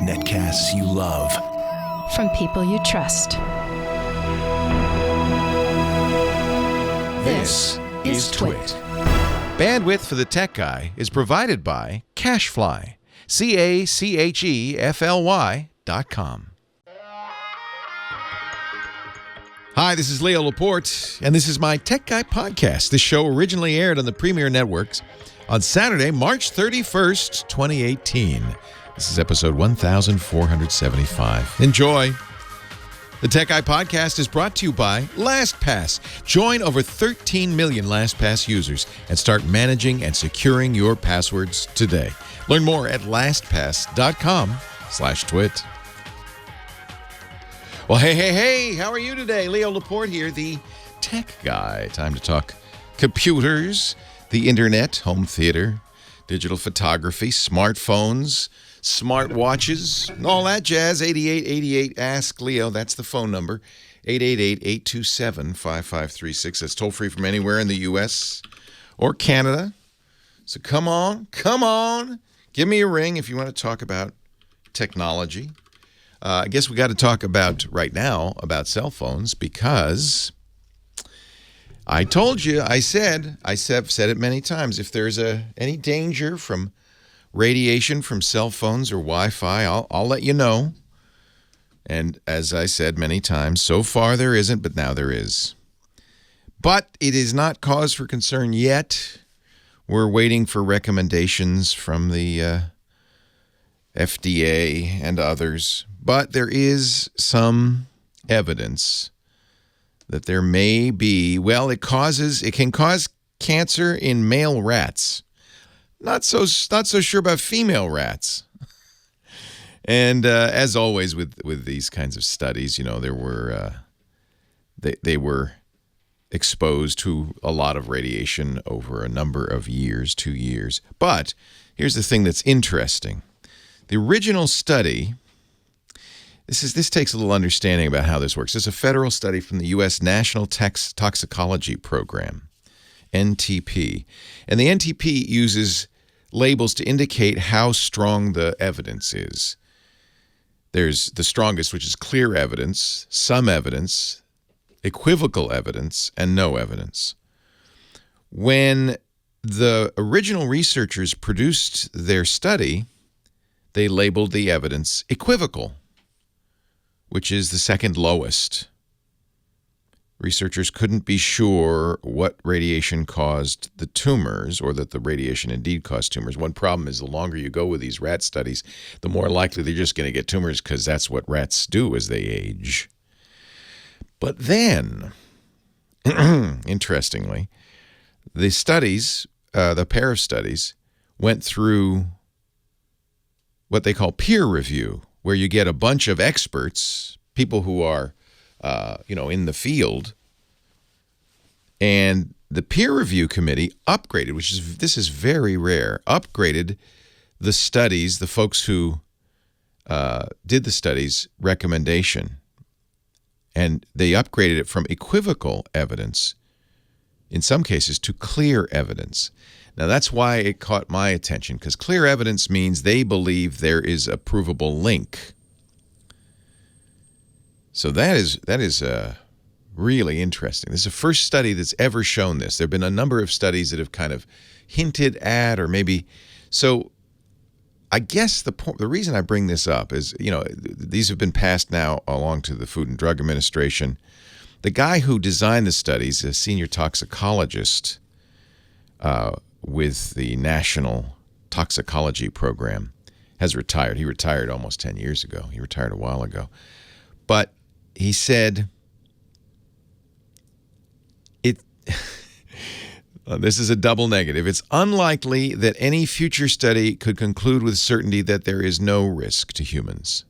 Netcasts you love. From people you trust. This is Twit. Bandwidth for the Tech Guy is provided by Cachefly. CACHEFLY.com. Hi, this is Leo Laporte, and this is my Tech Guy podcast. This show originally aired on the Premier Networks on Saturday, March 31st, 2018. This is episode 1475. Enjoy. The Tech Guy podcast is brought to you by Lastpass. Join over 13 million Lastpass users and start managing and securing your passwords today. Learn more at lastpass.com/twit. Well, hey, how are you today? Leo Laporte here, the Tech Guy. Time to talk computers, the internet, home theater, digital photography, smartphones, smartwatches, and all that jazz. 8888 Ask Leo. That's the phone number. 888-827-5536. That's toll free from anywhere in the U.S. or Canada. So come on. Give me a ring if you want to talk about technology. I guess we got to talk about right now about cell phones because I told you, I've said it many times, if there's any danger from radiation from cell phones or Wi-Fi, I'll let you know. And as I said many times, so far there isn't, but now there is. But it is not cause for concern yet. We're waiting for recommendations from the FDA and others. But there is some evidence that there may be, it can cause cancer in male rats. Not so sure about female rats. And as always with these kinds of studies, there were they were exposed to a lot of radiation over a number of years, 2 years. But here's the thing that's interesting. The original study, this takes a little understanding about how this works. It's a federal study from the U.S. National Toxicology Program, NTP. And the NTP uses labels to indicate how strong the evidence is. There's the strongest, which is clear evidence, some evidence, equivocal evidence, and no evidence. When the original researchers produced their study, they labeled the evidence equivocal, which is the second lowest. Researchers couldn't be sure what radiation caused the tumors, or that the radiation indeed caused tumors. One problem is the longer you go with these rat studies, the more likely they're just going to get tumors because that's what rats do as they age. But then, interestingly, the studies, the pair of studies, went through what they call peer review, where you get a bunch of experts, people who are in the field, and the peer review committee upgraded, this is very rare, upgraded the studies, the folks who did the studies' recommendation, and they upgraded it from equivocal evidence, in some cases, to clear evidence. Now, that's why it caught my attention, because clear evidence means they believe there is a provable link. So that is really interesting. This is the first study that's ever shown this. There have been a number of studies that have kind of hinted at, or maybe. So I guess the reason I bring this up is, these have been passed now along to the Food and Drug Administration. The guy who designed the studies, a senior toxicologist with the National Toxicology Program, has retired. He retired almost 10 years ago. He retired a while ago. But he said, this is a double negative. It's unlikely that any future study could conclude with certainty that there is no risk to humans.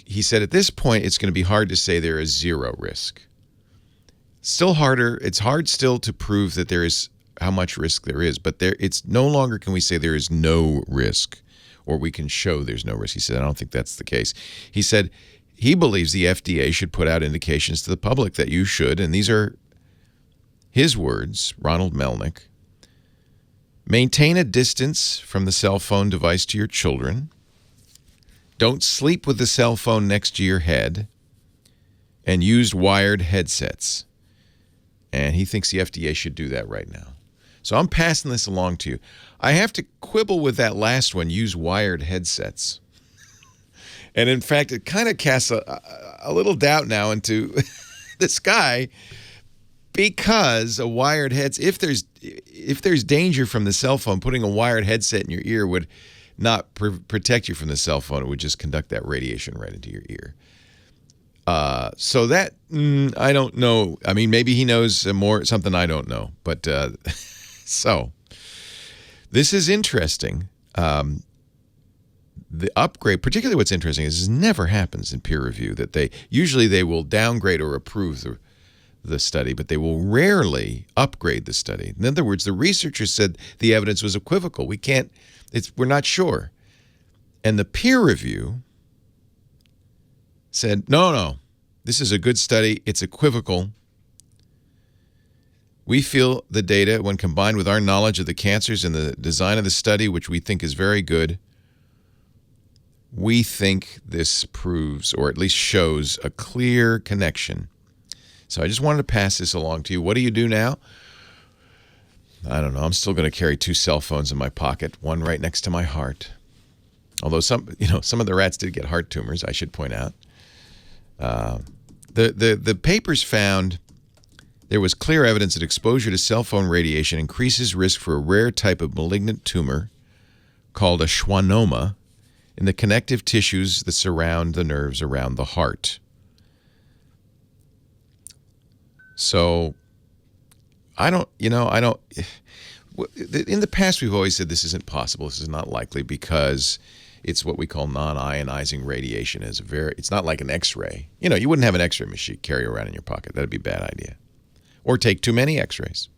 He said at this point, it's going to be hard to say there is zero risk. Still harder. It's hard still to prove that there is how much risk there is, but it's no longer can we say there is no risk, or we can show there's no risk. He said, I don't think that's the case. He said he believes the FDA should put out indications to the public that you should, and these are his words, Ronald Melnick, Maintain a distance from the cell phone device to your children. Don't sleep with the cell phone next to your head. And use wired headsets. And he thinks the FDA should do that right now. So I'm passing this along to you. I have to quibble with that last one, use wired headsets. And in fact, it kind of casts a little doubt now into this guy, because a wired headset, if there's danger from the cell phone, putting a wired headset in your ear would not protect you from the cell phone. It would just conduct that radiation right into your ear. So that, I don't know. I mean, maybe he knows something I don't know. But so this is interesting. The upgrade, particularly what's interesting is this never happens in peer review, that usually they will downgrade or approve the study, but they will rarely upgrade the study. In other words, the researchers said the evidence was equivocal. We're not sure. And the peer review said, no, this is a good study. It's equivocal. We feel the data, when combined with our knowledge of the cancers and the design of the study, which we think is very good, we think this proves, or at least shows, a clear connection. So I just wanted to pass this along to you. What do you do now? I don't know. I'm still going to carry 2 cell phones in my pocket, one right next to my heart. Although some of the rats did get heart tumors, I should point out. The papers found there was clear evidence that exposure to cell phone radiation increases risk for a rare type of malignant tumor called a schwannoma in the connective tissues that surround the nerves around the heart. So, in the past we've always said this isn't possible, this is not likely, because it's what we call non-ionizing radiation. It's not like an X-ray. You wouldn't have an X-ray machine carry around in your pocket. That'd be a bad idea. Or take too many X-rays,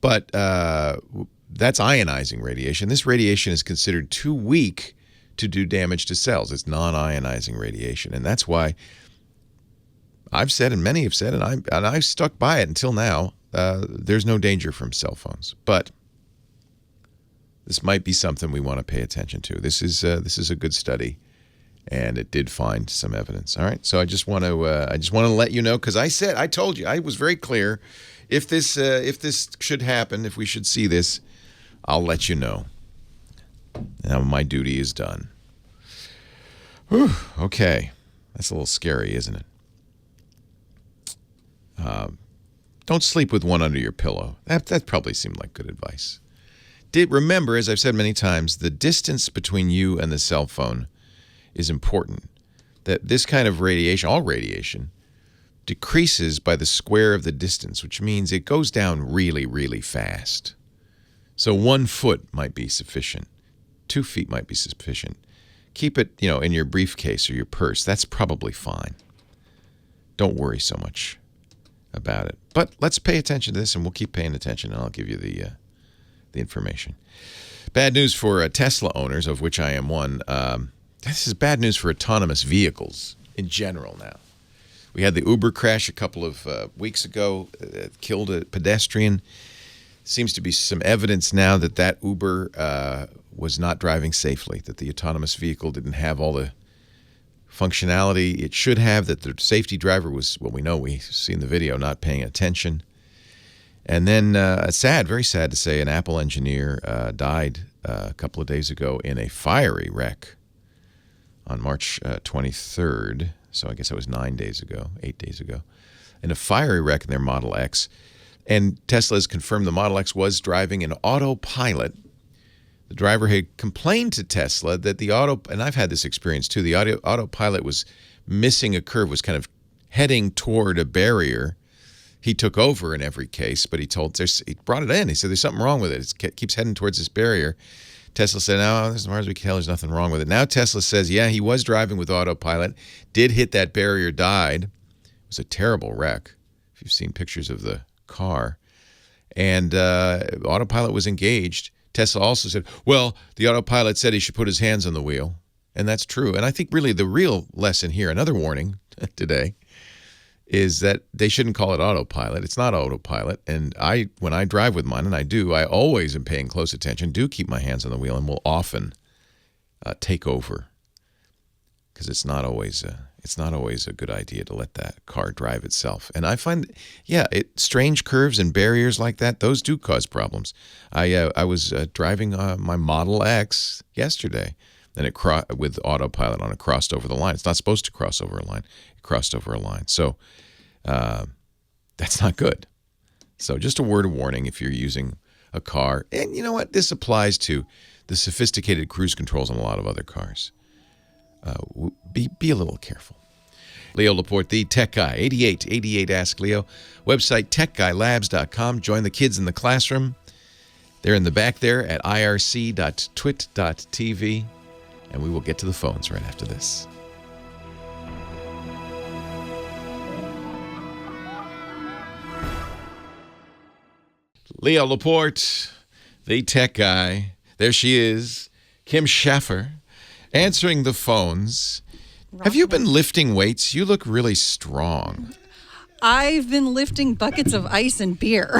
But that's ionizing radiation. This radiation is considered too weak to do damage to cells. It's non-ionizing radiation. And that's why I've said, and many have said, and I've stuck by it until now, there's no danger from cell phones. But this might be something we want to pay attention to. This is a good study, and it did find some evidence. All right, so I just want to let you know, because I told you, I was very clear. If this should happen, if we should see this, I'll let you know. Now my duty is done. Whew, okay, that's a little scary, isn't it? Don't sleep with one under your pillow. That probably seemed like good advice. Remember, as I've said many times, the distance between you and the cell phone is important. That this kind of radiation, all radiation, decreases by the square of the distance, which means it goes down really, really fast. So 1 foot might be sufficient. 2 feet might be sufficient. Keep it, in your briefcase or your purse. That's probably fine. Don't worry so much about it. But let's pay attention to this, and we'll keep paying attention, and I'll give you the information. Bad news for Tesla owners, of which I am one. This is bad news for autonomous vehicles in general now. We had the Uber crash a couple of weeks ago. Killed a pedestrian. Seems to be some evidence now that Uber was not driving safely, that the autonomous vehicle didn't have all the functionality it should have, that the safety driver was, well, we see in the video, not paying attention. And then, very sad to say, an Apple engineer died a couple of days ago in a fiery wreck on March 23rd. So I guess that was 8 days ago, in a fiery wreck in their Model X. And Tesla has confirmed the Model X was driving in autopilot. The driver had complained to Tesla that and I've had this experience too, the autopilot was missing a curve, was kind of heading toward a barrier. He took over in every case, but he brought it in. He said, there's something wrong with it. It keeps heading towards this barrier. Tesla said, no, as far as we can tell, there's nothing wrong with it. Now Tesla says, yeah, he was driving with autopilot, did hit that barrier, died. It was a terrible wreck, if you've seen pictures of the car. And autopilot was engaged. Tesla also said, well, the autopilot said he should put his hands on the wheel. And that's true. And I think really the real lesson here, another warning today, is that they shouldn't call it autopilot. It's not autopilot. And when I drive with mine, and I always am paying close attention, do keep my hands on the wheel, and will often take over, because it's not always a good idea to let that car drive itself. And I find, strange curves and barriers like that, those do cause problems. I was driving my Model X yesterday, and it with autopilot on, it crossed over the line. It's not supposed to cross over a line. It crossed over a line. So that's not good. So just a word of warning if you're using a car. And you know what? This applies to the sophisticated cruise controls on a lot of other cars. Be a little careful. Leo Laporte, the tech guy, 8888 Ask Leo. Website techguylabs.com. Join the kids in the classroom. They're in the back there at irc.twit.tv. And we will get to the phones right after this. Leo Laporte, the tech guy. There she is, Kim Schaffer, answering the phones. Have you been lifting weights? You look really strong. I've been lifting buckets of ice and beer.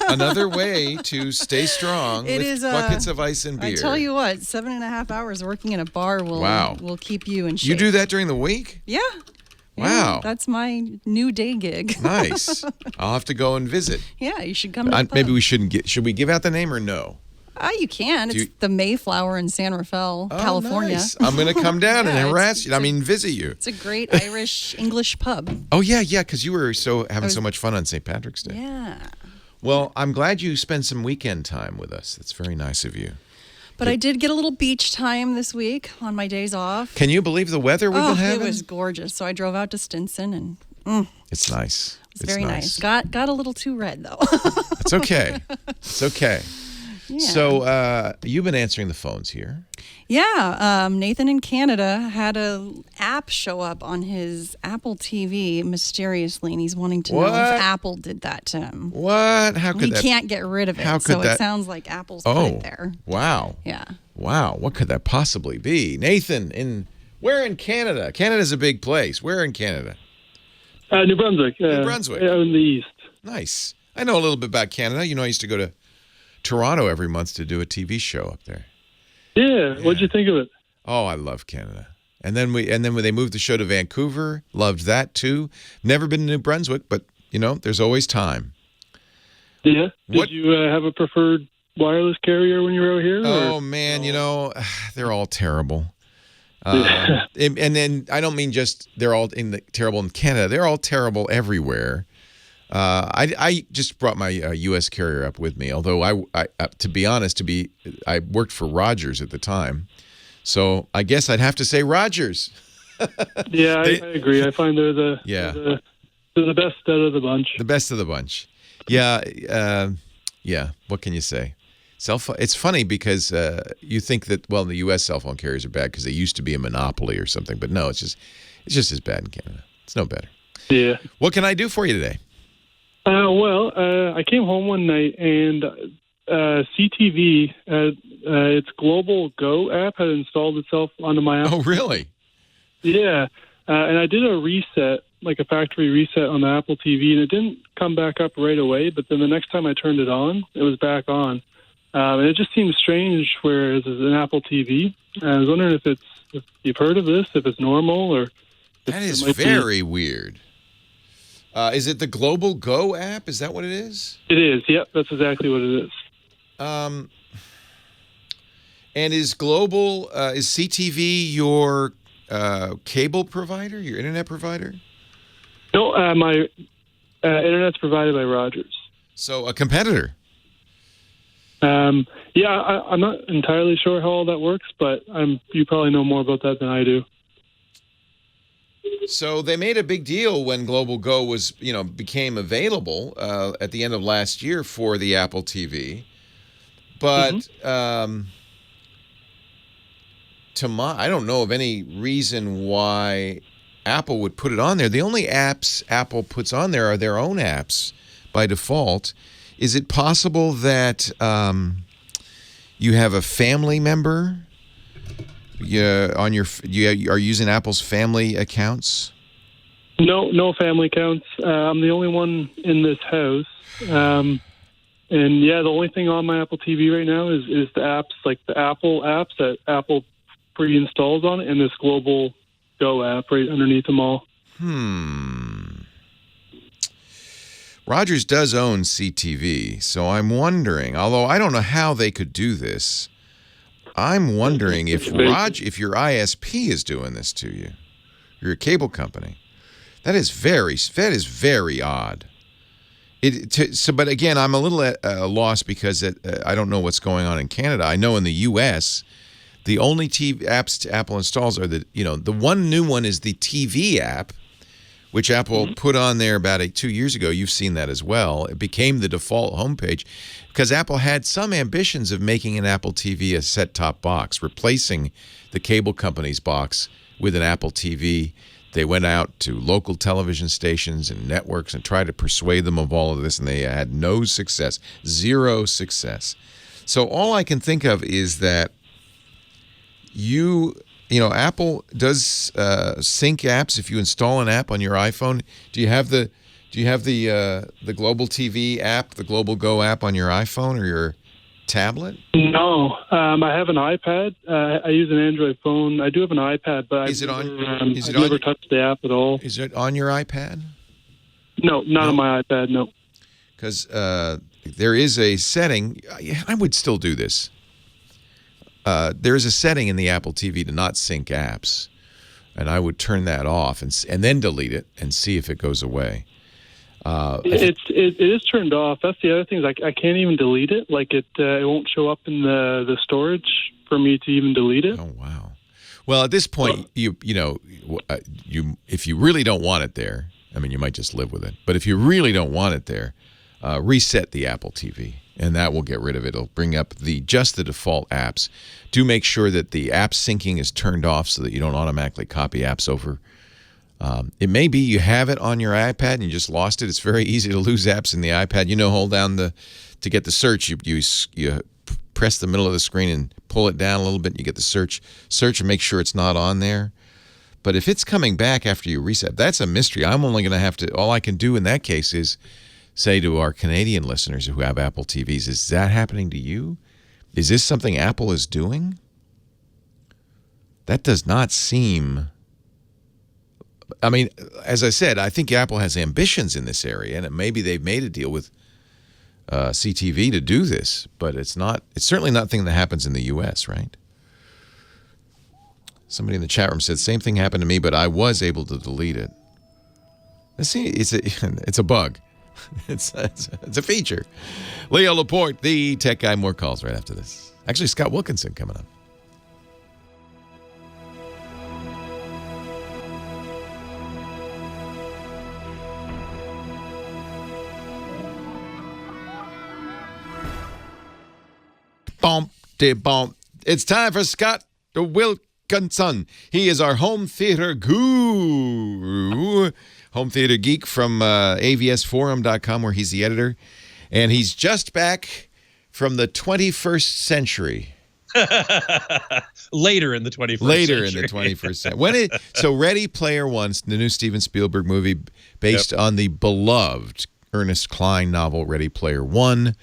Another way to stay strong, lift buckets of ice and beer. I tell you what, 7.5 hours working in a bar will keep you in shape. You do that during the week? Yeah. Wow. Yeah, that's my new day gig. Nice. I'll have to go and visit. Yeah, you should come to the pub. Maybe we shouldn't should we give out the name or no? You can. It's the Mayflower in San Rafael, California. Nice. I'm going to come down and harass you. Visit you. It's a great Irish English pub. Oh, yeah, because you were having so much fun on St. Patrick's Day. Yeah. Well, I'm glad you spent some weekend time with us. That's very nice of you. But I did get a little beach time this week on my days off. Can you believe the weather we've been having? It was gorgeous. So I drove out to Stinson and it's nice. It's very nice. Got a little too red though. It's okay. It's okay. Yeah. So you've been answering the phones here. Yeah. Nathan in Canada had an app show up on his Apple TV mysteriously, and he's wanting to know if Apple did that to him. What? How could that? He can't get rid of it. It sounds like Apple's put it there. Wow. Yeah. Wow. What could that possibly be? Nathan, where in Canada? Canada's a big place. Where in Canada? New Brunswick. New Brunswick. In the east. Nice. I know a little bit about Canada. I used to go to Toronto every month to do a TV show up there. Yeah. What'd you think of it? Oh, I love Canada. And then when they moved the show to Vancouver, loved that too. Never been to New Brunswick, but there's always time. Yeah. Did you have a preferred wireless carrier when you were out here? Oh man, they're all terrible. And then I don't mean just they're all terrible in Canada. They're all terrible everywhere. I just brought my U.S. carrier up with me, although I to be honest, I worked for Rogers at the time, so I guess I'd have to say Rogers. Yeah, I agree. I find they're the best out of the bunch. The best of the bunch. Yeah, yeah. What can you say? It's funny because you think that the U.S. cell phone carriers are bad because they used to be a monopoly or something, but no, it's just as bad in Canada. It's no better. Yeah. What can I do for you today? I came home one night and CTV, its Global Go app had installed itself onto my app. Oh, really? Yeah. And I did a reset, like a factory reset on the Apple TV, and it didn't come back up right away. But then the next time I turned it on, it was back on. And it just seems strange, whereas it's an Apple TV. I was wondering if you've heard of this, if it's normal or... That is very weird. Is it the Global Go app? Is that what it is? It is. Yep, that's exactly what it is. And is CTV your cable provider, your internet provider? No, my internet's provided by Rogers. So a competitor. Yeah, I'm not entirely sure how all that works, but you probably know more about that than I do. So they made a big deal when Global Go became available at the end of last year for the Apple TV. But I don't know of any reason why Apple would put it on there. The only apps Apple puts on there are their own apps by default. Is it possible that you have a family member? You are using Apple's family accounts? No family counts. I'm the only one in this house. And yeah, the only thing on my Apple TV right now is the apps, like the Apple apps that Apple pre-installs on it, and this Global Go app right underneath them all. Rogers does own CTV, so I'm wondering, although I don't know how they could do this, I'm wondering if your ISP is doing this to you, your cable company. That is very odd. But again, I'm a little at a loss because I don't know what's going on in Canada. I know in the U.S., the only TV apps Apple installs are the one new one is the TV app, which Apple put on there about 2 years ago. You've seen that as well. It became the default homepage because Apple had some ambitions of making an Apple TV a set-top box, replacing the cable company's box with an Apple TV. They went out to local television stations and networks and tried to persuade them of all of this, and they had no success, zero success. So all I can think of is that Apple does sync apps. If you install an app on your iPhone, do you have the Global TV app, the Global Go app on your iPhone or your tablet? No, I have an iPad. I use an Android phone. I do have an iPad, but I've never touched the app at all. Is it on your iPad? No, not on my iPad. No, because there is a setting. I would still do this. There is a setting in the Apple TV to not sync apps, and I would turn that off and then delete it and see if it goes away. It is turned off. That's the other thing. Is I can't even delete it. Like it won't show up in the storage for me to even delete it. Oh wow. Well, at this point, if you really don't want it there, I mean, you might just live with it. But if you really don't want it there, reset the Apple TV, and that will get rid of it. It'll bring up just the default apps. Do make sure that the app syncing is turned off so that you don't automatically copy apps over. It may be you have it on your iPad and you just lost it. It's very easy to lose apps in the iPad. Hold down to get the search. You press the middle of the screen and pull it down a little bit. And you get the search and make sure it's not on there. But if it's coming back after you reset, that's a mystery. I'm only going to have to. All I can do in that case is say to our Canadian listeners who have Apple TVs, is that happening to you? Is this something Apple is doing? That does not seem. I mean, as I said, I think Apple has ambitions in this area, and maybe they've made a deal with CTV to do this, but it's certainly not a thing that happens in the U.S., right? Somebody in the chat room said, same thing happened to me, but I was able to delete it. Let's see, it's a bug. It's a feature. Leo Laporte, the tech guy. More calls right after this. Actually, Scott Wilkinson coming up. Bump. It's time for Scott Wilkinson. He is our home theater guru, home theater geek from avsforum.com, where he's the editor. And he's just back from the 21st century. Later in the 21st century. So Ready Player One, the new Steven Spielberg movie based on the beloved Ernest Cline novel Ready Player One.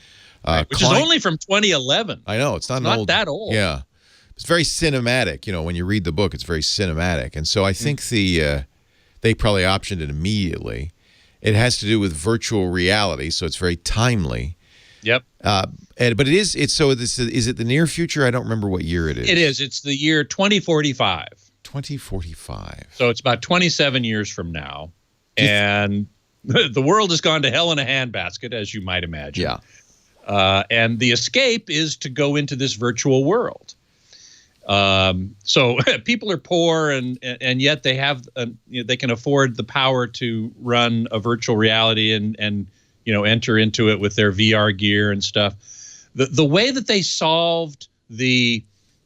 Which is only from 2011. I know, it's not that old. Yeah. It's very cinematic. When you read the book, it's very cinematic. And so I think they probably optioned it immediately. It has to do with virtual reality, so it's very timely. Yep. But is it the near future? I don't remember what year it is. It is. It's the year 2045. 2045. So it's about 27 years from now. And the world has gone to hell in a handbasket, as you might imagine. Yeah. And the escape is to go into this virtual world. So people are poor, and yet they have they can afford the power to run a virtual reality and enter into it with their VR gear and stuff. The way that they solved the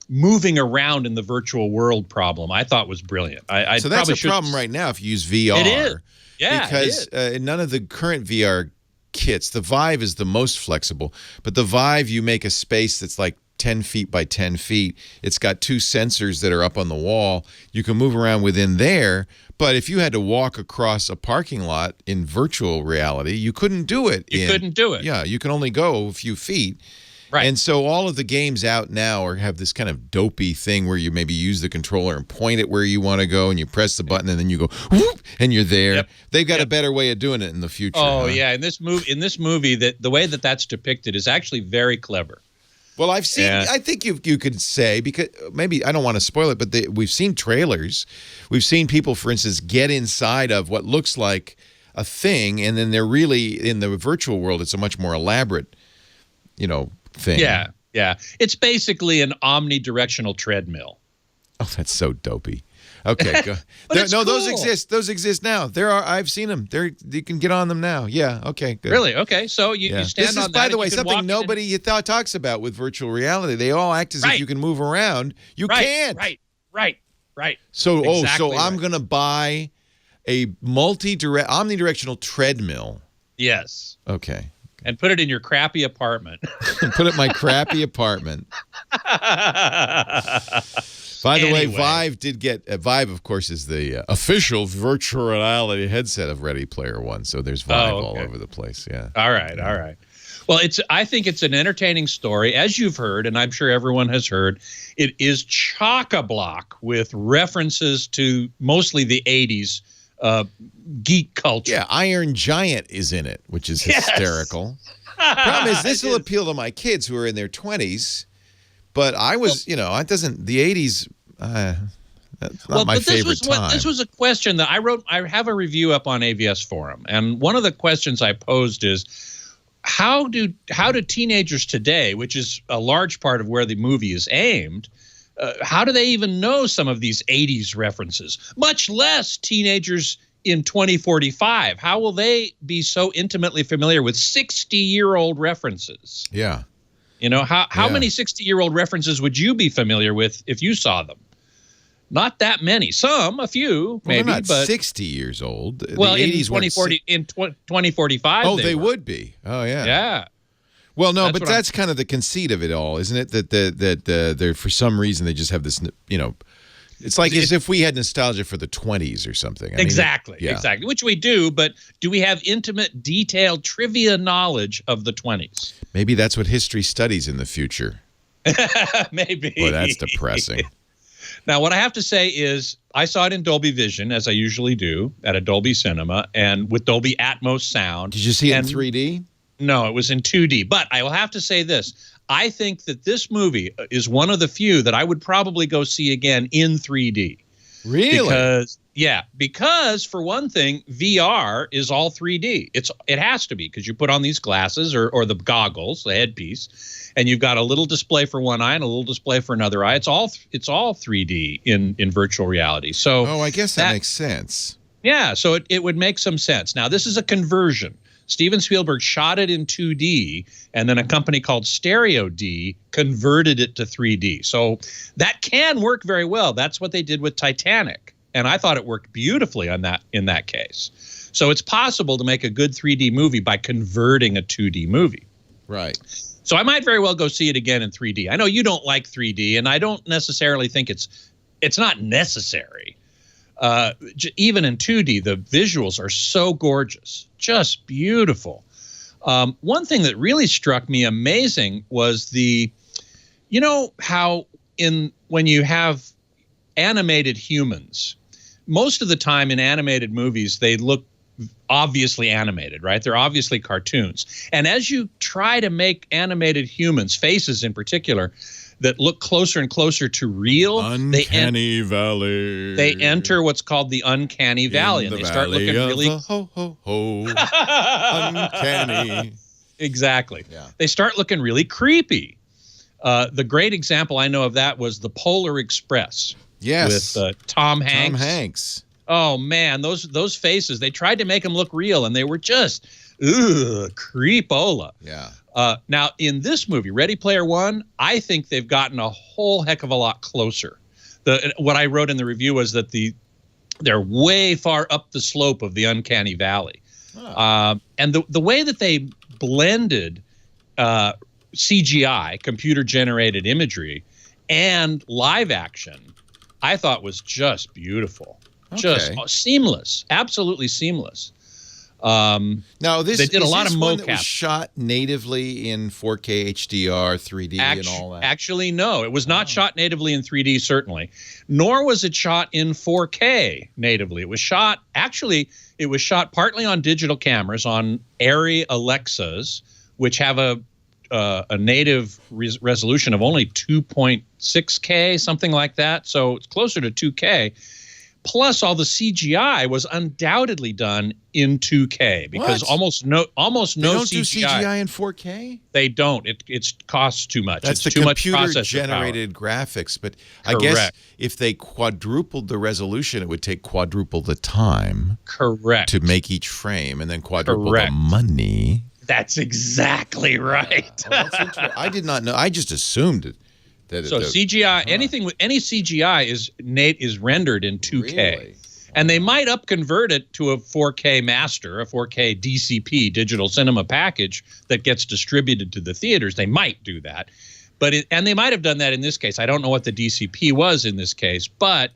moving around in the virtual world problem, I thought was brilliant. So that's a problem right now if you use VR. It is. Yeah, because none of the current VR kits, the Vive is the most flexible, but the Vive, you make a space that's like 10 feet by 10 feet. It's got 2 sensors that are up on the wall. You can move around within there, but if you had to walk across a parking lot in virtual reality, you couldn't do it. You couldn't do it. Yeah, you can only go a few feet. Right. And so all of the games out now have this kind of dopey thing where you maybe use the controller and point it where you want to go, and you press the button, and then you go whoop, and you're there. Yep. They've got a better way of doing it in the future. Oh yeah, in this movie, that the way that's depicted is actually very clever. Well, I've seen. I think you could say, because maybe I don't want to spoil it, but we've seen trailers. We've seen people, for instance, get inside of what looks like a thing, and then they're really in the virtual world. It's a much more elaborate, thing. Yeah. It's basically an omnidirectional treadmill. Oh, that's so dopey. Okay, go. Cool. Those exist. Those exist now. I've seen them. You can get on them now. Yeah. Okay. Good. Really? Okay. So you stand this is, on that. by the way, you can something walk nobody talks about with virtual reality. They all act as if you can move around. You can't. Right. So Exactly I'm gonna buy a omnidirectional treadmill. Yes. Okay. And put it in your crappy apartment. And put it in my crappy apartment. By the way, Vive did get Vive, of course, is the official virtual reality headset of Ready Player One. So there's Vive all over the place. Yeah. All right. Well, I think it's an entertaining story, as you've heard, and I'm sure everyone has heard. It is chock-a-block with references to mostly the 80s geek culture. Yeah, Iron Giant is in it, which is hysterical. Problem is, this will appeal to my kids who are in their 20s. But I was, it doesn't. The 80s, that's not my favorite time. This was a question that I wrote. I have a review up on AVS Forum, and one of the questions I posed is, how do teenagers today, which is a large part of where the movie is aimed, how do they even know some of these 80s references, much less teenagers in 2045? How will they be so intimately familiar with 60-year-old references? Yeah. How many 60-year-old references would you be familiar with if you saw them? Not that many. Some, a few, maybe. They're not but 60 years old. Well, the in 80s in 2045. Oh, they would be. Oh, yeah. Yeah. Well, no, but that's kind of the conceit of it all, isn't it? That they're, for some reason, they just have this, it's like as if we had nostalgia for the 20s or something. Exactly. Which we do, but do we have intimate, detailed trivia knowledge of the 20s? Maybe that's what history studies in the future. Maybe. Boy, that's depressing. Now, what I have to say is I saw it in Dolby Vision, as I usually do, at a Dolby Cinema, and with Dolby Atmos sound. Did you see it in 3D? No, it was in 2D. But I will have to say this. I think that this movie is one of the few that I would probably go see again in 3D. Really? Because for one thing, VR is all 3D. It has to be, because you put on these glasses or the goggles, the headpiece, and you've got a little display for one eye and a little display for another eye. It's all 3D in virtual reality. So I guess that makes sense. Yeah, so it would make some sense. Now, this is a conversion. Steven Spielberg shot it in 2D, and then a company called Stereo D converted it to 3D. So that can work very well. That's what they did with Titanic, and I thought it worked beautifully in that case. So it's possible to make a good 3D movie by converting a 2D movie. Right. So I might very well go see it again in 3D. I know you don't like 3D, and I don't necessarily think it's not necessary. Even in 2D, the visuals are so gorgeous, just beautiful. One thing that really struck me amazing was how when you have animated humans, most of the time in animated movies, they look obviously animated, right? They're obviously cartoons. And as you try to make animated humans, faces in particular, that look closer and closer to real, Uncanny Valley. They enter what's called the Uncanny Valley, and they start looking really ho ho ho. Uncanny. Exactly. Yeah. They start looking really creepy. The great example I know of that was the Polar Express. Yes. With Tom Hanks. Tom Hanks. Oh man, those faces! They tried to make them look real, and they were just creepola. Yeah. Now, in this movie, Ready Player One, I think they've gotten a whole heck of a lot closer. What I wrote in the review was that they're way far up the slope of the Uncanny Valley. Oh. And the way that they blended CGI, computer-generated imagery, and live action, I thought was just beautiful. Okay. Just seamless, absolutely seamless. Now, they did a lot of one that was mocap. shot natively in 4K HDR, 3D, and all that. Actually, no, it was not shot natively in 3D, certainly, nor was it shot in 4K natively. It was shot partly on digital cameras, on Arri Alexas, which have a native resolution of only 2.6K, something like that. So it's closer to 2K. Plus, all the CGI was undoubtedly done in 2K because almost no They don't CGI. do CGI in 4K? They don't. It costs too much. That's it's the too much processor computer-generated graphics. But I guess if they quadrupled the resolution, it would take quadruple the time. Correct. To make each frame, and then quadruple the money. That's exactly right. That's interesting. I did not know. I just assumed it. So CGI, anything with any CGI is rendered in 2K. Really? And they might upconvert it to a 4K master, a 4K DCP, digital cinema package that gets distributed to the theaters. They might do that. And they might have done that in this case. I don't know what the DCP was in this case, but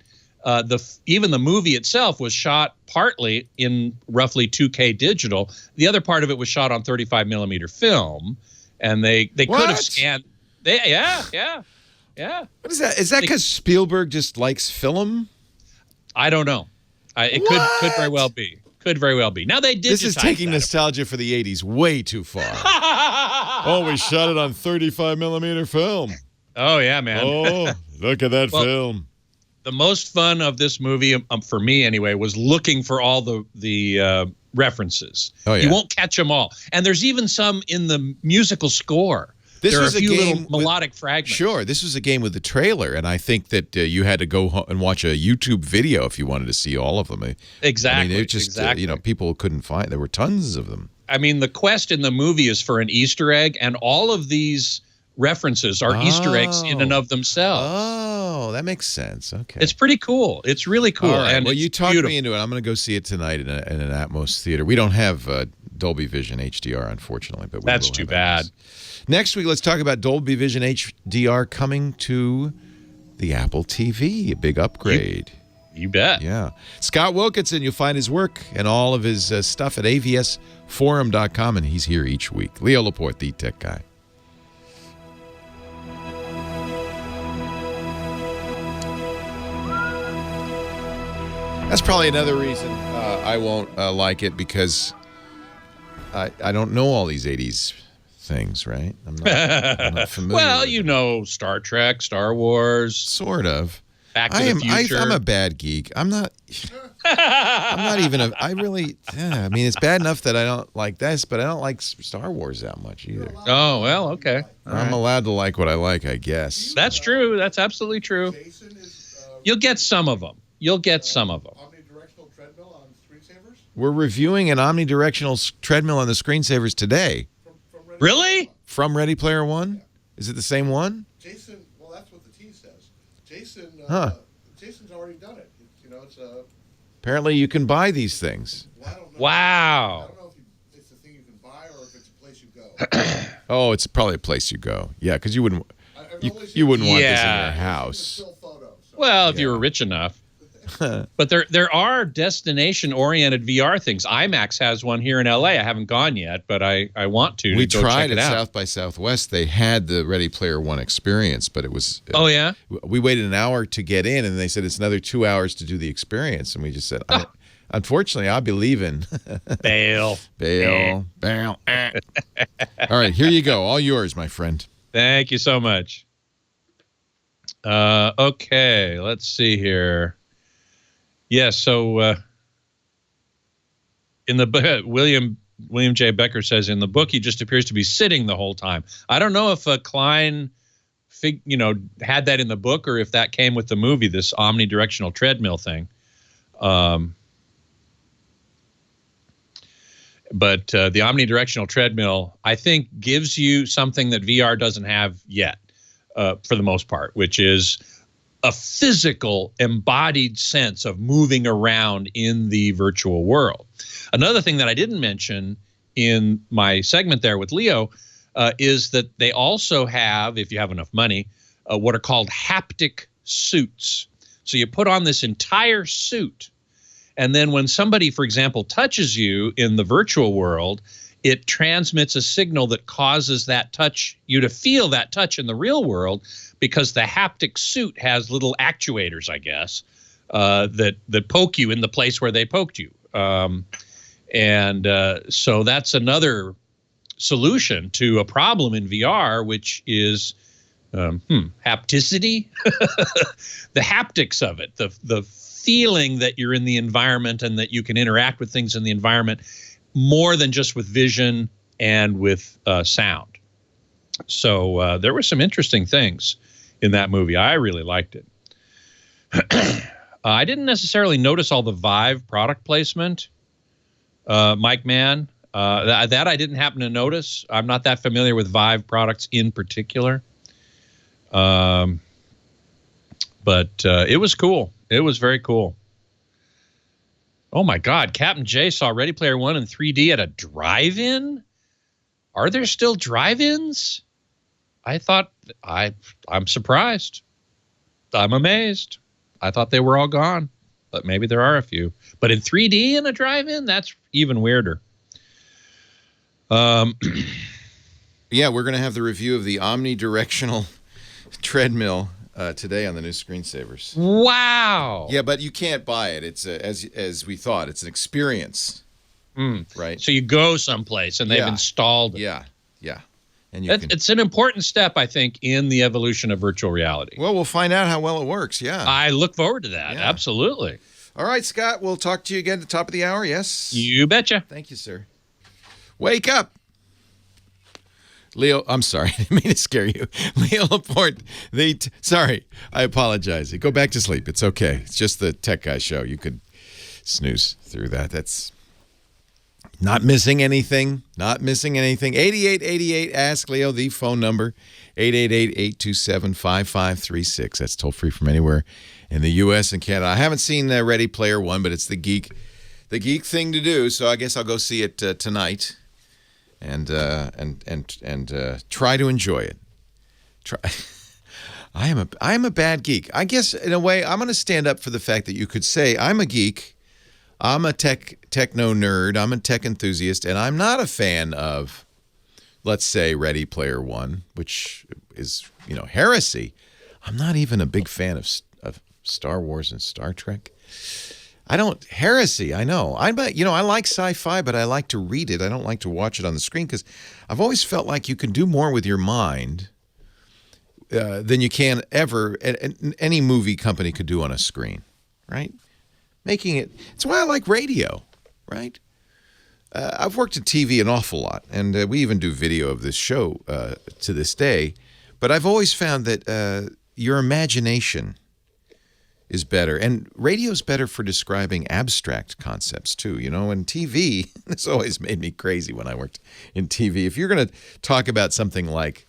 even the movie itself was shot partly in roughly 2K digital. The other part of it was shot on 35 millimeter film, and they could have scanned. Yeah. What is that? Is that because Spielberg just likes film? I don't know. It could very well be. Could very well be. Now they digitized This is taking nostalgia for the 80s way too far. Oh, we shot it on 35 millimeter film. Oh, yeah, man. Oh, look at that film. The most fun of this movie, for me anyway, was looking for all the references. Oh, yeah. You won't catch them all. And there's even some in the musical score. There are a few little melodic fragments. Sure, this was a game with the trailer, and I think that you had to go and watch a YouTube video if you wanted to see all of them. Exactly. I mean, it just people couldn't find. There were tons of them. I mean, the quest in the movie is for an Easter egg, and all of these references are Easter eggs in and of themselves. Oh, that makes sense. Okay, it's pretty cool. It's really cool. All right. And well, you talked me into it. I'm going to go see it tonight in an Atmos theater. We don't have Dolby Vision HDR, unfortunately, but that's too bad. Next week, let's talk about Dolby Vision HDR coming to the Apple TV, a big upgrade. You bet. Yeah. Scott Wilkinson, you'll find his work and all of his stuff at avsforum.com, and he's here each week. Leo Laporte, the tech guy. That's probably another reason I won't like it, because I don't know all these 80s things, right? I'm not familiar. Well, you know Star Trek, Star Wars. Sort of. Back to the Future. I'm a bad geek. I'm not even I mean, it's bad enough that I don't like this, but I don't like Star Wars that much either. Oh, well, okay. I'm allowed to like what I like, I guess. That's true. That's absolutely true. You'll get some of them. Omnidirectional treadmill on screensavers? We're reviewing an omnidirectional treadmill on the screensavers today. Really? From Ready Player One? Yeah. Is it the same one? Jason, well, that's what the T says. Jason's already done it. It's apparently you can buy these things. Well, I don't know. Wow. I don't know if it's a thing you can buy or if it's a place you go. Oh, it's probably a place you go. Yeah, because you wouldn't you wouldn't want this in your house. Still photo, so. Well, if you were rich enough. But there are destination-oriented VR things. IMAX has one here in LA. I haven't gone yet, but I want to. We go tried check it at out. South by Southwest. They had the Ready Player One experience, but it was. Oh yeah. We waited an hour to get in, and they said it's another 2 hours to do the experience, and we just said, unfortunately, I'll be leaving. Bail. Bail. All right, here you go. All yours, my friend. Thank you so much. Okay, let's see here. Yes, so in the William J. Becker says in the book he just appears to be sitting the whole time. I don't know if Klein, had that in the book or if that came with the movie, this omnidirectional treadmill thing. But the omnidirectional treadmill, I think, gives you something that VR doesn't have yet, for the most part, which is a physical embodied sense of moving around in the virtual world. Another thing that I didn't mention in my segment there with Leo, is that they also have, if you have enough money, what are called haptic suits. So you put on this entire suit, and then when somebody, for example, touches you in the virtual world, it transmits a signal that causes that touch, you to feel that touch in the real world, because the haptic suit has little actuators, I guess, that poke you in the place where they poked you. So that's another solution to a problem in VR, which is hapticity, the haptics of it, the feeling that you're in the environment and that you can interact with things in the environment more than just with vision and with sound. So there were some interesting things in that movie. I really liked it. I didn't necessarily notice all the Vive product placement, Mike Mann. That I didn't happen to notice. I'm not that familiar with Vive products in particular. But it was cool. It was very cool. Oh my God, Captain J saw Ready Player One in 3D at a drive-in? Are there still drive-ins? I'm surprised. I'm amazed. I thought they were all gone, but maybe there are a few. But in 3D in a drive-in, that's even weirder. Yeah, we're going to have the review of the Omnidirectional Treadmill today on the new Screensavers. Wow. Yeah, but you can't buy it. It's as we thought. It's an experience, right? So you go someplace and they've installed it. Yeah. And it's an important step, I think, in the evolution of virtual reality. Well, we'll find out how well it works. Yeah. I look forward to that. Yeah. Absolutely. All right, Scott. We'll talk to you again at the top of the hour. Yes. You betcha. Thank you, sir. Wake up. Leo, I'm sorry. I didn't mean to scare you. Leo Laporte, sorry. I apologize. Go back to sleep. It's okay. It's just the Tech Guy show. You could snooze through that. That's not missing anything. Not missing anything. 8888, ask Leo, the phone number. 888-827-5536. That's toll free from anywhere in the U.S. and Canada. I haven't seen Ready Player One, but it's the geek thing to do, so I guess I'll go see it tonight. And try to enjoy it. I am a bad geek. I guess in a way I'm going to stand up for the fact that you could say I'm a geek, I'm a techno nerd, I'm a tech enthusiast, and I'm not a fan of, let's say, Ready Player One, which is heresy. I'm not even a big fan of Star Wars and Star Trek. Heresy, I know. I like sci-fi, but I like to read it. I don't like to watch it on the screen because I've always felt like you can do more with your mind than you can ever, any movie company could do on a screen, right? It's why I like radio, right? I've worked at TV an awful lot, and we even do video of this show to this day, but I've always found that your imagination is better. And radio's better for describing abstract concepts too, and TV, this always made me crazy when I worked in TV. If you're going to talk about something like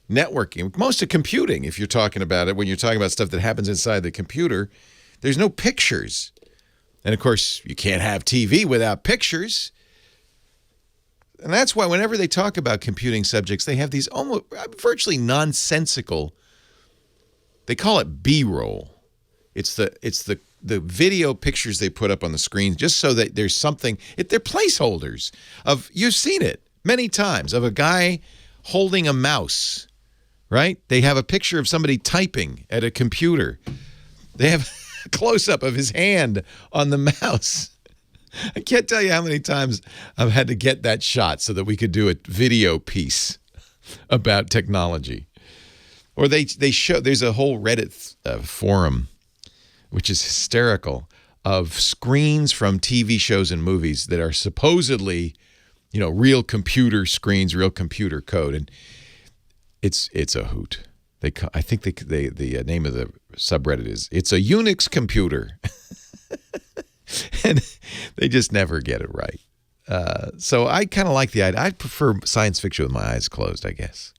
networking, most of computing, if you're talking about it, when you're talking about stuff that happens inside the computer, there's no pictures. And of course, you can't have TV without pictures. And that's why whenever they talk about computing subjects, they have these almost virtually nonsensical, they call it B-roll. It's the video pictures they put up on the screen just so that there's something. They're placeholders of, you've seen it many times, of a guy holding a mouse, right? They have a picture of somebody typing at a computer. They have a close-up of his hand on the mouse. I can't tell you how many times I've had to get that shot so that we could do a video piece about technology. Or they show, there's a whole Reddit forum, which is hysterical, of screens from TV shows and movies that are supposedly, real computer screens, real computer code, and it's a hoot. I think the name of the subreddit is "It's a Unix computer," and they just never get it right. So I kind of like the idea. I prefer science fiction with my eyes closed, I guess.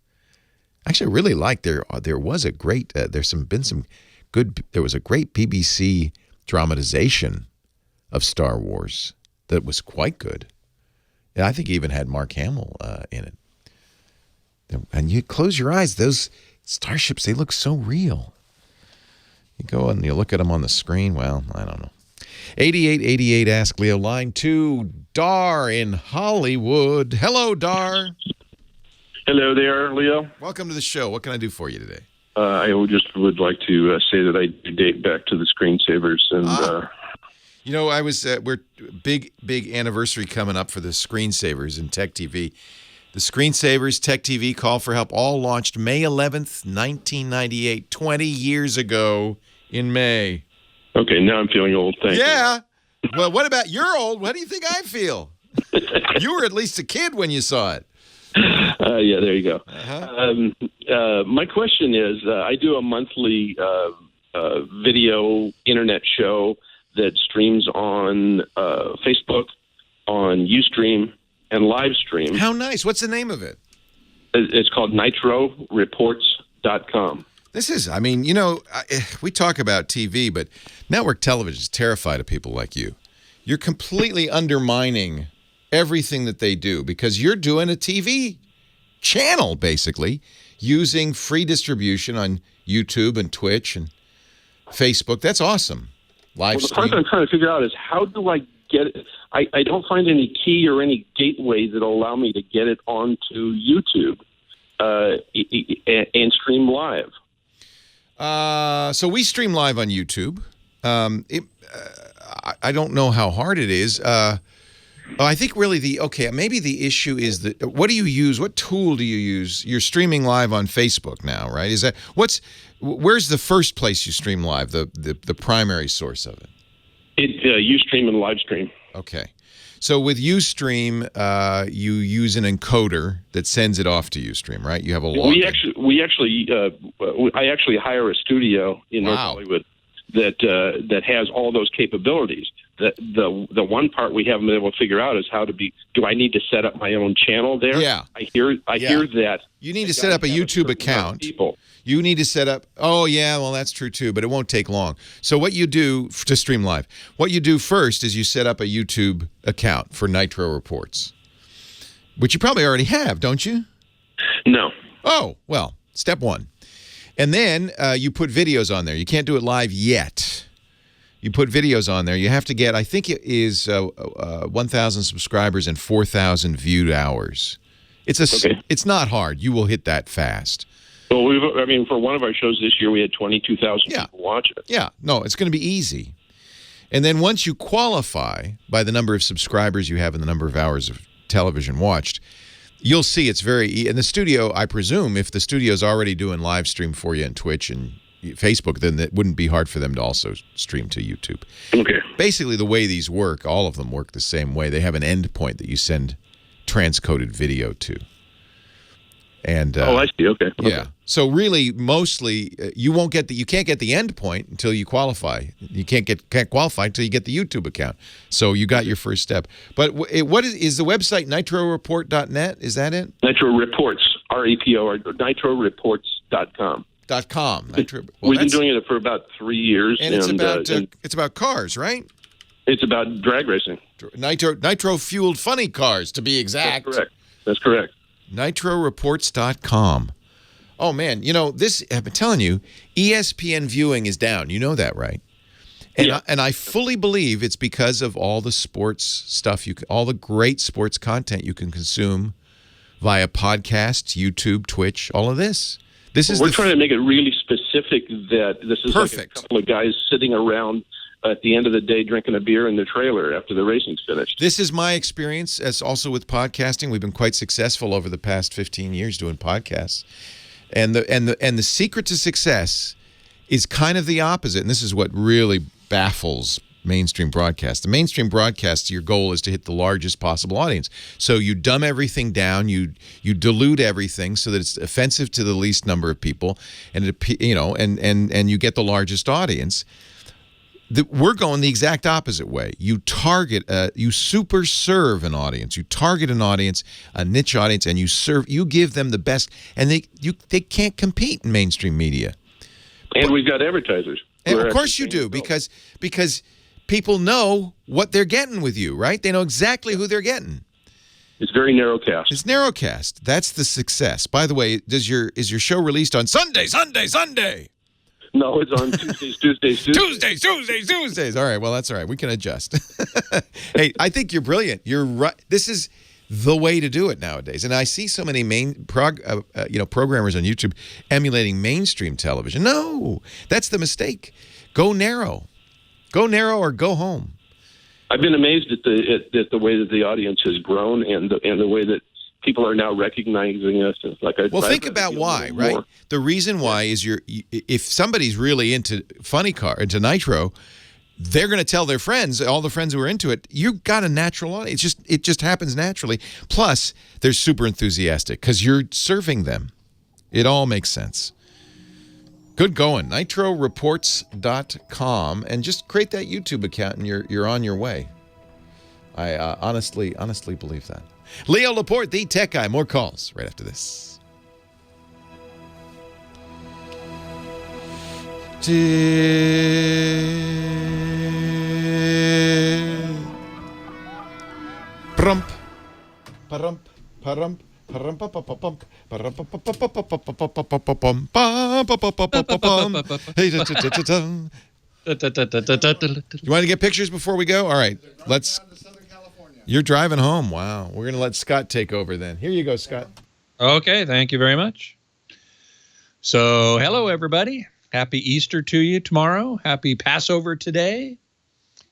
Actually, I really like there was a great there was a great BBC dramatization of Star Wars that was quite good. And I think it even had Mark Hamill in it. And you close your eyes, those starships, they look so real. You go and you look at them on the screen. Well, I don't know. 8888 Ask Leo. Line 2, Dar in Hollywood. Hello, Dar. Hello there, Leo. Welcome to the show. What can I do for you today? I just would like to say that I date back to the screensavers. And you know, I was we're big anniversary coming up for the screensavers in Tech TV. The Screensavers Tech TV Call for Help all launched May 11th, 1998, 20 years ago in May. Okay, now I'm feeling old. Thank you. Yeah. Well, what about you're old? What do you think I feel? You were at least a kid when you saw it. Yeah, there you go. Uh-huh. My question is, I do a monthly video internet show that streams on Facebook, on Ustream, and Livestream. How nice. What's the name of it? It's called NitroReports.com. This is, I mean, you know, we talk about TV, but network television is terrified of people like you. You're completely undermining everything that they do because you're doing a TV channel, basically, using free distribution on YouTube and Twitch and Facebook. That's awesome. Live Well, the stream. part I'm trying to figure out is how do I get it? I don't find any key or any gateway that will allow me to get it onto YouTube and stream live. So we stream live on YouTube. I don't know how hard it is. I think really maybe the issue is that what do you use? What tool do you use? You're streaming live on Facebook now, right? Is that where's the first place you stream live? The primary source of it? Ustream and Livestream. Okay. So with Ustream, you use an encoder that sends it off to Ustream, right? You have a login. I actually hire a studio in North Hollywood that has all those capabilities. The one part we haven't been able to figure out is do I need to set up my own channel there? Yeah. I hear that. You need to set up a YouTube account. You need to set up, well, that's true too, but it won't take long. So what you do to stream live, what you do first is you set up a YouTube account for Nitro Reports, which you probably already have, don't you? No. Oh, well, step one. And then you put videos on there. You can't do it live yet. You put videos on there. You have to get, I think it is 1,000 subscribers and 4,000 viewed hours. It's not hard. You will hit that fast. Well, for one of our shows this year, we had 22,000 people watch it. Yeah, no, it's going to be easy. And then once you qualify by the number of subscribers you have and the number of hours of television watched, you'll see it's very in the studio, I presume, if the studio's already doing live stream for you on Twitch and Facebook, then it wouldn't be hard for them to also stream to YouTube. Okay. Basically, the way these work, all of them work the same way. They have an endpoint that you send transcoded video to. And I see. Okay. Yeah. So really, mostly, you can't get the endpoint until you qualify. You can't qualify until you get the YouTube account. So you got your first step. But what is the website? NitroReport.net? Is that it? Nitro Reports, REPO, or NitroReports.com. .com. We've been doing it for about 3 years, and it's about cars, right? It's about drag racing. Nitro fueled funny cars, to be exact. That's correct. NitroReports.com. Oh, man, I've been telling you, ESPN viewing is down. You know that, right? And I fully believe it's because of all the sports stuff, all the great sports content you can consume via podcasts, YouTube, Twitch, all of this. We're trying to make it really specific that this is perfect. Like a couple of guys sitting around at the end of the day drinking a beer in the trailer after the racing's finished. This is my experience as also with podcasting. We've been quite successful over the past 15 years doing podcasts. And the secret to success is kind of the opposite. And this is what really baffles mainstream broadcast. The mainstream broadcast, your goal is to hit the largest possible audience. So you dumb everything down, you dilute everything so that it's offensive to the least number of people, and and you get the largest audience. We're going the exact opposite way. You target, you super serve an audience. You target an audience, a niche audience, and you give them the best, and they can't compete in mainstream media. And we've got advertisers. And of course you do, because people know what they're getting with you, right? They know exactly who they're getting. It's very narrowcast. It's narrowcast. That's the success. By the way, is your show released on Sunday? No, it's on Tuesdays. All right. Well, that's all right. We can adjust. Hey, I think you're brilliant. You're right. This is the way to do it nowadays. And I see so many programmers on YouTube emulating mainstream television. No, that's the mistake. Go narrow. Go narrow or go home. I've been amazed at the way that the audience has grown and the way that people are now recognizing us. Think about why, right? More. The reason why is if somebody's really into into Nitro, they're going to tell their friends, all the friends who are into it. You've got a natural audience. It just happens naturally. Plus, they're super enthusiastic because you're serving them. It all makes sense. Good going. NitroReports.com, and just create that YouTube account, and you're on your way. I honestly believe that. Leo Laporte, the tech guy. More calls right after this. Parump, parump, parump. You want to get pictures before we go? All right, let's. You're driving home. Wow. We're going to let Scott take over then. Here you go, Scott. Okay, thank you very much. So, hello, everybody. Happy Easter to you tomorrow. Happy Passover today.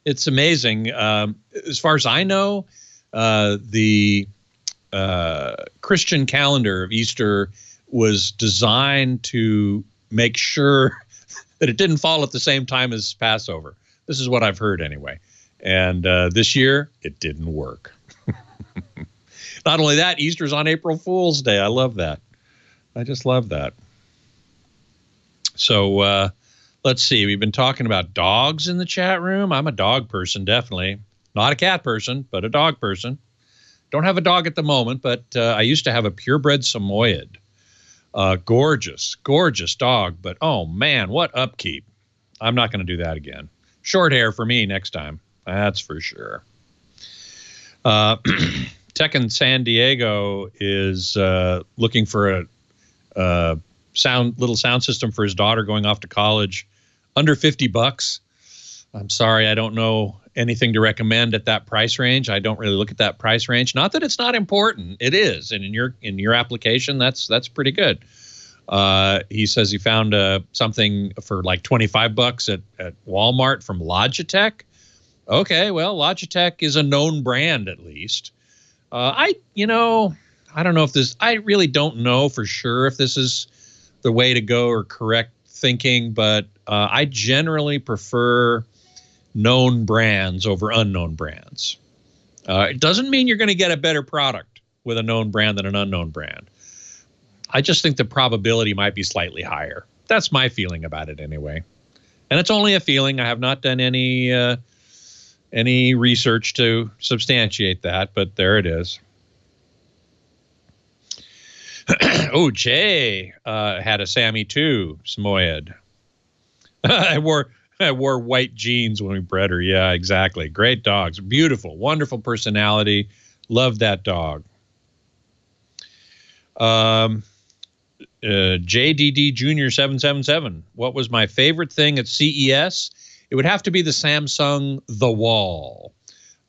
It's amazing. As far as I know, the Christian calendar of Easter was designed to make sure that it didn't fall at the same time as Passover. This is what I've heard anyway. And this year, it didn't work. Not only that, Easter's on April Fool's Day. I love that. I just love that. So let's see. We've been talking about dogs in the chat room. I'm a dog person, definitely. Not a cat person, but a dog person. Don't have a dog at the moment, but I used to have a purebred Samoyed. Gorgeous, gorgeous dog. But, oh, man, what upkeep. I'm not going to do that again. Short hair for me next time. That's for sure. Tech in San Diego is looking for a little sound system for his daughter going off to college under $50. I'm sorry, I don't know anything to recommend at that price range. I don't really look at that price range. Not that it's not important. It is. And in your application, that's pretty good. He says he found something for like $25 at Walmart from Logitech. Okay, well, Logitech is a known brand at least. I don't know if this, I really don't know for sure if this is the way to go or correct thinking, but I generally prefer known brands over unknown brands. It doesn't mean you're going to get a better product with a known brand than an unknown brand. I just think the probability might be slightly higher. That's my feeling about it anyway. And it's only a feeling. I have not done any research to substantiate that, but there it is. Oh, Jay had a Sammy too, Samoyed. I wore white jeans when we bred her. Yeah, exactly. Great dogs. Beautiful, wonderful personality. Love that dog. JDD Junior 777. What was my favorite thing at CES? It would have to be the Samsung The Wall,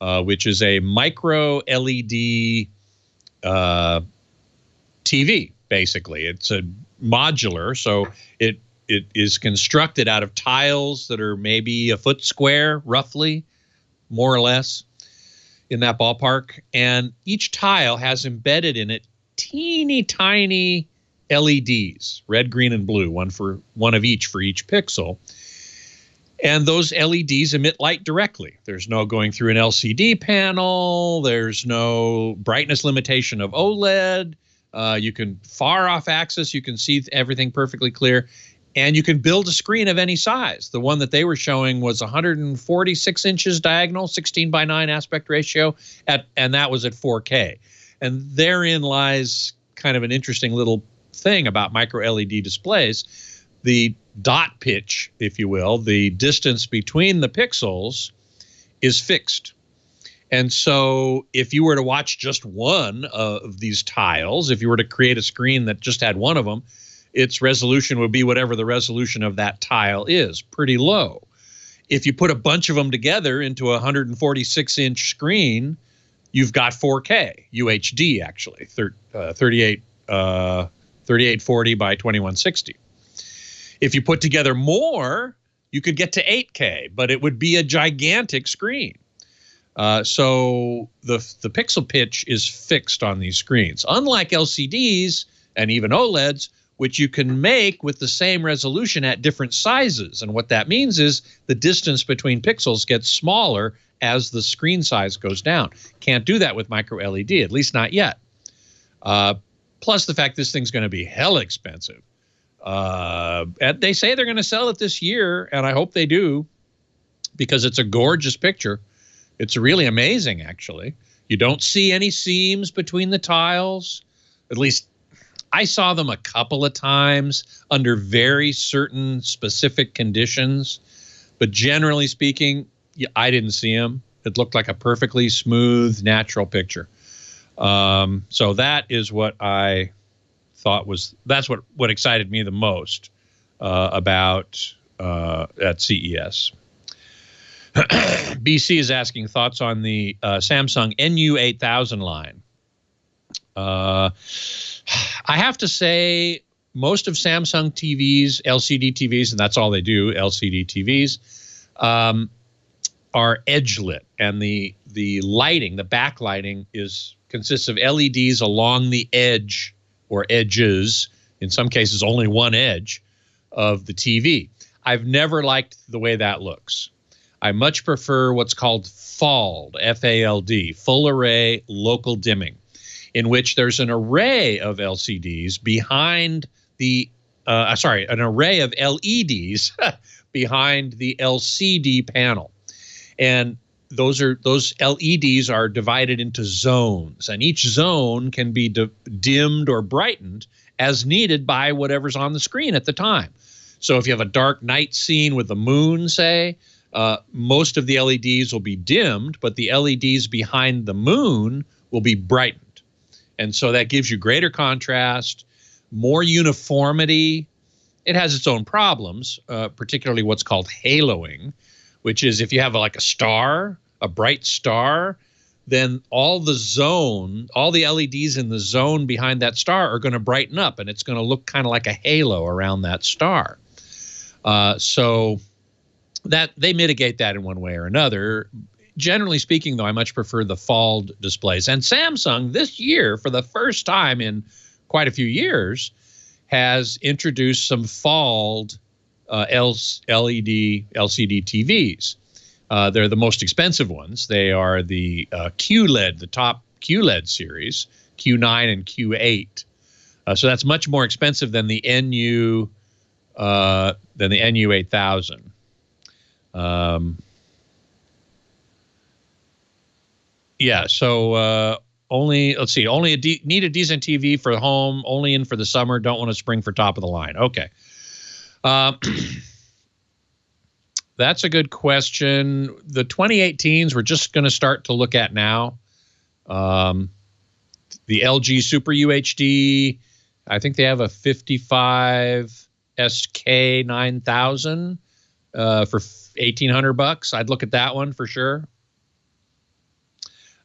which is a micro LED TV, basically. It's a modular, so it is constructed out of tiles that are maybe a foot square, roughly, more or less, in that ballpark. And each tile has embedded in it teeny tiny LEDs, red, green, and blue, one of each for each pixel. And those LEDs emit light directly. There's no going through an LCD panel. There's no brightness limitation of OLED. You can far off axis. You can see everything perfectly clear. And you can build a screen of any size. The one that they were showing was 146 inches diagonal, 16:9 aspect ratio, and that was at 4K. And therein lies kind of an interesting little thing about micro LED displays. The dot pitch, if you will, the distance between the pixels is fixed. And so if you were to watch just one of these tiles, if you were to create a screen that just had one of them, its resolution would be whatever the resolution of that tile is, pretty low. If you put a bunch of them together into a 146-inch screen, you've got 4K, UHD actually, 3840 by 2160. If you put together more, you could get to 8K, but it would be a gigantic screen. So the pixel pitch is fixed on these screens, unlike LCDs and even OLEDs, which you can make with the same resolution at different sizes. And what that means is the distance between pixels gets smaller as the screen size goes down. Can't do that with micro LED, at least not yet. Plus the fact this thing's going to be hell expensive. And they say they're going to sell it this year, and I hope they do, because it's a gorgeous picture. It's really amazing, actually. You don't see any seams between the tiles. At least I saw them a couple of times under very certain specific conditions. But generally speaking, I didn't see them. It looked like a perfectly smooth, natural picture. So that is what I thought that's what excited me the most about at CES. BC is asking thoughts on the Samsung NU8000 line. I have to say, most of Samsung TVs, LCD TVs, and that's all they do, LCD TVs, are edge lit, and the lighting, the backlighting, consists of LEDs along the edge or edges. In some cases, only one edge of the TV. I've never liked the way that looks. I much prefer what's called FALD, F-A-L-D, full array local dimming, in which there's an array of LCDs behind the, an array of LEDs behind the LCD panel. And those LEDs are divided into zones, and each zone can be dimmed or brightened as needed by whatever's on the screen at the time. So if you have a dark night scene with the moon, say, most of the LEDs will be dimmed, but the LEDs behind the moon will be brightened. And so that gives you greater contrast, more uniformity. It has its own problems, particularly what's called haloing, which is if you have like a star, a bright star, then all the LEDs in the zone behind that star are going to brighten up, and it's going to look kind of like a halo around that star. So that they mitigate that in one way or another. Generally speaking, though, I much prefer the FALD displays. And Samsung this year, for the first time in quite a few years, has introduced some FALD LCD TVs. They're the most expensive ones. They are the QLED, the top QLED series, Q9 and Q8. So that's much more expensive than the NU8000. Yeah, so only need a decent TV for home, only in for the summer, don't want to spring for top of the line. Okay. That's a good question. The 2018s we're just going to start to look at now. The LG Super UHD, I think they have a 55 SK 9000 for $1,800. I'd look at that one for sure.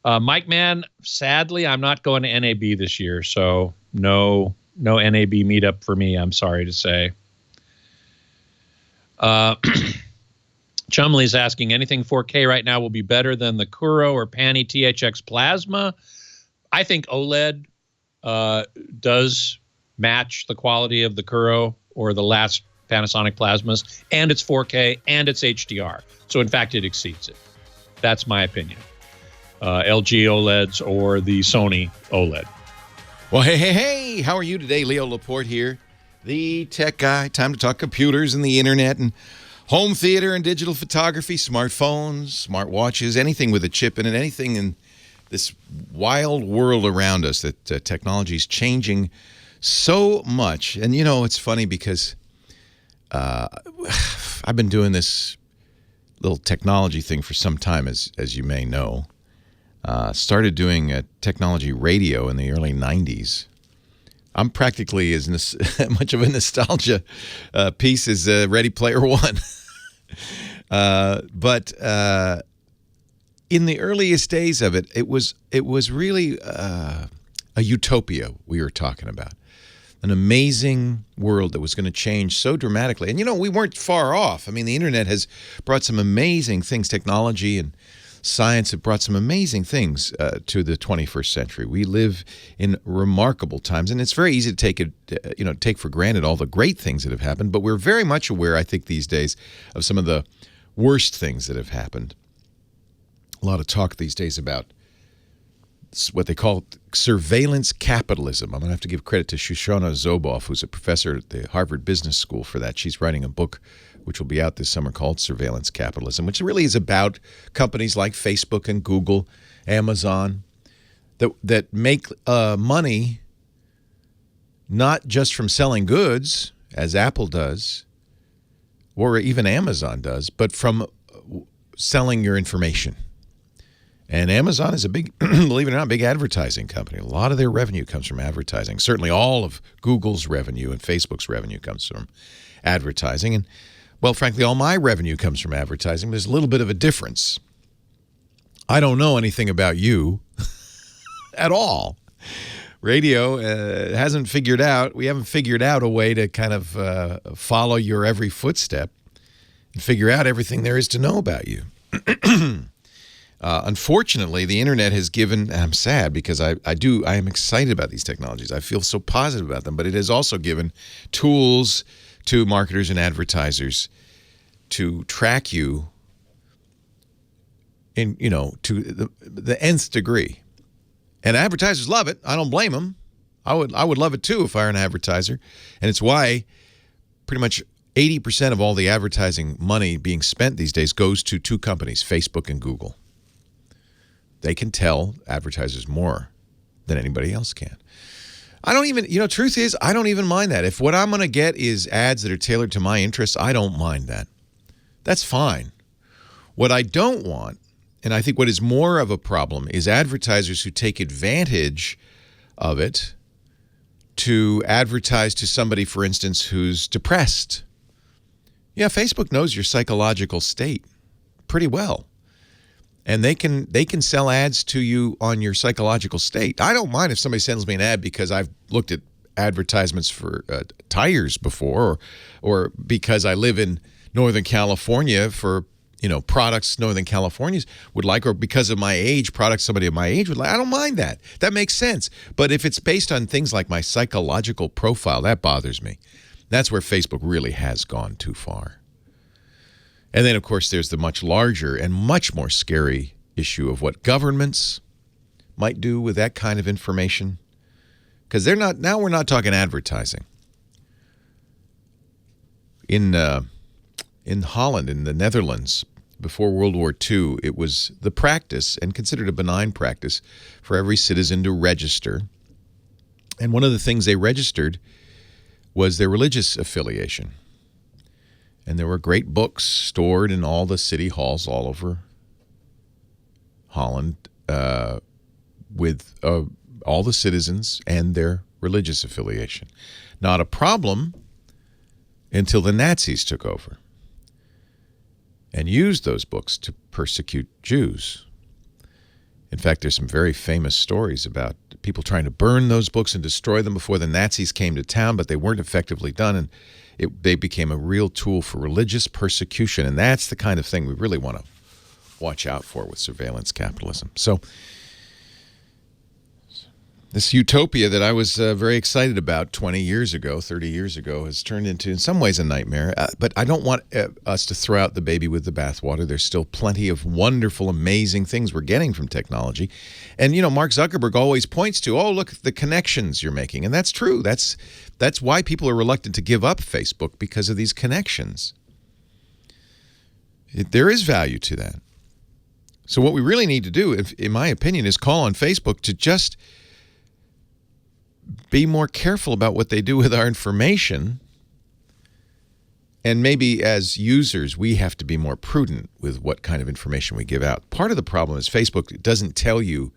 Mike Man, sadly, I'm not going to NAB this year, so no NAB meetup for me, I'm sorry to say. Chumley's asking, anything 4K right now will be better than the Kuro or Pani THX Plasma? I think OLED does match the quality of the Kuro or the last Panasonic Plasmas, and it's 4K and it's HDR. So, in fact, it exceeds it. That's my opinion. LG OLEDs or the Sony OLED. Well, hey, how are you today? Leo Laporte here, the tech guy. Time to talk computers and the internet and home theater and digital photography, smartphones, smartwatches, anything with a chip in it, anything in this wild world around us that technology is changing so much. And, you know, it's funny because I've been doing this little technology thing for some time, as you may know. started doing technology radio in the early 90s. I'm practically as much of a nostalgia piece as Ready Player One. But in the earliest days of it, it was really a utopia we were talking about. An amazing world that was going to change so dramatically. And, we weren't far off. I mean, the internet has brought some amazing things. Technology and science have brought some amazing things to the 21st century. We live in remarkable times, and it's very easy to take for granted all the great things that have happened. But we're very much aware, I think, these days of some of the worst things that have happened. A lot of talk these days about what they call surveillance capitalism. I'm going to have to give credit to Shoshana Zuboff, who's a professor at the Harvard Business School, for that. She's writing a book which will be out this summer called Surveillance Capitalism, which really is about companies like Facebook and Google, Amazon, that make money not just from selling goods, as Apple does, or even Amazon does, but from selling your information. And Amazon is a big, believe it or not, big advertising company. A lot of their revenue comes from advertising. Certainly all of Google's revenue and Facebook's revenue comes from advertising. And, well, frankly, all my revenue comes from advertising. There's a little bit of a difference. I don't know anything about you at all. Radio we haven't figured out a way to kind of follow your every footstep and figure out everything there is to know about you. Unfortunately, the internet has given, and I'm sad because I am excited about these technologies. I feel so positive about them, but it has also given tools to marketers and advertisers to track you in, to the nth degree. And advertisers love it. I don't blame them. I would love it too if I were an advertiser. And it's why pretty much 80% of all the advertising money being spent these days goes to two companies, Facebook and Google. They can tell advertisers more than anybody else can. I don't even, truth is, I don't even mind that. If what I'm going to get is ads that are tailored to my interests, I don't mind that. That's fine. What I don't want, and I think what is more of a problem, is advertisers who take advantage of it to advertise to somebody, for instance, who's depressed. Yeah, Facebook knows your psychological state pretty well. And they can sell ads to you on your psychological state. I don't mind if somebody sends me an ad because I've looked at advertisements for tires before, or because I live in Northern California for products Northern Californians would like, or because of my age, products somebody of my age would like. I don't mind that. That makes sense. But if it's based on things like my psychological profile, that bothers me. That's where Facebook really has gone too far. And then, of course, there's the much larger and much more scary issue of what governments might do with that kind of information. Because now we're not talking advertising. In Holland, in the Netherlands, before World War II, it was the practice, and considered a benign practice, for every citizen to register. And one of the things they registered was their religious affiliation. And there were great books stored in all the city halls all over Holland with all the citizens and their religious affiliation. Not a problem until the Nazis took over and used those books to persecute Jews. In fact, there's some very famous stories about people trying to burn those books and destroy them before the Nazis came to town, but they weren't effectively done, and they became a real tool for religious persecution. And that's the kind of thing we really want to watch out for with surveillance capitalism. So this utopia that I was very excited about 20 years ago, 30 years ago, has turned into, in some ways, a nightmare. But I don't want us to throw out the baby with the bathwater. There's still plenty of wonderful, amazing things we're getting from technology. And, Mark Zuckerberg always points to, oh, look, the connections you're making. And that's true. That's why people are reluctant to give up Facebook, because of these connections. There is value to that. So what we really need to do, in my opinion, is call on Facebook to just be more careful about what they do with our information, And maybe as users, we have to be more prudent with what kind of information we give out. Part of the problem is Facebook doesn't tell you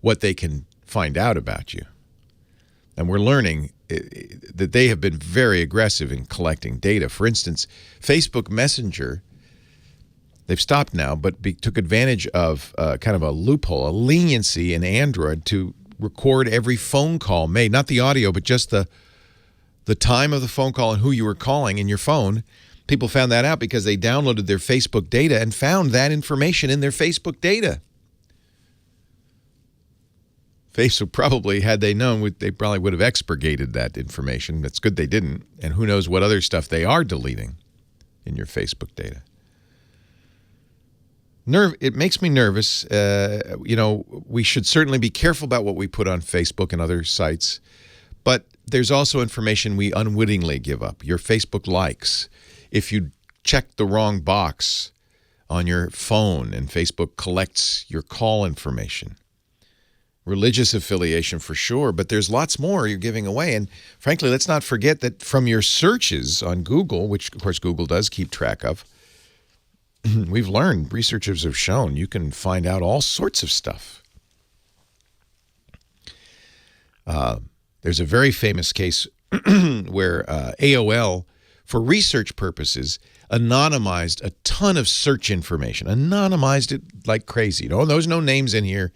what they can find out about you. And we're learning that they have been very aggressive in collecting data. For instance, Facebook Messenger, they've stopped now, but took advantage of kind of a loophole, a leniency in Android to record every phone call made, not the audio, but just the time of the phone call and who you were calling in your phone. People found that out because they downloaded their Facebook data and found that information in their Facebook data. Facebook probably, had they known, they probably would have expurgated that information. It's good they didn't. And who knows what other stuff they are deleting in your Facebook data. It makes me nervous. We should certainly be careful about what we put on Facebook and other sites. But there's also information we unwittingly give up. Your Facebook likes. If you check the wrong box on your phone and Facebook collects your call information. Religious affiliation for sure, but there's lots more you're giving away. And frankly, let's not forget that from your searches on Google, which of course Google does keep track of, we've learned, researchers have shown, you can find out all sorts of stuff. There's a very famous case where AOL, for research purposes, anonymized a ton of search information, anonymized it like crazy. There's no names in here.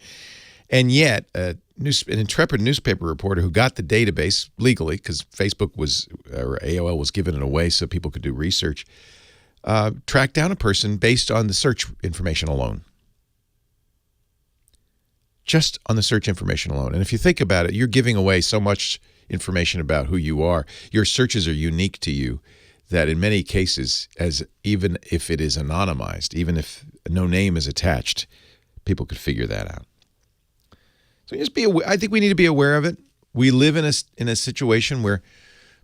And yet, an intrepid newspaper reporter who got the database legally, because Facebook or AOL was giving it away so people could do research, tracked down a person based on the search information alone. Just on the search information alone. And if you think about it, you're giving away so much information about who you are. Your searches are unique to you that in many cases, even if it is anonymized, even if no name is attached, people could figure that out. So just be aware. I think we need to be aware of it. We live in a situation where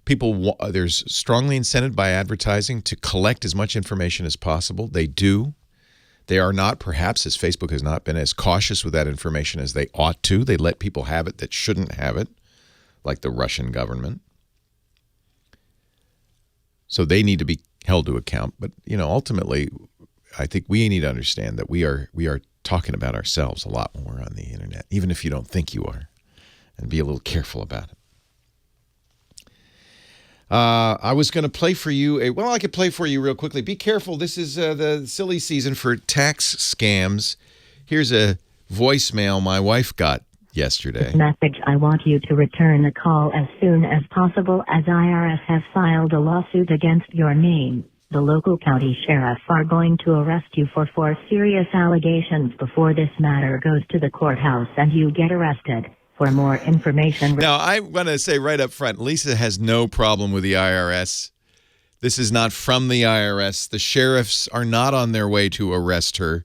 there's strongly incented by advertising to collect as much information as possible. They do. They are not, perhaps, as Facebook has not been, as cautious with that information as they ought to. They let people have it that shouldn't have it, like the Russian government. So they need to be held to account. But, ultimately, I think we need to understand that we are talking about ourselves a lot more on the internet, even if you don't think you are, and be a little careful about it. I was going to play for you I could play for you real quickly. Be careful. This is the silly season for tax scams. Here's a voicemail my wife got yesterday. Message: I want you to return the call as soon as possible, as IRS have filed a lawsuit against your name. The local county sheriff are going to arrest you for 4 serious allegations before this matter goes to the courthouse and you get arrested. For more information... Now, I want to say right up front, Lisa has no problem with the IRS. This is not from the IRS. The sheriffs are not on their way to arrest her.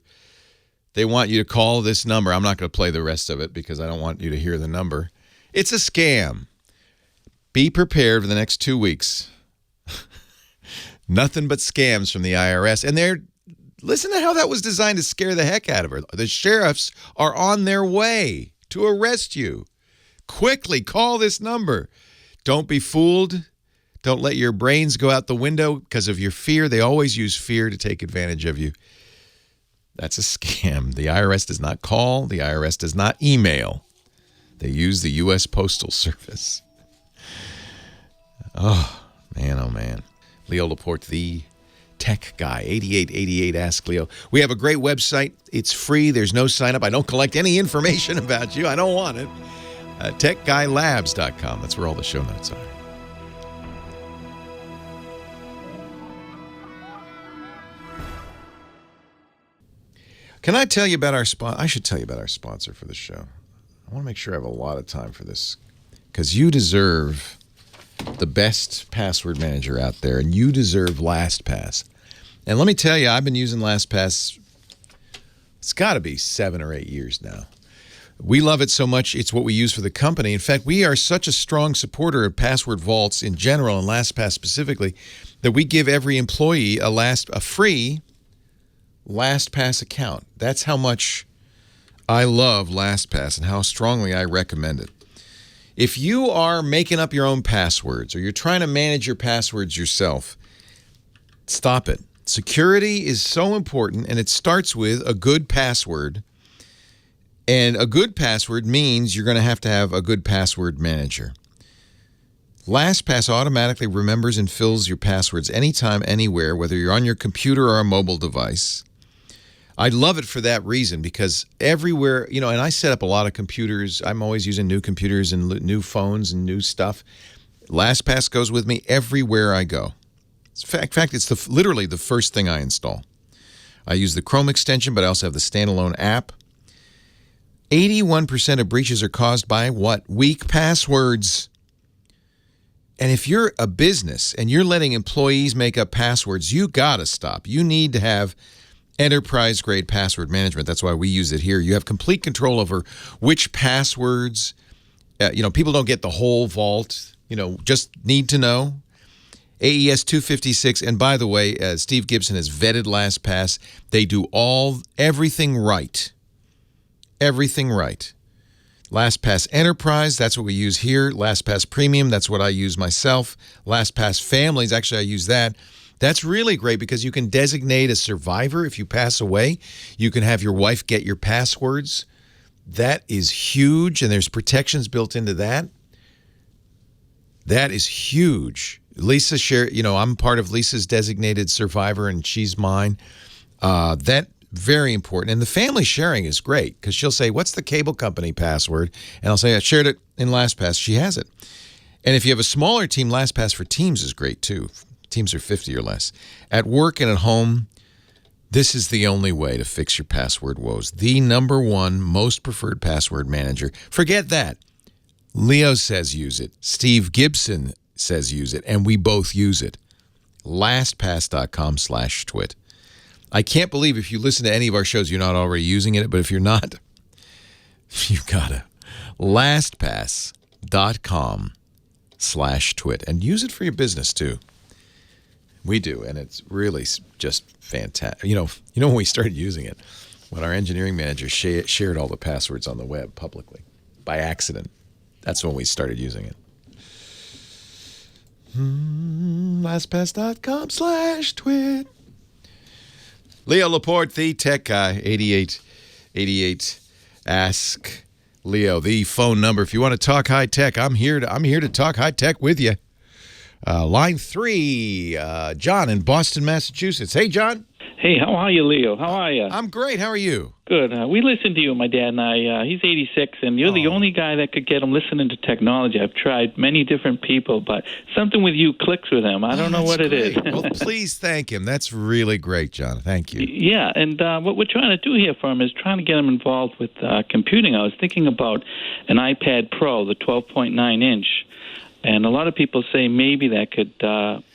They want you to call this number. I'm not going to play the rest of it because I don't want you to hear the number. It's a scam. Be prepared for the next 2 weeks. Nothing but scams from the IRS. And listen to how that was designed to scare the heck out of her. The sheriffs are on their way to arrest you. Quickly call this number. Don't be fooled. Don't let your brains go out the window because of your fear. They always use fear to take advantage of you. That's a scam. The IRS does not call. The IRS does not email. They use the U.S. Postal Service. Oh, man. Leo Laporte, the tech guy, 8888 Ask Leo. We have a great website. It's free. There's no sign up. I don't collect any information about you. I don't want it. TechGuyLabs.com. That's where all the show notes are. Can I tell you about our sponsor? I should tell you about our sponsor for the show. I want to make sure I have a lot of time for this because you deserve the best password manager out there, and you deserve Lastpass. And let me tell you, I've been using Lastpass, it's got to be 7 or 8 years now. We love it so much, it's what we use for the company. In fact, we are such a strong supporter of password vaults in general, and Lastpass specifically, that we give every employee a free Lastpass account. That's how much I love Lastpass and how strongly I recommend it. If you are making up your own passwords or you're trying to manage your passwords yourself, Stop it. Security is so important, and it starts with a good password. And a good password means you're going to have a good password manager. Lastpass automatically remembers and fills your passwords anytime, anywhere, whether you're on your computer or a mobile device. I love it for that reason, because everywhere, and I set up a lot of computers. I'm always using new computers and new phones and new stuff. LastPass goes with me everywhere I go. In fact, it's literally the first thing I install. I use the Chrome extension, but I also have the standalone app. 81% of breaches are caused by what? Weak passwords. And if you're a business and you're letting employees make up passwords, you got to stop. You need to have enterprise-grade password management. That's why we use it here. You have complete control over which passwords. People don't get the whole vault. Just need to know. AES 256, and by the way, Steve Gibson has vetted LastPass. They do everything right. Everything right. LastPass Enterprise, that's what we use here. LastPass Premium, that's what I use myself. LastPass Families, actually I use that. That's really great because you can designate a survivor if you pass away. You can have your wife get your passwords. That is huge, and there's protections built into that. That is huge. Lisa I'm part of Lisa's designated survivor, and she's mine. That very important. And the family sharing is great because she'll say, what's the cable company password? And I'll say, I shared it in LastPass. She has it. And if you have a smaller team, LastPass for Teams is great too. Teams are 50 or less. At work and at home, this is the only way to fix your password woes. The number one most preferred password manager. Forget that. Leo says use it. Steve Gibson says use it, and we both use it. LastPass.com/twit. I can't believe if you listen to any of our shows, you're not already using it, but if you're not, you've got to. LastPass.com/twit, and use it for your business too. We do, and it's really just fantastic. When we started using it, when our engineering manager shared all the passwords on the web publicly by accident, that's when we started using it. LastPass.com/twit. Leo Laporte, the tech guy, 8888. Ask Leo, the phone number. If you want to talk high tech, I'm here to talk high tech with you. Line 3, John in Boston, Massachusetts. Hey, John. Hey, how are you, Leo? How are you? I'm great. How are you? Good. We listen to you, my dad and I. He's 86, and you're the only guy that could get him listening to technology. I've tried many different people, but something with you clicks with him. I don't know what it is. Well, please thank him. That's really great, John. Thank you. Yeah, and what we're trying to do here for him is trying to get him involved with computing. I was thinking about an iPad Pro, the 12.9-inch, and a lot of people say maybe that could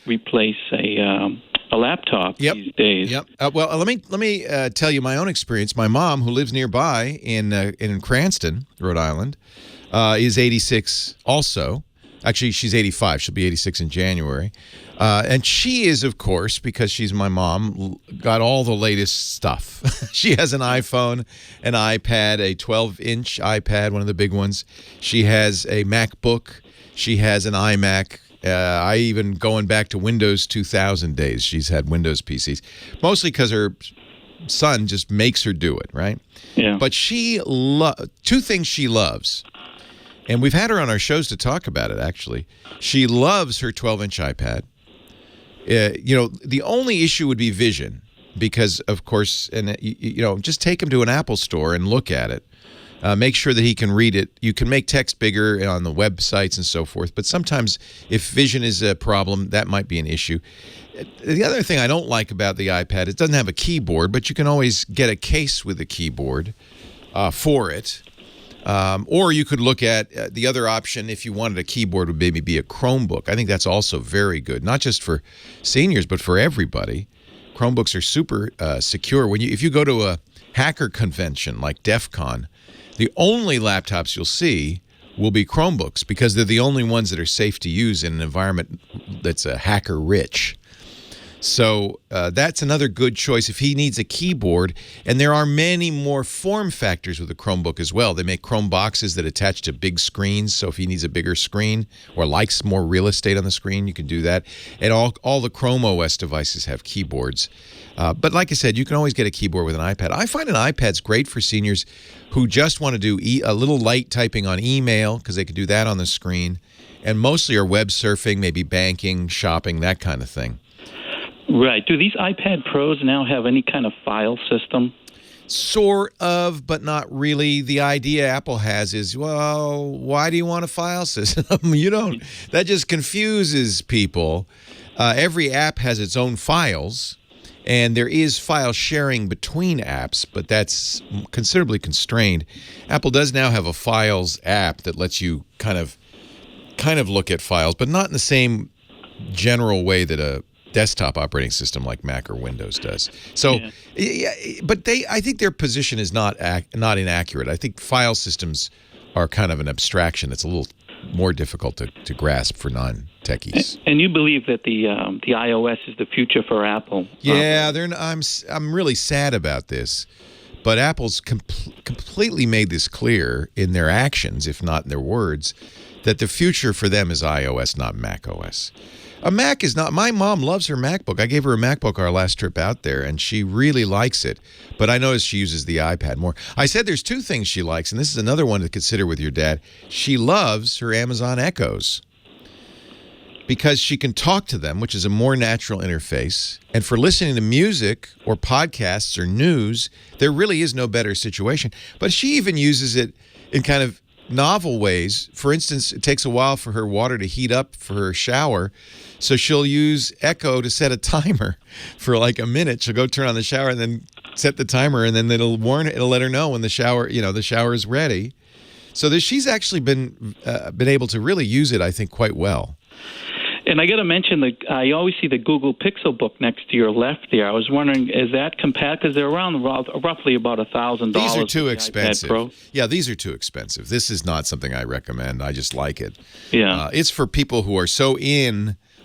replace a laptop these days. Yep. Well, let me tell you my own experience. My mom, who lives nearby in Cranston, Rhode Island, is 86 also. Actually, she's 85. She'll be 86 in January. And she is, of course, because she's my mom, got all the latest stuff. She has an iPhone, an iPad, a 12-inch iPad, one of the big ones. She has a MacBook. She has an iMac. I even going back to Windows 2000 days. She's had Windows PCs, mostly because her son just makes her do it, right? Yeah. But two things she loves, and we've had her on our shows to talk about it, actually. She loves her 12-inch iPad. The only issue would be vision because, of course, and just take him to an Apple store and look at it. Make sure that he can read it. You can make text bigger on the websites and so forth, but sometimes if vision is a problem, that might be an issue. The other thing I don't like about the iPad, it doesn't have a keyboard, but you can always get a case with a keyboard for it. Or you could look at the other option if you wanted a keyboard would maybe be a Chromebook. I think that's also very good, not just for seniors, but for everybody. Chromebooks are super secure. If you go to a hacker convention like DEF CON, the only laptops you'll see will be Chromebooks because they're the only ones that are safe to use in an environment that's hacker-rich. So that's another good choice if he needs a keyboard. And there are many more form factors with the Chromebook as well. They make Chrome boxes that attach to big screens. So if he needs a bigger screen or likes more real estate on the screen, you can do that. And all the Chrome OS devices have keyboards. But like I said, you can always get a keyboard with an iPad. I find an iPad's great for seniors who just want to do a little light typing on email because they can do that on the screen. And mostly are web surfing, maybe banking, shopping, that kind of thing. Right. Do these iPad Pros now have any kind of file system? Sort of, but not really. The idea Apple has is, well, why do you want a file system? You don't. That just confuses people. Every app has its own files, and there is file sharing between apps, but that's considerably constrained. Apple does now have a Files app that lets you kind of look at files, but not in the same general way that a desktop operating system like Mac or Windows does. So, yeah, but I think their position is not inaccurate. I think file systems are kind of an abstraction that's a little more difficult to grasp for non-techies. And you believe that the iOS is the future for Apple? Yeah, I'm really sad about this, but Apple's completely made this clear in their actions, if not in their words, that the future for them is iOS, not macOS. A Mac is not. My mom loves her MacBook. I gave her a MacBook our last trip out there, and she really likes it. But I noticed she uses the iPad more. I said there's two things she likes, and this is another one to consider with your dad. She loves her Amazon Echoes because she can talk to them, which is a more natural interface. And for listening to music or podcasts or news, there really is no better situation. But she even uses it in kind of novel ways. For instance, it takes a while for her water to heat up for her shower, so she'll use Echo to set a timer for like a minute. She'll go turn on the shower and then set the timer, and then it'll let her know when the shower is ready. So she's actually been able to really use it, I think, quite well. And I got to mention that I always see the Google Pixel Book next to your left there. I was wondering, is that compatible? Because they're around roughly about $1,000. These are too expensive. Pro. Yeah, these are too expensive. This is not something I recommend. I just like it. Yeah, it's for people who are so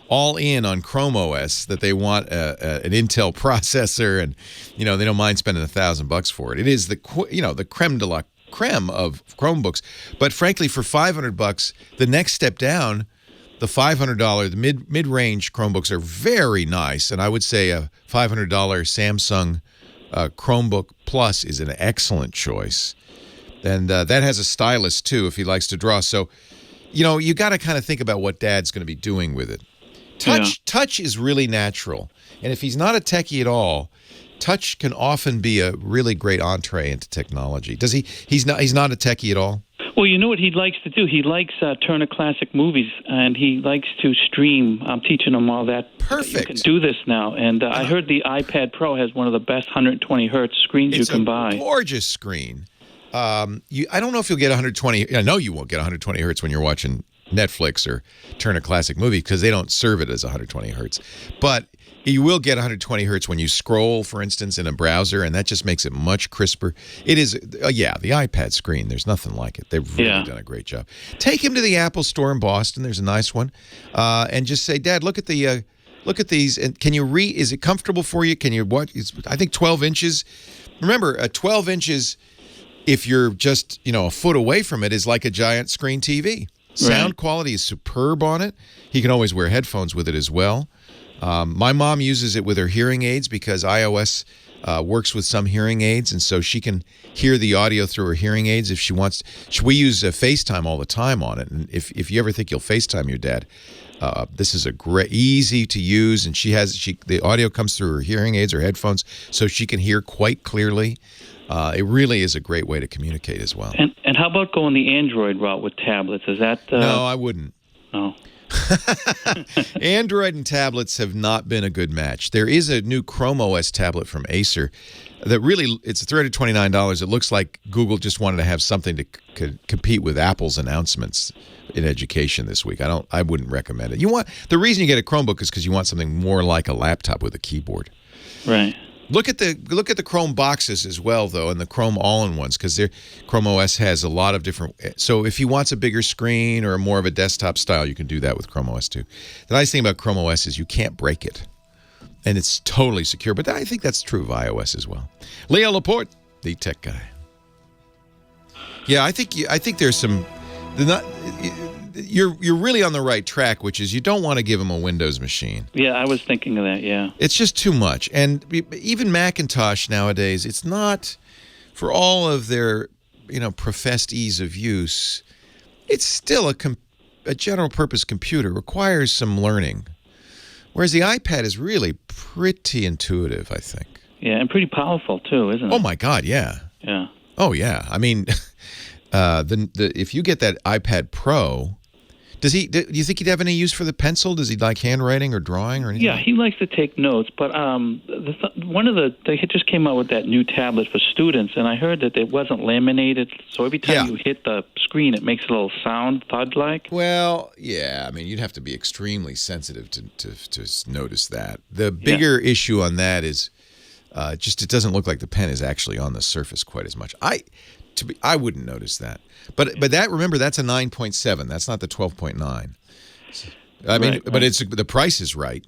all in on Chrome OS that they want an Intel processor, and they don't mind spending $1,000 for it. It is the creme de la creme of Chromebooks. But frankly, for $500, the next step down. The $500, the mid-range Chromebooks are very nice, and I would say a $500 Samsung Chromebook Plus is an excellent choice. And that has a stylus, too, if he likes to draw. So, you got to kind of think about what Dad's going to be doing with it. Touch is really natural, and if he's not a techie at all, touch can often be a really great entree into technology. He's not a techie at all? Well, you know what he likes to do? He likes Turner Classic Movies, and he likes to stream. I'm teaching him all that. Perfect. You can do this now. And I heard the iPad Pro has one of the best 120 hertz screens you can buy. It's a gorgeous screen. I don't know if you'll get 120. I know you won't get 120 hertz when you're watching Netflix or Turner Classic Movie because they don't serve it as 120 hertz. But you will get 120 hertz when you scroll, for instance, in a browser, and that just makes it much crisper. It is, the iPad screen. There's nothing like it. They've really done a great job. Take him to the Apple store in Boston. There's a nice one, and just say, Dad, look at these, and can you read? Is it comfortable for you? Can you I think 12 inches. Remember, 12 inches, if you're just a foot away from it, is like a giant screen TV. Sound quality is superb on it. He can always wear headphones with it as well. My mom uses it with her hearing aids because iOS works with some hearing aids, and so she can hear the audio through her hearing aids if she wants. We use FaceTime all the time on it, and if you ever think you'll FaceTime your dad, this is a great, easy to use, and the audio comes through her hearing aids or headphones, so she can hear quite clearly. It really is a great way to communicate as well. And how about going the Android route with tablets? Is that No, I wouldn't. No. Android and tablets have not been a good match. There is a new Chrome OS tablet from Acer that really, it's $329. It looks like Google just wanted to have something to compete with Apple's announcements in education this week. I wouldn't recommend it. The reason you get a Chromebook is because you want something more like a laptop with a keyboard. Right. Look at the Chrome boxes as well, though, and the Chrome all-in-ones, because Chrome OS has a lot of different. So if he wants a bigger screen or more of a desktop style, you can do that with Chrome OS too. The nice thing about Chrome OS is you can't break it. And it's totally secure. But I think that's true of iOS as well. Leo Laporte, the tech guy. Yeah, I think there's some. You're really on the right track, which is you don't want to give them a Windows machine. Yeah, I was thinking of that. Yeah, it's just too much. And even Macintosh nowadays, it's not for all of their professed ease of use. It's still a general purpose computer. Requires some learning, whereas the iPad is really pretty intuitive, I think. Yeah, and pretty powerful too, isn't it? Oh my God, yeah. Yeah. Oh yeah. I mean, if you get that iPad Pro, do you think he'd have any use for the pencil? Does he like handwriting or drawing or anything? Yeah, he likes to take notes. But they just came out with that new tablet for students, and I heard that it wasn't laminated, so every time you hit the screen, it makes a little sound, thud-like. Well, yeah. I mean, you'd have to be extremely sensitive to notice that. The bigger issue on that is just it doesn't look like the pen is actually on the surface quite as much. I wouldn't notice that. But remember, that's a 9.7. That's not the 12.9. I mean, but it's the price is right.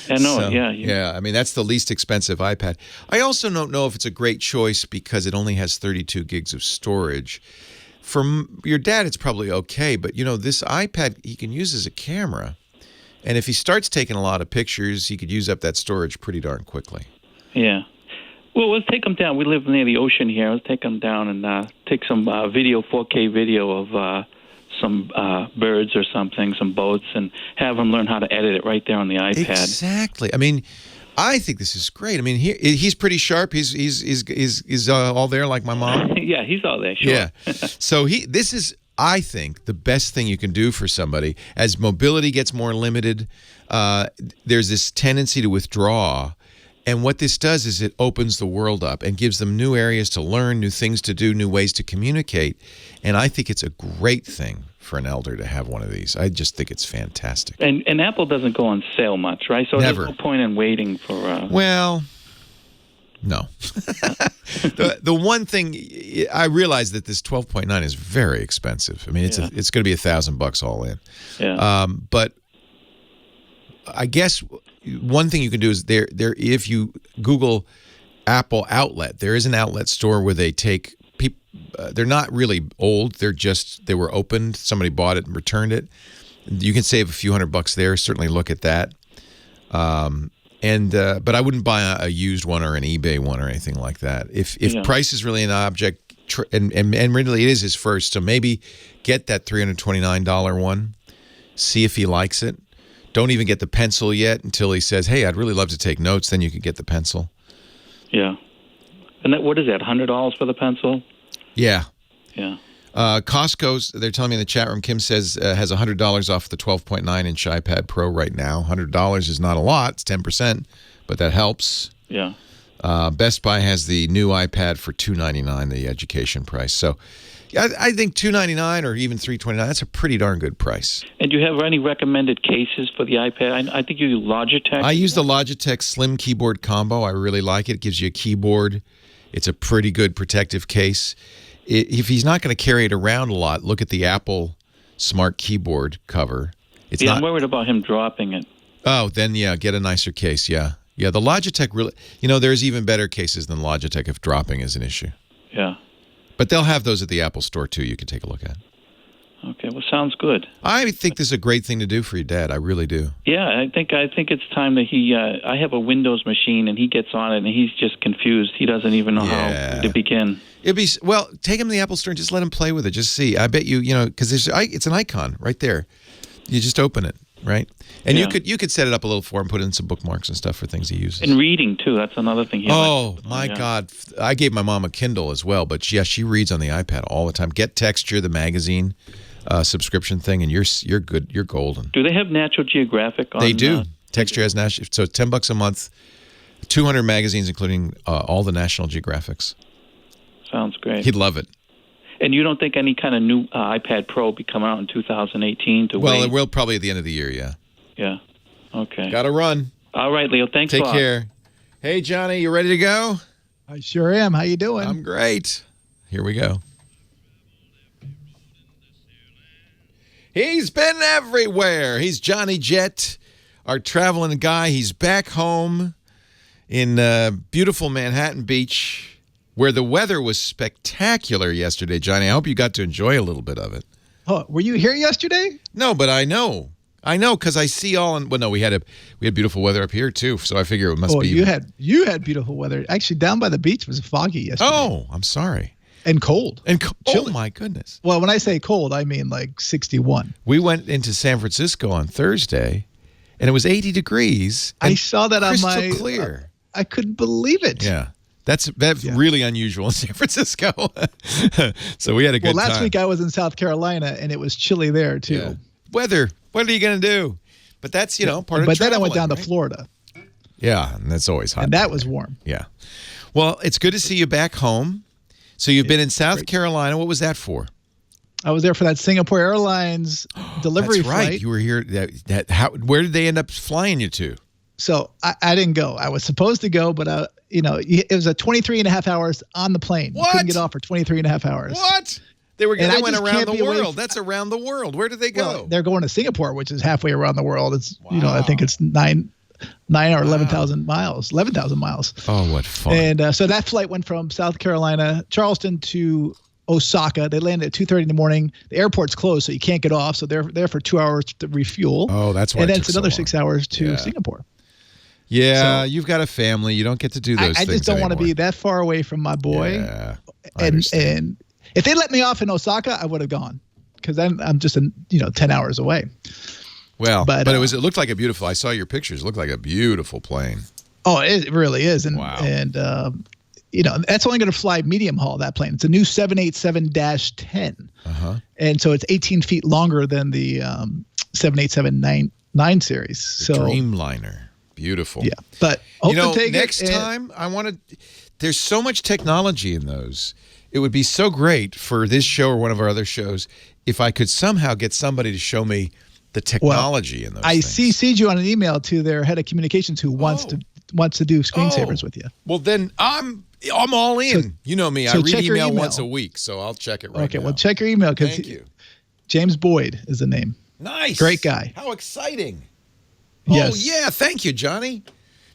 I know, yeah. I mean, that's the least expensive iPad. I also don't know if it's a great choice because it only has 32 gigs of storage. For your dad, it's probably okay. But, this iPad he can use as a camera. And if he starts taking a lot of pictures, he could use up that storage pretty darn quickly. Yeah. Well, let's take them down. We live near the ocean here. Let's take them down and take some 4K video of some birds or something, some boats, and have them learn how to edit it right there on the iPad. Exactly. I mean, I think this is great. I mean, he's pretty sharp. He's all there like my mom. Yeah, he's all there. Sure. Yeah. So this is, I think, the best thing you can do for somebody as mobility gets more limited. There's this tendency to withdraw. And what this does is it opens the world up and gives them new areas to learn, new things to do, new ways to communicate. And I think it's a great thing for an elder to have one of these. I just think it's fantastic. And Apple doesn't go on sale much, right? So Never. There's no point in waiting for... Well, no. The one thing, I realize that this 12.9 is very expensive. I mean, it's going to be $1,000 all in. Yeah. But I guess... one thing you can do is if you Google Apple Outlet, there is an outlet store where they take people. They're not really old. They were opened. Somebody bought it and returned it. You can save a few $100 there. Certainly look at that. But I wouldn't buy a used one or an eBay one or anything like that. If price is really an object, and really it is his first, so maybe get that $329 one. See if he likes it. Don't even get the pencil yet until he says, hey, I'd really love to take notes. Then you could get the pencil. Yeah. And what is that, $100 for the pencil? Yeah. Yeah. Costco's, they're telling me in the chat room, Kim says, has $100 off the 12.9-inch iPad Pro right now. $100 is not a lot. It's 10%, but that helps. Yeah. Best Buy has the new iPad for $299, the education price. So I think $299 or even $329, that's a pretty darn good price. And do you have any recommended cases for the iPad? I think you use Logitech. I use the Logitech Slim Keyboard Combo. I really like it. It gives you a keyboard. It's a pretty good protective case. If he's not going to carry it around a lot, look at the Apple Smart Keyboard cover. I'm worried about him dropping it. Oh, then, get a nicer case, Yeah, the Logitech really... there's even better cases than Logitech if dropping is an issue. Yeah. But they'll have those at the Apple Store, too, you can take a look at. Okay, well, sounds good. I think this is a great thing to do for your dad. I really do. Yeah, I think it's time that he... I have a Windows machine, and he gets on it, and he's just confused. He doesn't even know how to begin. Take him to the Apple Store and just let him play with it. Just see. I bet you, because it's an icon right there. You just open it, right? And you could set it up a little for him, put in some bookmarks and stuff for things he uses. And reading, too. That's another thing. God. I gave my mom a Kindle as well, but she reads on the iPad all the time. Get Texture, the magazine subscription thing, and you're good. You're golden. Do they have National Geographic on? They do. Texture has National. So $10 a month, 200 magazines, including all the National Geographics. Sounds great. He'd love it. And you don't think any kind of new iPad Pro will be coming out in 2018 to wait? Well, it will probably at the end of the year, yeah. Yeah. Okay. Got to run. All right, Leo. Thanks a lot. Take care. Hey, Johnny, you ready to go? I sure am. How you doing? I'm great. Here we go. He's been everywhere. He's Johnny Jet. our traveling guy. He's back home in beautiful Manhattan Beach, where the weather was spectacular yesterday, Johnny. I hope you got to enjoy a little bit of it. Oh, were you here yesterday? No, but I know because I see all. Well, no, we had beautiful weather up here too, so I figure it must be. You had beautiful weather. Actually, down by the beach was foggy yesterday. Oh, I'm sorry. And cold. Oh my goodness. Well, when I say cold, I mean like 61. We went into San Francisco on Thursday, and it was 80 degrees. I saw that on my crystal clear. I couldn't believe it. Yeah. That's really unusual in San Francisco. So we had a good time. Well, last week I was in South Carolina, and it was chilly there, too. Yeah. Weather. What are you going to do? But that's, part of traveling. But then I went down to Florida. Yeah, and that's always hot. And that was warm. Yeah. Well, it's good to see you back home. So you've been in South Carolina. What was that for? I was there for that Singapore Airlines delivery flight. Right. You were here. Where did they end up flying you to? So I didn't go. I was supposed to go, but it was a 23 and a half hours on the plane. What? You couldn't get off for 23 and a half hours. What? They went around the world. That's around the world. Where did they go? Well, they're going to Singapore, which is halfway around the world. It's I think it's 9 or 11,000 miles. 11,000 miles. Oh, what fun! And so that flight went from South Carolina, Charleston to Osaka. They landed at 2:30 in the morning. The airport's closed, so you can't get off. So they're there for 2 hours to refuel. Oh, that's why. And then it's another 6 hours to Singapore. Yeah, so, you've got a family. You don't get to do those things I just don't want to be that far away from my boy. Yeah, and if they let me off in Osaka, I would have gone because I'm just 10 hours away. Well, but it looked like a beautiful. I saw your pictures. It looked like a beautiful plane. Oh, it really is. And wow. And that's only going to fly medium haul. That plane. It's a new 787-10. And so it's 18 feet longer than the 787-9 series. So Dreamliner. Beautiful. Yeah, but next time I want to. There's so much technology in those. It would be so great for this show or one of our other shows if I could somehow get somebody to show me the technology in those. I things. CC'd you on an email to their head of communications who wants to do screensavers with you. Well, then I'm all in. So, you know me. I read email once a week, so I'll check it right now. Okay, well, check your email because James Boyd is the name. Nice. Great guy. How exciting. Yes. Oh, yeah. Thank you, Johnny.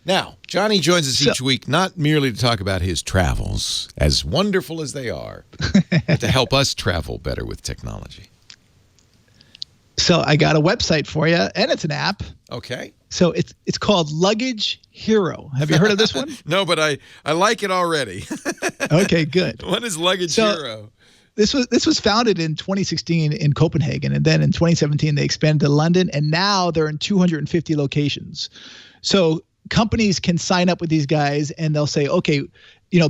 Now, Johnny joins us each week not merely to talk about his travels, as wonderful as they are, but to help us travel better with technology. So I got a website for you, and it's an app. Okay. So it's called Luggage Hero. Have you heard of this one? No, but I like it already. Okay, good. What is Luggage Hero? This was founded in 2016 in Copenhagen, and then in 2017 they expanded to London, and now they're in 250 locations. So companies can sign up with these guys, and they'll say, okay,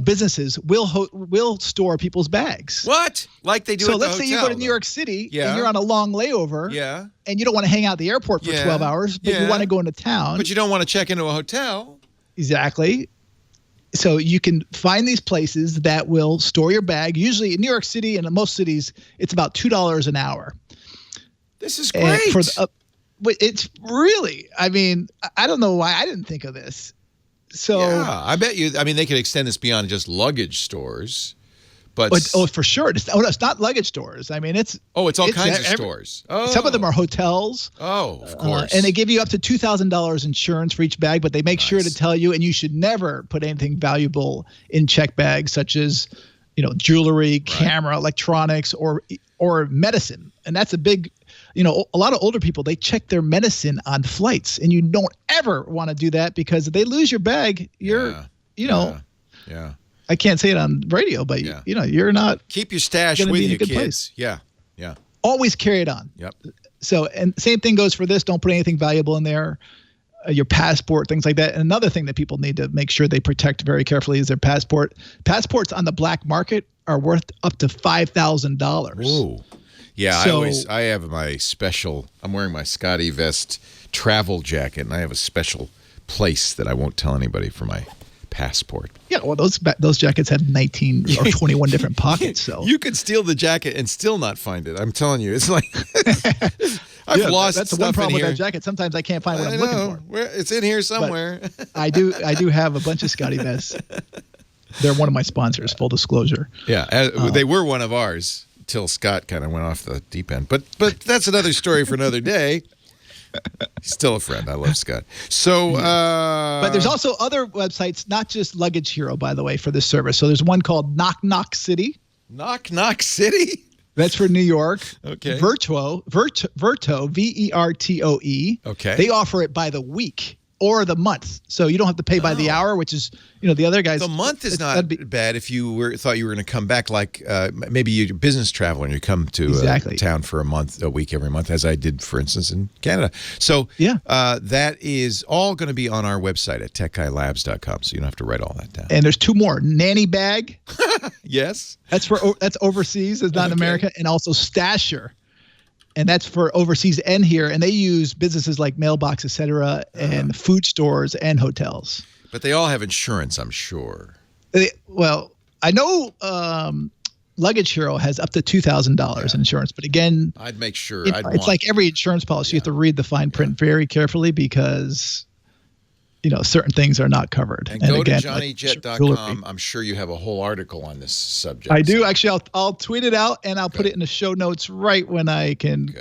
businesses will store people's bags. What? Like they do at the hotel. So let's say you go to New York City and you're on a long layover. Yeah. And you don't want to hang out at the airport for 12 hours, but you want to go into town. But you don't want to check into a hotel. Exactly. So you can find these places that will store your bag. Usually in New York City and in most cities, it's about $2 an hour. This is great. It's really, I don't know why I didn't think of this. So yeah, I bet you. They could extend this beyond just luggage stores, but for sure, it's not luggage stores. It's all kinds of stores. Oh, some of them are hotels. Oh, of course. And they give you up to $2,000 insurance for each bag, but they make sure to tell you, and you should never put anything valuable in check bags, such as jewelry, camera, electronics, or medicine. And that's a big. A lot of older people, they check their medicine on flights, and you don't ever want to do that because if they lose your bag, I can't say it on radio, but you're not. Keep your stash with you, kids. Place. Yeah. Always carry it on. Yep. So, and same thing goes for this. Don't put anything valuable in there. Your passport, things like that. And another thing that people need to make sure they protect very carefully is their passport. Passports on the black market are worth up to $5,000. Whoa. Yeah, I have my special. I'm wearing my Scotty Vest travel jacket, and I have a special place that I won't tell anybody for my passport. Yeah, well, those jackets had 19 or 21 different pockets. So you could steal the jacket and still not find it. I'm telling you, it's like I've lost. That's the one problem with that jacket. Sometimes I can't find what I'm looking for. It's in here somewhere. But I do have a bunch of Scotty Vests. They're one of my sponsors. Full disclosure. Yeah, they were one of ours. Till Scott kind of went off the deep end. But that's another story for another day. Still a friend. I love Scott. So, but there's also other websites, not just Luggage Hero, by the way, for this service. So there's one called Knock Knock City. Knock Knock City? That's for New York. Okay. Verto, Vertoe. Okay. They offer it by the week or the month. So you don't have to pay by the hour, which is, the other guys. The month is not bad if you thought you were going to come back, like maybe you're a business traveler and you come to town for a week every month, as I did, for instance, in Canada. So that is all going to be on our website at techguylabs.com, so you don't have to write all that down. And there's two more. Nanny Bag. Yes. That's overseas. It's not in America. And also Stasher. And that's for overseas and here. And they use businesses like Mailbox, et cetera, and food stores and hotels. But they all have insurance, I'm sure. Well, I know Luggage Hero has up to $2,000 in insurance. But again, I'd make sure. It's like every insurance policy. You have to read the fine print very carefully because, certain things are not covered. And go to johnnyjet.com. I'm sure you have a whole article on this subject. I do. Actually, I'll tweet it out and I'll put it in the show notes right when I can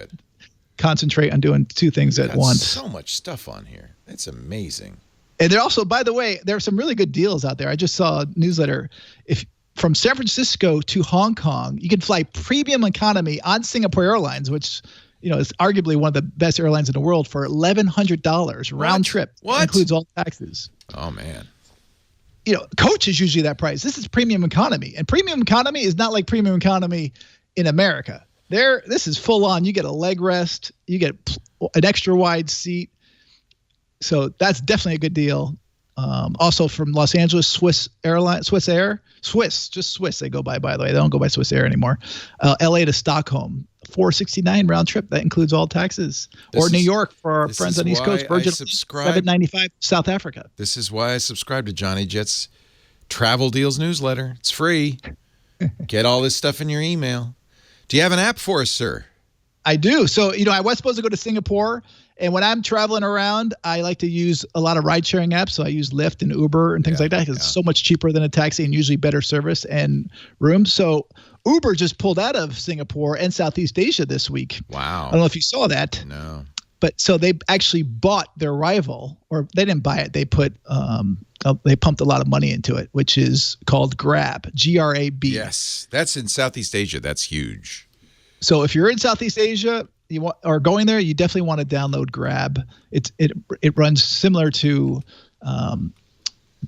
concentrate on doing two things at once. So much stuff on here. It's amazing. And there also, by the way, there are some really good deals out there. I just saw a newsletter. If from San Francisco to Hong Kong, you can fly premium economy on Singapore Airlines, which is arguably one of the best airlines in the world, for $1,100 round trip. What? That includes all taxes. Oh man. Coach is usually that price. This is premium economy, and premium economy is not like premium economy in America. This is full on. You get a leg rest. You get an extra wide seat. So that's definitely a good deal. Also from Los Angeles, Swiss Air. They go by the way. They don't go by Swiss Air anymore. LA to Stockholm, $469 round trip. That includes all taxes. Or New York for our friends on the East Coast, Virgin, $795 South Africa. This is why I subscribe to Johnny Jet's Travel Deals newsletter. It's free. Get all this stuff in your email. Do you have an app for us, sir? I do. So, I was supposed to go to Singapore, and when I'm traveling around, I like to use a lot of ride-sharing apps. So I use Lyft and Uber and things like that because it's so much cheaper than a taxi and usually better service and rooms. So Uber just pulled out of Singapore and Southeast Asia this week. Wow. I don't know if you saw that. No. But so they actually bought their rival, or they didn't buy it. They they pumped a lot of money into it, which is called Grab, Grab. Yes, that's in Southeast Asia. That's huge. So if you're in Southeast Asia, or going there, you definitely want to download Grab. It runs similar to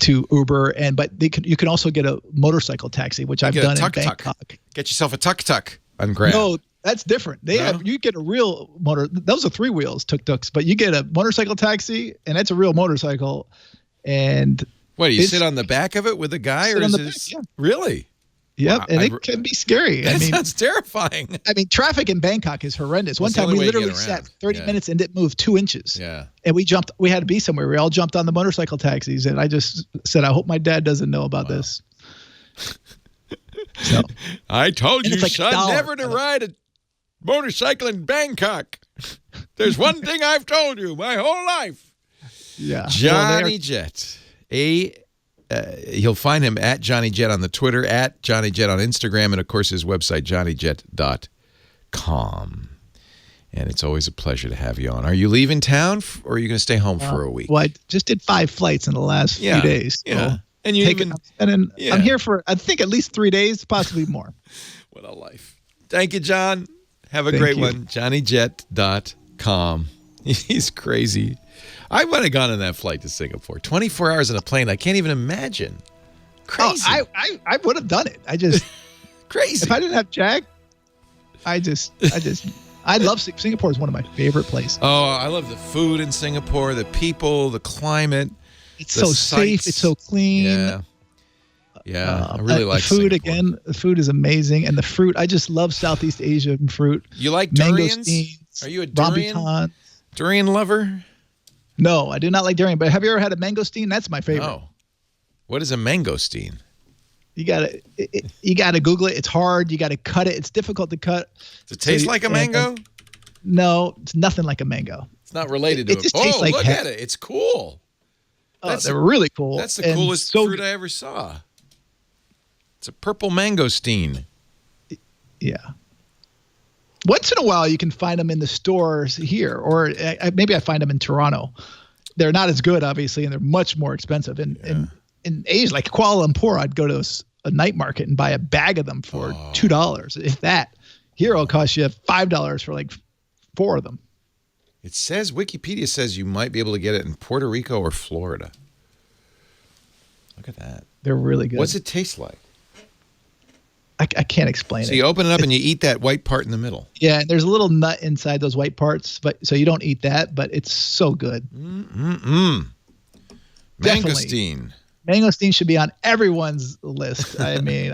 Uber, but you can also get a motorcycle taxi, which I've done in Bangkok. Get yourself a tuk-tuk on Grab. No, that's different. You get a real motor. Those are 3 wheels tuk-tuks, but you get a motorcycle taxi, and that's a real motorcycle. And what, do you sit on the back of it with a guy, or is it really? Yep, wow, and it can be scary. That sounds terrifying. Traffic in Bangkok is horrendous. One time we literally sat 30 minutes and didn't move 2 inches. Yeah. And we had to be somewhere. We all jumped on the motorcycle taxis, and I just said, I hope my dad doesn't know about this. So I told you, son, never to ride a motorcycle in Bangkok. There's one thing I've told you my whole life. Yeah. Johnny Jet. You'll find him at Johnny Jet on the Twitter, at Johnny Jet on Instagram, and of course his website, johnnyjet.com. And it's always a pleasure to have you on. Are you leaving town, or are you going to stay home for a week? Well, I just did 5 flights in the last few days. Yeah. And I'm here for, I think, at least 3 days, possibly more. What a life. Thank you, John. Have a great one. johnnyjet.com. He's crazy. I would have gone on that flight to Singapore. 24 hours on a plane. I can't even imagine. Crazy. Oh, I would have done it. I just crazy. If I didn't have Jack, I love Singapore. Is one of my favorite places. Oh, I love the food in Singapore, the people, the climate. It's so safe. It's so clean. Yeah. I really like the food. Singapore. Again, the food is amazing, and the fruit. I just love Southeast Asian fruit. You like durians? Mangosteens, Are you a durian? Rambutan. Durian lover? No, I do not like durian. But have you ever had a mangosteen? That's my favorite. No. What is a mangosteen? You gotta Google it. It's hard. You gotta cut it. It's difficult to cut. Does it taste like a mango? No, it's nothing like a mango. It's not related to it. Just tastes like look at it. It's cool. They're really cool. That's the coolest fruit I ever saw. It's a purple mangosteen. Yeah. Once in a while, you can find them in the stores here, or maybe I find them in Toronto. They're not as good, obviously, and they're much more expensive. In Asia, like Kuala Lumpur, I'd go to a night market and buy a bag of them for $2, if that. Here, it'll cost you $5 for like 4 of them. It says, Wikipedia says you might be able to get it in Puerto Rico or Florida. Look at that. They're really good. What's it taste like? I can't explain it. So you open it up and you eat that white part in the middle. Yeah, and there's a little nut inside those white parts, so you don't eat that, but it's so good. Mangosteen. Mangosteen should be on everyone's list. I mean,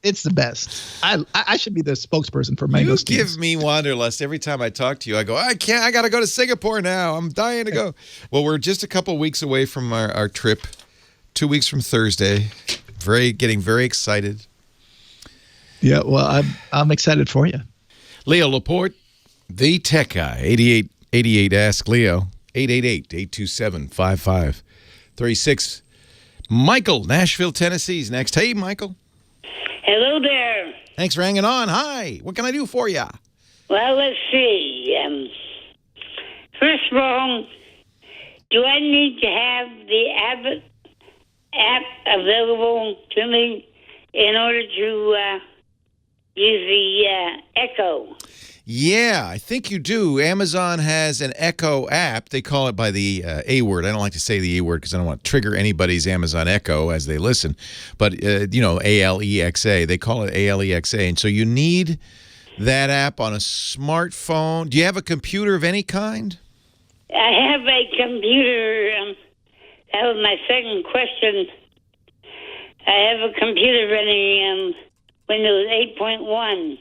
it's the best. I should be the spokesperson for mangosteen. You give me wanderlust every time I talk to you. I go, I can't. I got to go to Singapore now. I'm dying to go. Well, we're just a couple weeks away from our trip. 2 weeks from Thursday. Getting very excited. Yeah, well, I'm excited for you. Leo Laporte, the tech guy, 8888 Ask Leo, 888-827-5536. Michael, Nashville, Tennessee's next. Hey, Michael. Hello there. Thanks for hanging on. Hi. What can I do for you? Well, let's see. First of all, do I need to have the app available to me in order to use the Echo? Yeah, I think you do. Amazon has an Echo app. They call it by the A word. I don't like to say the A word because I don't want to trigger anybody's Amazon Echo as they listen. But, ALEXA. They call it ALEXA. And so you need that app on a smartphone. Do you have a computer of any kind? I have a computer. That was my second question. I have a computer running Windows 8.1.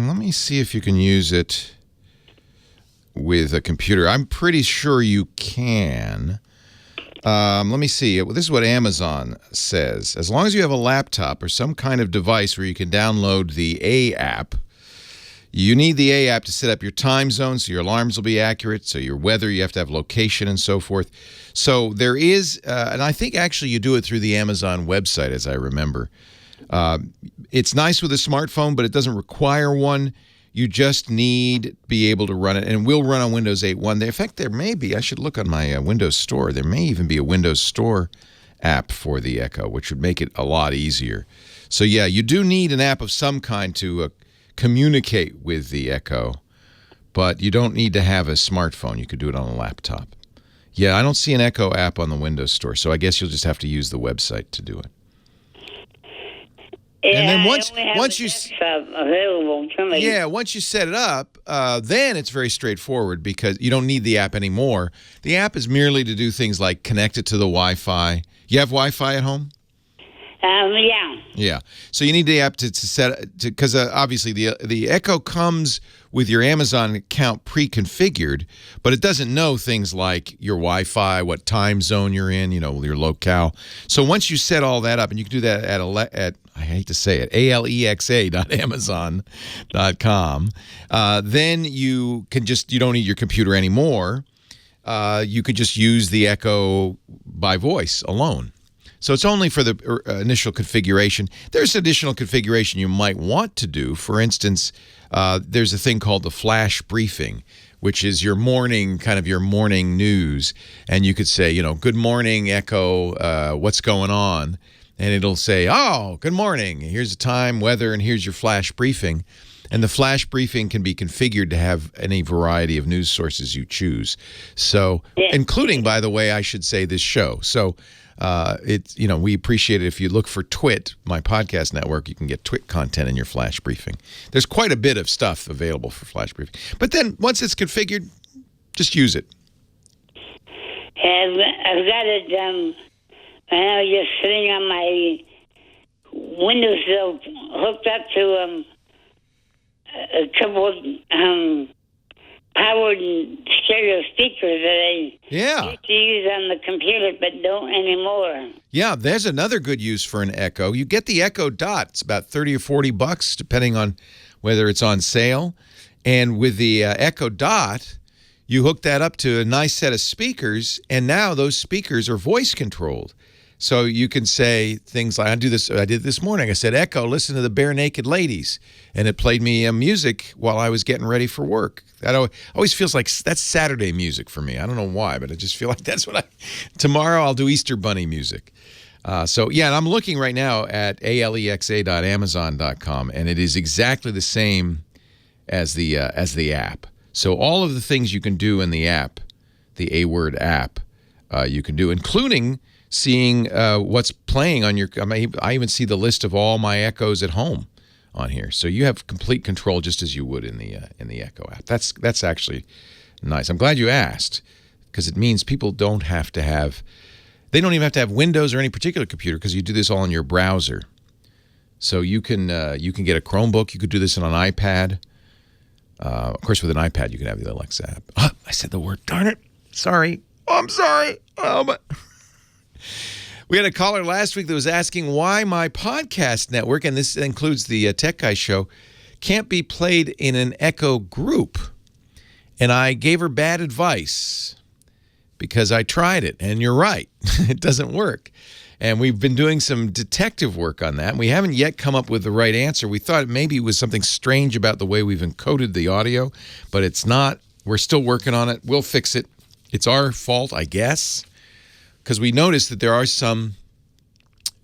Let me see if you can use it with a computer. I'm pretty sure you can. Let me see. This is what Amazon says. As long as you have a laptop or some kind of device where you can download the A app, you need the A app to set up your time zone so your alarms will be accurate, so your weather, you have to have location and so forth. So there is, and I think actually you do it through the Amazon website, as I remember. It's nice with a smartphone, but it doesn't require one. You just need to be able to run it, and we'll run on Windows 8.1. In fact, there may be, I should look on my Windows Store, there may even be a Windows Store app for the Echo, which would make it a lot easier. So yeah, you do need an app of some kind to communicate with the Echo, but you don't need to have a smartphone. You could do it on a laptop. Yeah, I don't see an Echo app on the Windows Store, so I guess you'll just have to use the website to do it. Yeah, and then once you available to me. Yeah, once you set it up, then it's very straightforward because you don't need the app anymore. The app is merely to do things like connect it to the Wi-Fi. You have Wi-Fi at home? Yeah. Yeah. So you need the app to set because obviously the Echo comes with your Amazon account pre-configured, but it doesn't know things like your Wi-Fi, what time zone you're in, your locale. So once you set all that up, and you can do that at I hate to say it, alexa.amazon.com, then you don't need your computer anymore. You could just use the Echo by voice alone. So it's only for the initial configuration. There's additional configuration you might want to do. For instance, there's a thing called the flash briefing, which is your morning news. And you could say, good morning, Echo, what's going on? And it'll say, oh, good morning. Here's the time, weather, and here's your flash briefing. And the flash briefing can be configured to have any variety of news sources you choose. So, including, by the way, I should say, this show. So, we appreciate it if you look for Twit, my podcast network. You can get Twit content in your flash briefing. There's quite a bit of stuff available for flash briefing. But then once it's configured, just use it. I've got it now just sitting on my windowsill, hooked up to a couple of powered stereo speakers that I used to use on the computer, but don't anymore. Yeah, there's another good use for an Echo. You get the Echo Dot. It's about $30 or $40, depending on whether it's on sale. And with the Echo Dot, you hook that up to a nice set of speakers, and now those speakers are voice controlled. So you can say things like, I did this morning. I said, Echo, listen to the Bare Naked Ladies. And it played me music while I was getting ready for work. That always feels like that's Saturday music for me. I don't know why, but I just feel like that's what tomorrow I'll do Easter Bunny music. So yeah, and I'm looking right now at alexa.amazon.com, and it is exactly the same as the app. So all of the things you can do in the app, the A-word app, you can do, including seeing what's playing on your. I even see the list of all my Echoes at home on here. So you have complete control, just as you would in the Echo app. That's actually nice. I'm glad you asked, because it means people don't have to have. They don't even have to have Windows or any particular computer, because you do this all in your browser. So you can get a Chromebook. You could do this on an iPad. Of course, with an iPad, you can have the Alexa app. Oh, I said the word. Darn it. Sorry. Oh, I'm sorry. We had a caller last week that was asking why my podcast network, and this includes the Tech Guy Show, can't be played in an Echo group. And I gave her bad advice because I tried it. And you're right. It doesn't work. And we've been doing some detective work on that. And we haven't yet come up with the right answer. We thought maybe it was something strange about the way we've encoded the audio, but it's not. We're still working on it. We'll fix it. It's our fault, I guess, because we noticed that there are some.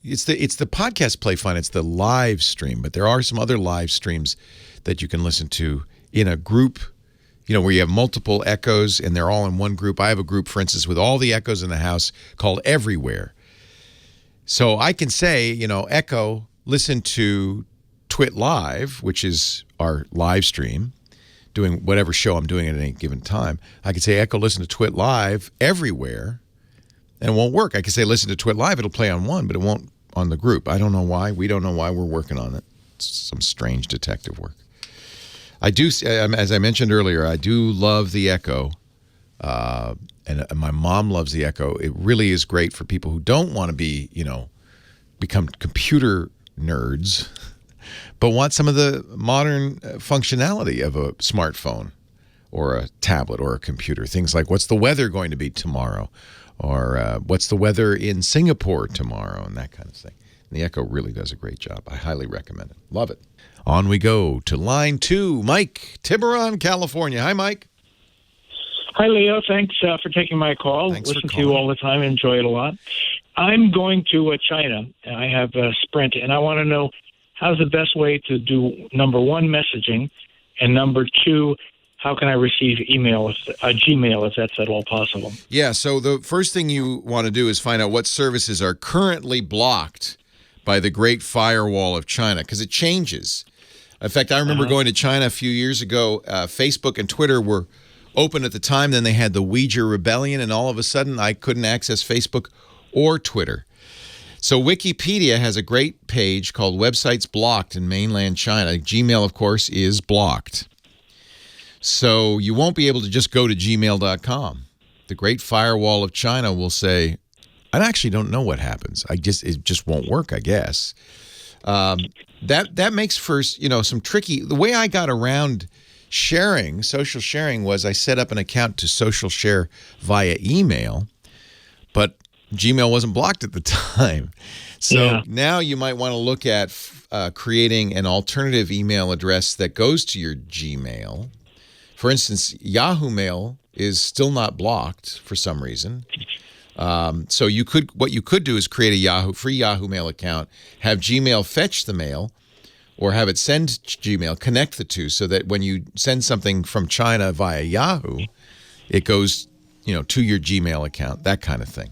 It's the podcast play fine. It's the live stream, but there are some other live streams that you can listen to in a group. Where you have multiple Echoes and they're all in one group. I have a group, for instance, with all the Echoes in the house called Everywhere. So I can say, Echo, listen to Twit Live, which is our live stream, doing whatever show I'm doing at any given time. I can say, Echo, listen to Twit Live everywhere, and it won't work. I can say, listen to Twit Live. It'll play on one, but it won't on the group. I don't know why. We don't know why. We're working on it. It's some strange detective work. I do, as I mentioned earlier, I do love the Echo, and my mom loves the Echo. It really is great for people who don't want to be, become computer nerds, but want some of the modern functionality of a smartphone or a tablet or a computer. Things like, what's the weather going to be tomorrow? Or what's the weather in Singapore tomorrow? And that kind of thing. And the Echo really does a great job. I highly recommend it. Love it. On we go to line 2, Mike, Tiburon, California. Hi, Mike. Hi, Leo. Thanks for taking my call. Listen to you all the time. Enjoy it a lot. I'm going to China. I have Sprint, and I want to know how's the best way to do, number one, messaging, and number two, how can I receive email, Gmail, if that's at all possible? Yeah, so the first thing you want to do is find out what services are currently blocked by the Great Firewall of China, because it changes. In fact, I remember going to China a few years ago. Facebook and Twitter were open at the time. Then they had the Uyghur Rebellion, and all of a sudden I couldn't access Facebook or Twitter. So Wikipedia has a great page called Websites Blocked in Mainland China. Gmail, of course, is blocked. So you won't be able to just go to gmail.com. The Great Firewall of China will say, I actually don't know what happens. It just won't work, I guess. That makes for, some tricky. The way I got around sharing, social sharing, was I set up an account to social share via email, but Gmail wasn't blocked at the time. So now you might want to look at creating an alternative email address that goes to your Gmail. For instance, Yahoo Mail is still not blocked for some reason. So what you could do is create a free Yahoo Mail account, have Gmail fetch the mail, or have it send Gmail, connect the two, so that when you send something from China via Yahoo, it goes, to your Gmail account, that kind of thing.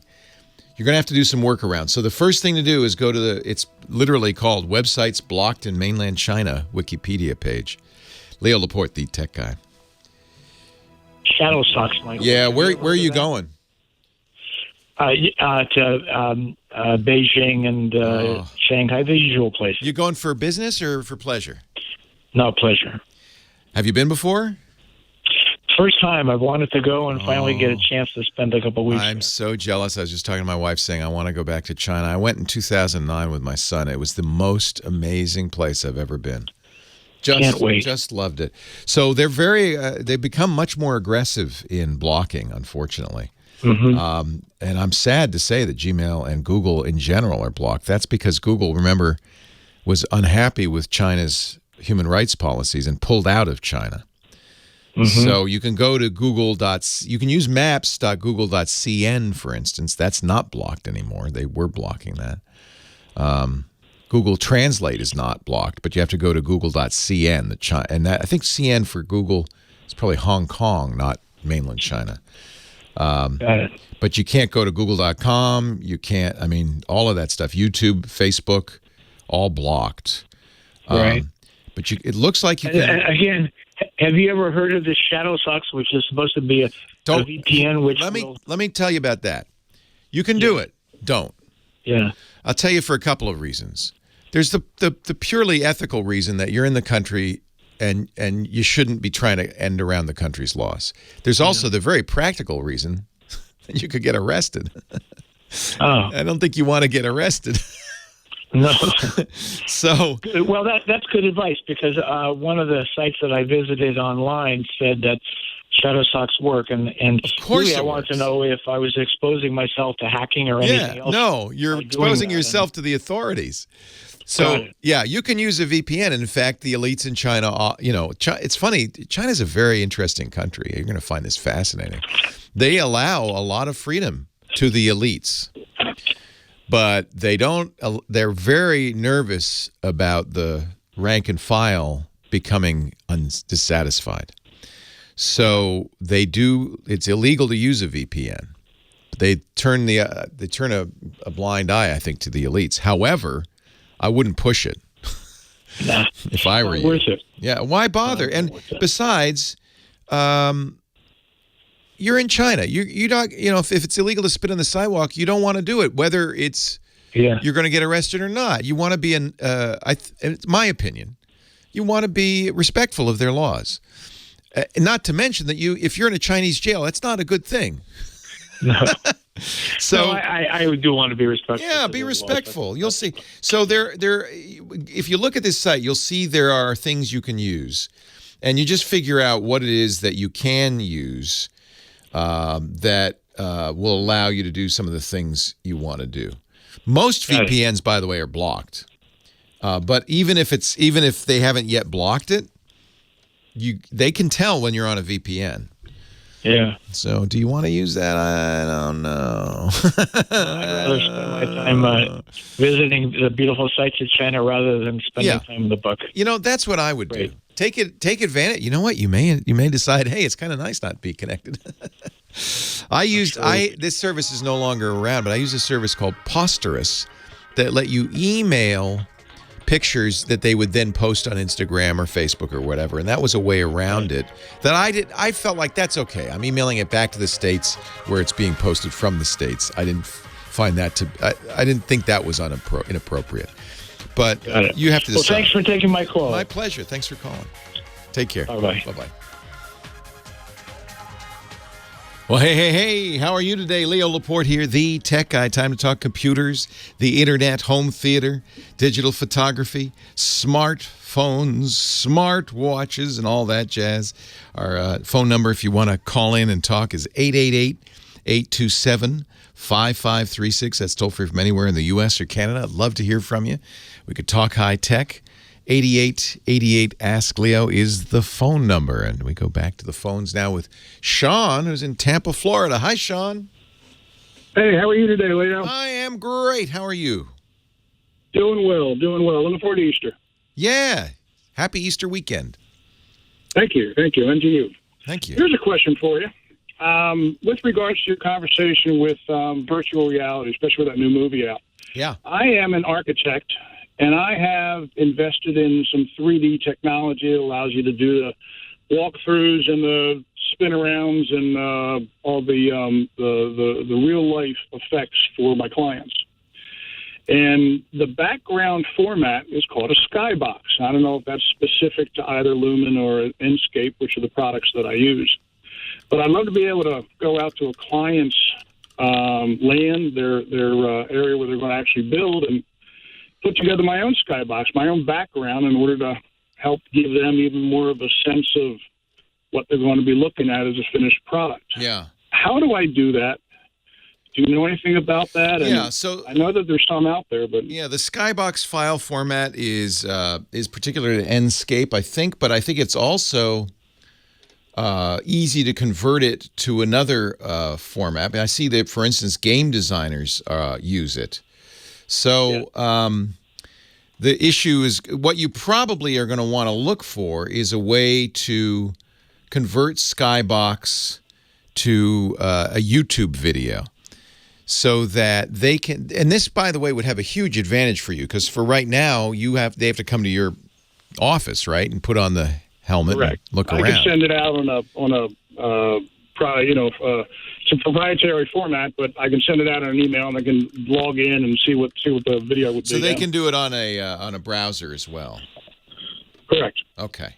You're going to have to do some workarounds. So the first thing to do is go to it's literally called Websites Blocked in Mainland China Wikipedia page. Leo Laporte, the tech guy. Shadow stocks, Michael. Yeah, where are you going? To Beijing and Shanghai, the usual places. You going for business or for pleasure? No, pleasure. Have you been before? First time. I've wanted to go and finally get a chance to spend a couple weeks. I'm so jealous. I was just talking to my wife saying I want to go back to China. I went in 2009 with my son. It was the most amazing place I've ever been. Can't wait. Just loved it. So they're they've become much more aggressive in blocking, unfortunately. And I'm sad to say that Gmail and Google in general are blocked. That's because Google, remember, was unhappy with China's human rights policies and pulled out of China. So you can go to you can use maps.google.cn, for instance. That's not blocked anymore. They were blocking that. Google Translate is not blocked, but you have to go to google.cn. And I think CN for Google is probably Hong Kong, not mainland China. Got it. But you can't go to google.com. You can't, all of that stuff. YouTube, Facebook, all blocked. Right. But it looks like you can. Again, have you ever heard of the shadow socks, which is supposed to be a VPN? Which let me tell you about that. You can do it. Don't. Yeah. I'll tell you for a couple of reasons. There's the purely ethical reason that you're in the country and you shouldn't be trying to end around the country's laws. There's also the very practical reason that you could get arrested. Oh. I don't think you want to get arrested. No. So. Well, that's good advice, because one of the sites that I visited online said that shadow socks work, and of course really I wanted to know if I was exposing myself to hacking or anything else. No, you're exposing yourself to the authorities. So, yeah, you can use a VPN. In fact, the elites in China, it's funny. China's a very interesting country. You're going to find this fascinating. They allow a lot of freedom to the elites, but they're very nervous about the rank and file becoming dissatisfied. So it's illegal to use a VPN. They turn a blind eye, I think, to the elites. However, I wouldn't push it if I were you. Worth it. Yeah, why bother? And besides, you're in China. You don't, if it's illegal to spit on the sidewalk, you don't want to do it, whether you're going to get arrested or not. You want to be it's my opinion. You want to be respectful of their laws. Not to mention that if you're in a Chinese jail, that's not a good thing. No. So I do want to be respectful. Yeah, be respectful. You'll see. So if you look at this site, you'll see there are things you can use, and you just figure out what it is that you can use that will allow you to do some of the things you want to do. Most VPNs, by the way, are blocked. But even if they haven't yet blocked it, they can tell when you're on a VPN. Yeah. So, do you want to use that? I don't know. I'd rather spend my time visiting the beautiful sights of China rather than spending time in the book. That's what I would do. Take advantage. You know what? You may decide, hey, it's kind of nice not to be connected. This service is no longer around, but I use a service called Posterous that let you email pictures that they would then post on Instagram or Facebook or whatever, and that was a way around it that I felt like that's okay. I'm emailing it back to the States where it's being posted from the States. I didn't find that I didn't think that was inappropriate. But you have to decide. Well, thanks for taking my call. My pleasure. Thanks for calling. Take care. Bye-bye. Bye-bye. Well, hey, how are you today? Leo Laporte here, the tech guy. Time to talk computers, the internet, home theater, digital photography, smartphones, smart watches, and all that jazz. Our phone number, if you want to call in and talk, is 888-827-5536. That's toll free from anywhere in the U.S. or Canada. I'd love to hear from you. We could talk high tech. 8888 Ask Leo is the phone number. And we go back to the phones now with Sean, who's in Tampa, Florida. Hi, Sean. Hey, how are you today, Leo? I am great. How are you? Doing well. Looking forward to Easter. Yeah. Happy Easter weekend. Thank you. And to you. Thank you. Here's a question for you. With regards to your conversation with virtual reality, especially with that new movie out. Yeah. I am an architect. And I have invested in some 3D technology that allows you to do the walkthroughs and the spin arounds and all the real life effects for my clients. And the background format is called a Skybox. I don't know if that's specific to either Lumen or Inscape, which are the products that I use. But I'd love to be able to go out to a client's land, their area where they're going to actually build, and put together my own Skybox, my own background, in order to help give them even more of a sense of what they're going to be looking at as a finished product. Yeah. How do I do that Do you know anything about that? Yeah, and so I know that there's some out there, but yeah, the Skybox file format is particular to Inscape, I think, but I think it's also easy to convert it to another format. I see that, for instance, game designers use it. So the issue is, what you probably are going to want to look for is a way to convert Skybox to a YouTube video, so that they can, and this, by the way, would have a huge advantage for you, because for right now, they have to come to your office, right, and put on the helmet and look around. I can send it out on it's a proprietary format, but I can send it out on an email, and I can log in and see what the video would be. So they can do it on a browser as well. Correct. Okay.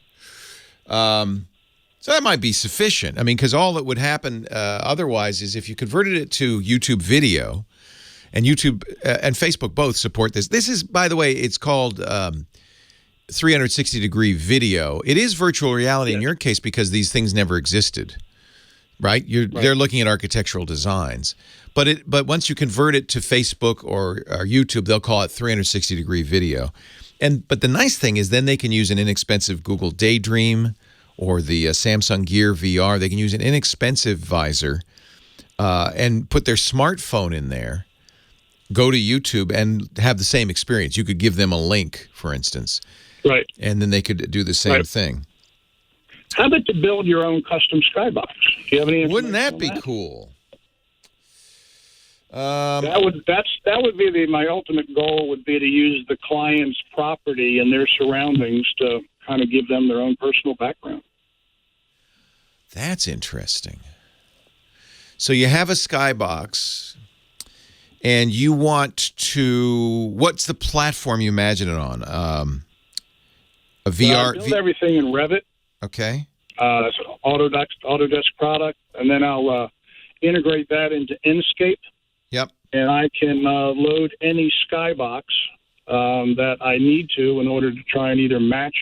So that might be sufficient. I mean, because all that would happen otherwise is if you converted it to YouTube video, and YouTube and Facebook both support this. This is, by the way, it's called 360-degree video. It is virtual reality in your case because these things never existed, right? They're looking at architectural designs. But once you convert it to Facebook or YouTube, they'll call it 360-degree video. But the nice thing is then they can use an inexpensive Google Daydream or the Samsung Gear VR. They can use an inexpensive visor and put their smartphone in there, go to YouTube, and have the same experience. You could give them a link, for instance. Right. And then they could do the same thing. How about to build your own custom Skybox? Do you have any information? Wouldn't that on be cool? That would be my ultimate goal, would be to use the client's property and their surroundings to kind of give them their own personal background. That's interesting. So you have a Skybox, and you want to, what's the platform you imagine it on? A VR? I build everything in Revit. Okay. It's an Autodesk product, and then I'll integrate that into Inscape. Yep. And I can load any Skybox that I need to in order to try and either match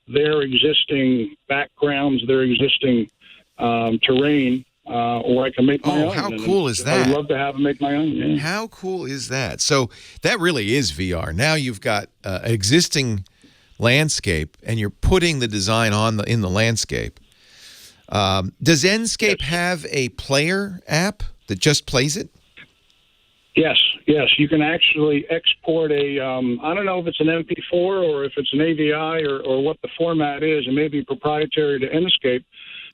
their existing backgrounds, their existing terrain, or I can make my own. How cool is that? I'd love to have them make my own. Yeah. How cool is that? So that really is VR. Now you've got an existing landscape, and you're putting the design in the landscape. Does Inscape have a player app that just plays it? Yes. You can actually export I don't know if it's an MP4 or if it's an AVI or what the format is. It may be proprietary to Inscape,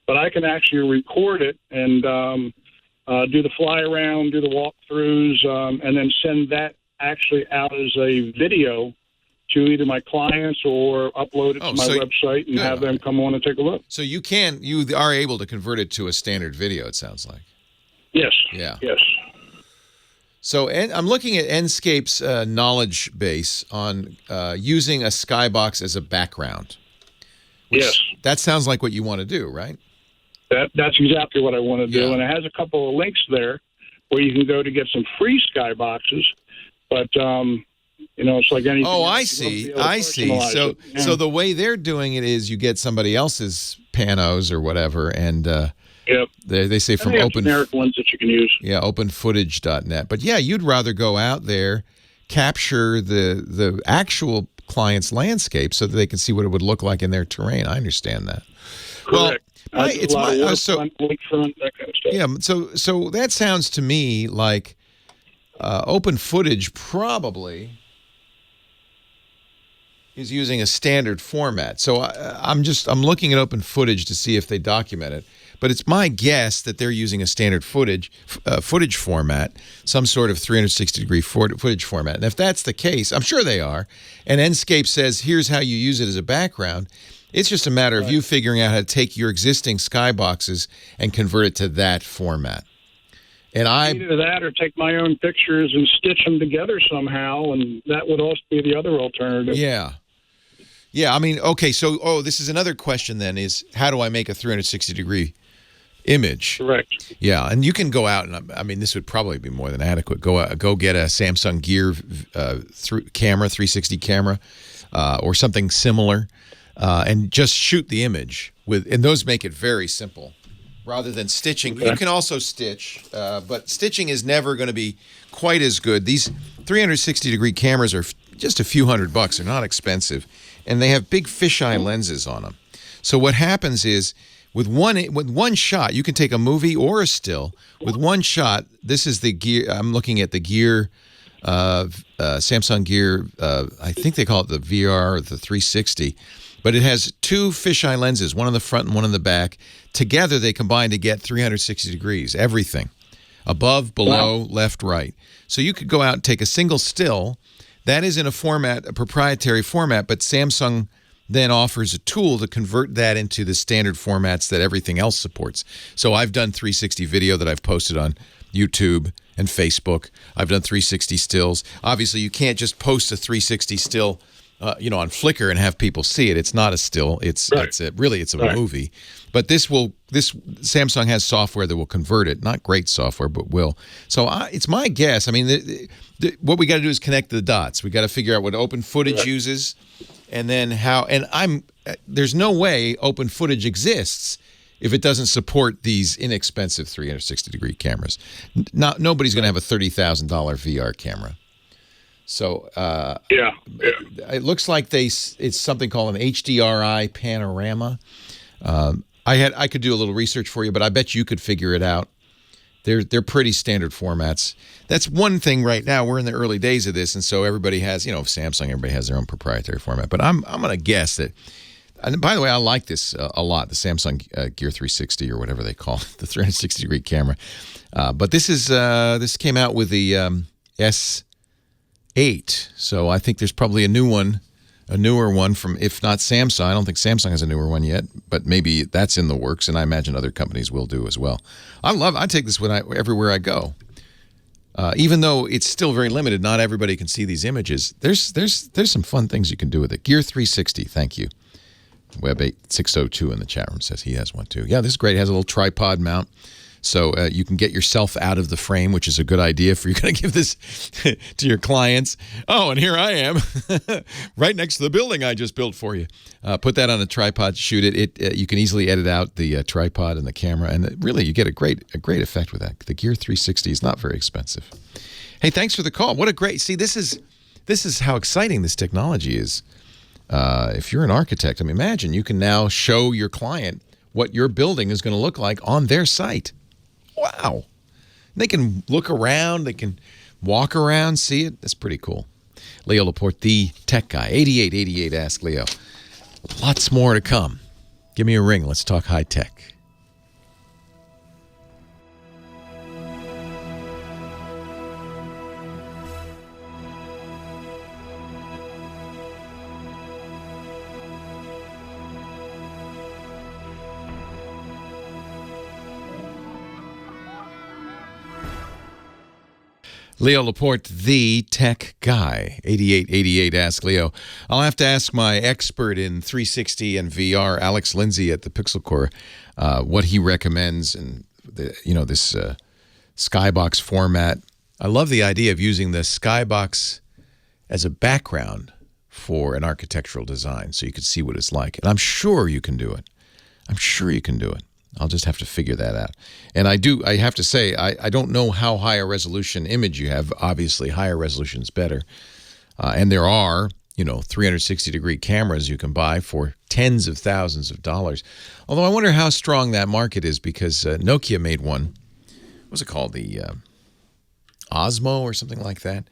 but I can actually record it and do the fly around, do the walkthroughs, and then send that actually out as a video to either my clients or upload it to my website and have them come on and take a look. So you are able to convert it to a standard video, it sounds like. Yes. Yeah. Yes. So I'm looking at Inscape's knowledge base on using a Skybox as a background. Yes. That sounds like what you want to do, right? That's exactly what I want to do. Yeah. And it has a couple of links there where you can go to get some free Skyboxes. But, it's like anything. Oh, I see. So the way they're doing it is you get somebody else's panos or whatever, and they say from open generic ones that you can use. Yeah, openfootage.net. But yeah, you'd rather go out there, capture the actual client's landscape so that they can see what it would look like in their terrain. I understand that. Correct. Well, it's my lakefront, that kind of stuff. Yeah, so that sounds to me like Open Footage probably is using a standard format. So I'm looking at Open Footage to see if they document it. But it's my guess that they're using a standard footage format, some sort of 360-degree footage format. And if that's the case, I'm sure they are, and Inscape says, here's how you use it as a background, it's just a matter of you figuring out how to take your existing Skyboxes and convert it to that format. And either that or take my own pictures and stitch them together somehow, and that would also be the other alternative. Yeah. Yeah, I mean, okay, so, this is another question then, is how do I make a 360-degree image? Correct. Yeah, and you can go out, and I mean, this would probably be more than adequate. Go get a Samsung Gear camera, 360 camera, or something similar, and just shoot the image and those make it very simple. rather than stitching. You can also stitch, but stitching is never going to be quite as good. These 360-degree cameras are just a few $100. They're not expensive, and they have big fisheye lenses on them. So what happens is, with one shot, you can take a movie or a still. With one shot, this is the Gear. I'm looking at the Gear, Samsung Gear. I think they call it the VR, or the 360. But it has two fisheye lenses, one on the front and one on the back. Together, they combine to get 360 degrees, everything. Above, below, left, right. So you could go out and take a single still. That is in a proprietary format, but Samsung then offers a tool to convert that into the standard formats that everything else supports. So I've done 360 video that I've posted on YouTube and Facebook. I've done 360 stills. Obviously, you can't just post a 360 still on Flickr and have people see it. It's not a still. It's a movie. But this Samsung has software that will convert it. Not great software, but will. So it's my guess. I mean, what we got to do is connect the dots. We got to figure out what open footage uses, and then how. And there's no way open footage exists if it doesn't support these inexpensive 360-degree cameras. Nobody's going to have a $30,000 VR camera. So it looks like it's something called an HDRI panorama. I could do a little research for you, but I bet you could figure it out. They're pretty standard formats. That's one thing right now. We're in the early days of this, and so everybody has, Samsung, everybody has their own proprietary format. But I'm going to guess that. And by the way, I like this a lot, the Samsung Gear 360 or whatever they call it, the 360-degree camera. But this came out with the S8, so I think there's probably a newer one from, if not Samsung. I don't think Samsung has a newer one yet, but maybe that's in the works, and I imagine other companies will do as well. I take this everywhere I go. Even though it's still very limited, not everybody can see these images. There's some fun things you can do with it. Gear 360, thank you. Web8602 in the chat room says he has one too. Yeah, this is great. It has a little tripod mount. So you can get yourself out of the frame, which is a good idea if you're going to give this to your clients. Oh, and here I am, right next to the building I just built for you. Put that on a tripod, shoot it. You can easily edit out the tripod and the camera, and really you get a great effect with that. The Gear 360 is not very expensive. Hey, thanks for the call. What a great, see, this is how exciting this technology is. If you're an architect, I mean, imagine you can now show your client what your building is going to look like on their site. Wow. They can look around. They can walk around, see it. That's pretty cool. Leo Laporte, the tech guy. 8888 Ask Leo. Lots more to come. Give me a ring. Let's talk high tech. Leo Laporte, the tech guy. 8888 Ask Leo. I'll have to ask my expert in 360 and VR, Alex Lindsay at the Pixel Core, what he recommends, and this Skybox format. I love the idea of using the Skybox as a background for an architectural design, so you can see what it's like. And I'm sure you can do it. I'll just have to figure that out. And I have to say, I don't know how high a resolution image you have. Obviously, higher resolution is better. And there are, 360-degree cameras you can buy for tens of thousands of dollars. Although I wonder how strong that market is, because Nokia made one. What's it called? The Osmo or something like that.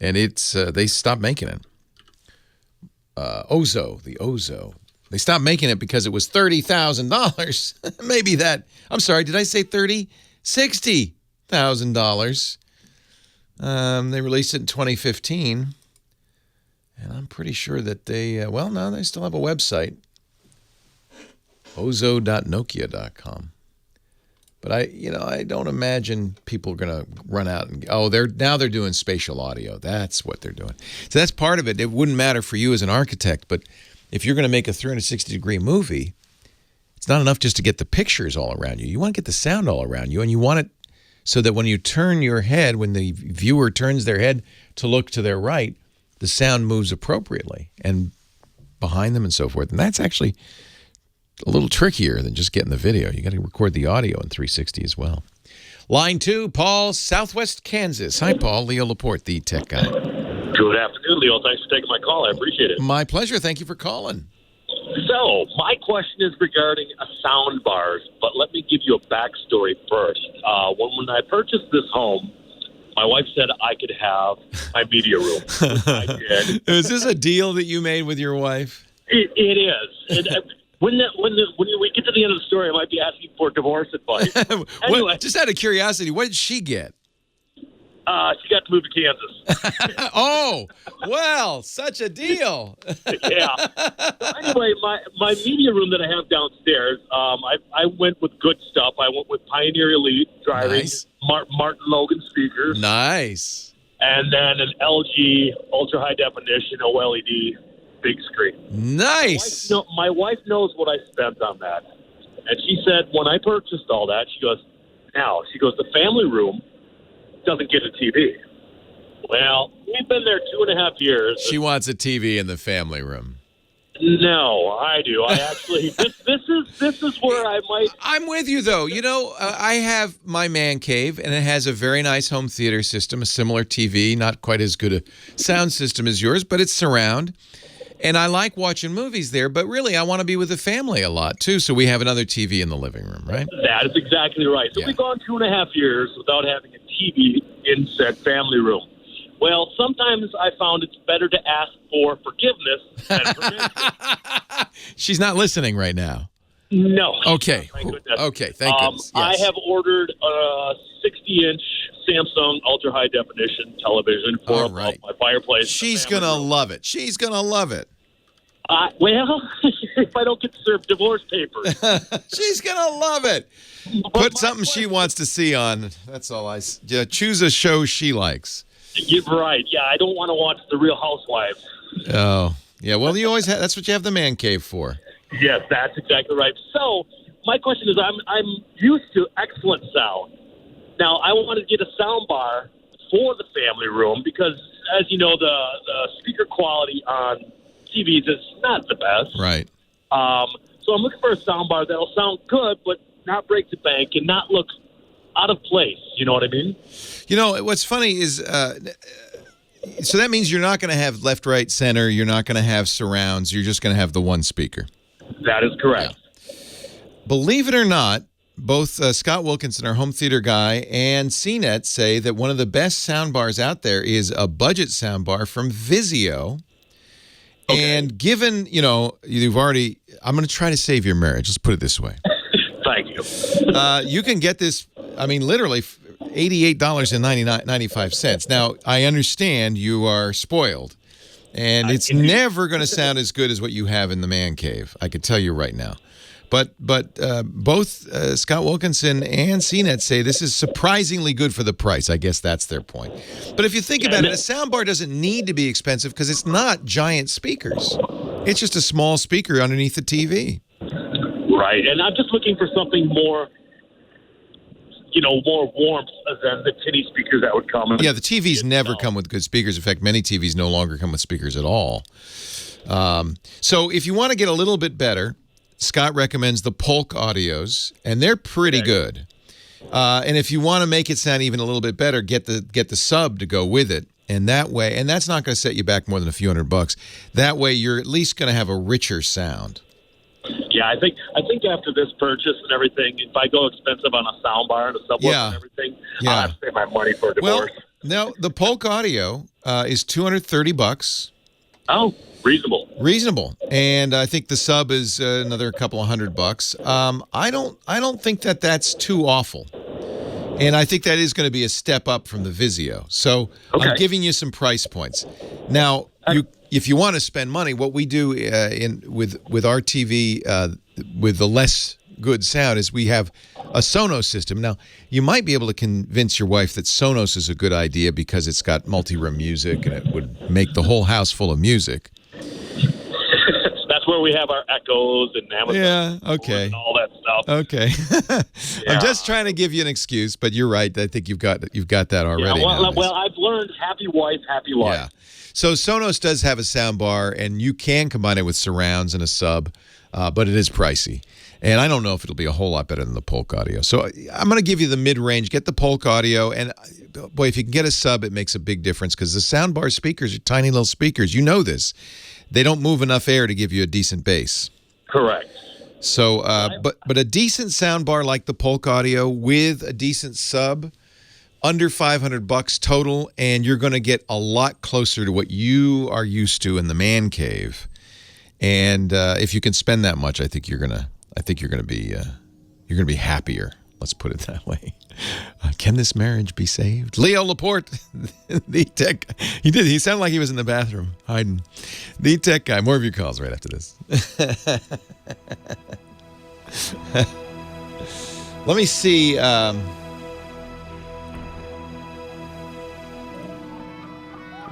And they stopped making it. Ozo, the Ozo. They stopped making it because it was $30,000. Maybe that. I'm sorry, did I say 30? $60,000. They released it in 2015. And I'm pretty sure that they still have a website. ozo.nokia.com. But I don't imagine people are going to run out and they're doing spatial audio. That's what they're doing. So that's part of it. It wouldn't matter for you as an architect, but if you're going to make a 360-degree movie, it's not enough just to get the pictures all around you. You want to get the sound all around you, and you want it so that when you turn your head, when the viewer turns their head to look to their right, the sound moves appropriately and behind them and so forth. And that's actually a little trickier than just getting the video. You got to record the audio in 360 as well. Line 2, Paul, Southwest Kansas. Hi, Paul. Leo Laporte, the tech guy. Good afternoon, Leo. Thanks for taking my call. I appreciate it. My pleasure. Thank you for calling. So, my question is regarding sound bars, but let me give you a backstory first. When I purchased this home, my wife said I could have my media room. I did. Is this a deal that you made with your wife? It is. When we get to the end of the story, I might be asking for divorce advice. Anyway, just out of curiosity, what did she get? She got to move to Kansas. Oh, well, such a deal. Yeah. So anyway, my media room that I have downstairs, I went with good stuff. I went with Pioneer Elite driving, nice. Martin Logan speakers. Nice. And then an LG ultra high definition OLED big screen. Nice. My wife knows what I spent on that. And she said when I purchased all that, she goes, the family room doesn't get a TV. Well, we've been there 2.5 years. She wants a TV in the family room. No, I do. I actually, this is where I might. I'm with you, though. You know, I have my man cave, and it has a very nice home theater system, a similar TV, not quite as good a sound system as yours, but it's surround. And I like watching movies there, but really I want to be with the family a lot, too, so we have another TV in the living room, right? That is exactly right. So we've gone 2.5 years without having a TV in said family room. Well, sometimes I found it's better to ask for forgiveness than permission. She's not listening right now. No. Okay. Thank goodness. Okay, thank goodness. Yes. I have ordered a 60-inch Samsung ultra-high definition television for my fireplace. She's going to love it. She's going to love it. Well, if I don't get served divorce papers. She's going to love it. Put something she wants to see on. That's all choose a show she likes. You're right. Yeah, I don't want to watch The Real Housewives. Oh, yeah. Well, you always that's what you have the man cave for. Yes, that's exactly right. So my question is, I'm used to excellent sound. Now, I want to get a sound bar for the family room because, as you know, the speaker quality on TVs is not the best. Right. So I'm looking for a sound bar that'll sound good, but not break the bank and not look out of place. You know what I mean? You know, what's funny is, so that means you're not going to have left, right, center. You're not going to have surrounds. You're just going to have the one speaker. That is correct. Yeah. Believe it or not, both Scott Wilkinson, our home theater guy, and CNET say that one of the best sound bars out there is a budget sound bar from Vizio. Okay. And given, you've already, I'm going to try to save your marriage. Let's put it this way. Thank you. You can get this, literally $88.95. Now, I understand you are spoiled, and it's never going to sound as good as what you have in the man cave. I could tell you right now. But both Scott Wilkinson and CNET say this is surprisingly good for the price. I guess that's their point. But if you think about it, a soundbar doesn't need to be expensive because it's not giant speakers. It's just a small speaker underneath the TV. Right, and I'm just looking for something more, more warmth than the tinny speakers that would come. Yeah, the TVs never come with good speakers. In fact, many TVs no longer come with speakers at all. So if you want to get a little bit better, Scott recommends the Polk Audios, and they're pretty good. And if you want to make it sound even a little bit better, get the sub to go with it. And that way, and that's not going to set you back more than a few $100. That way, you're at least going to have a richer sound. Yeah, I think after this purchase and everything, if I go expensive on a soundbar and a subwoofer and everything, I'll have to pay my money for a divorce. Well, no, the Polk Audio is $230. Oh, reasonable. And I think the sub is another couple of $100. I don't think that's too awful. And I think that is going to be a step up from the Vizio. So I'm giving you some price points. Now, if you want to spend money, what we do with our TV with the less good sound is we have a Sonos system. Now, you might be able to convince your wife that Sonos is a good idea because it's got multi-room music and it would make the whole house full of music. That's where we have our Echoes and Amazon and all that stuff. Okay. I'm just trying to give you an excuse, but you're right. I think you've got that already. Yeah, well, I've learned happy wife, happy life. Yeah. So Sonos does have a sound bar, and you can combine it with surrounds and a sub. but it is pricey. And I don't know if it'll be a whole lot better than the Polk Audio. So I'm going to give you the mid-range. Get the Polk Audio. And, boy, if you can get a sub, it makes a big difference because the soundbar speakers are tiny little speakers. You know this. They don't move enough air to give you a decent bass. Correct. So, but a decent soundbar like the Polk Audio with a decent sub, under $500 total, and you're going to get a lot closer to what you are used to in the man cave. And if you can spend that much, I think you're gonna be happier. Let's put it that way. Can this marriage be saved? Leo Laporte, the tech. He sounded like he was in the bathroom hiding. The tech guy. More of your calls right after this. Let me see.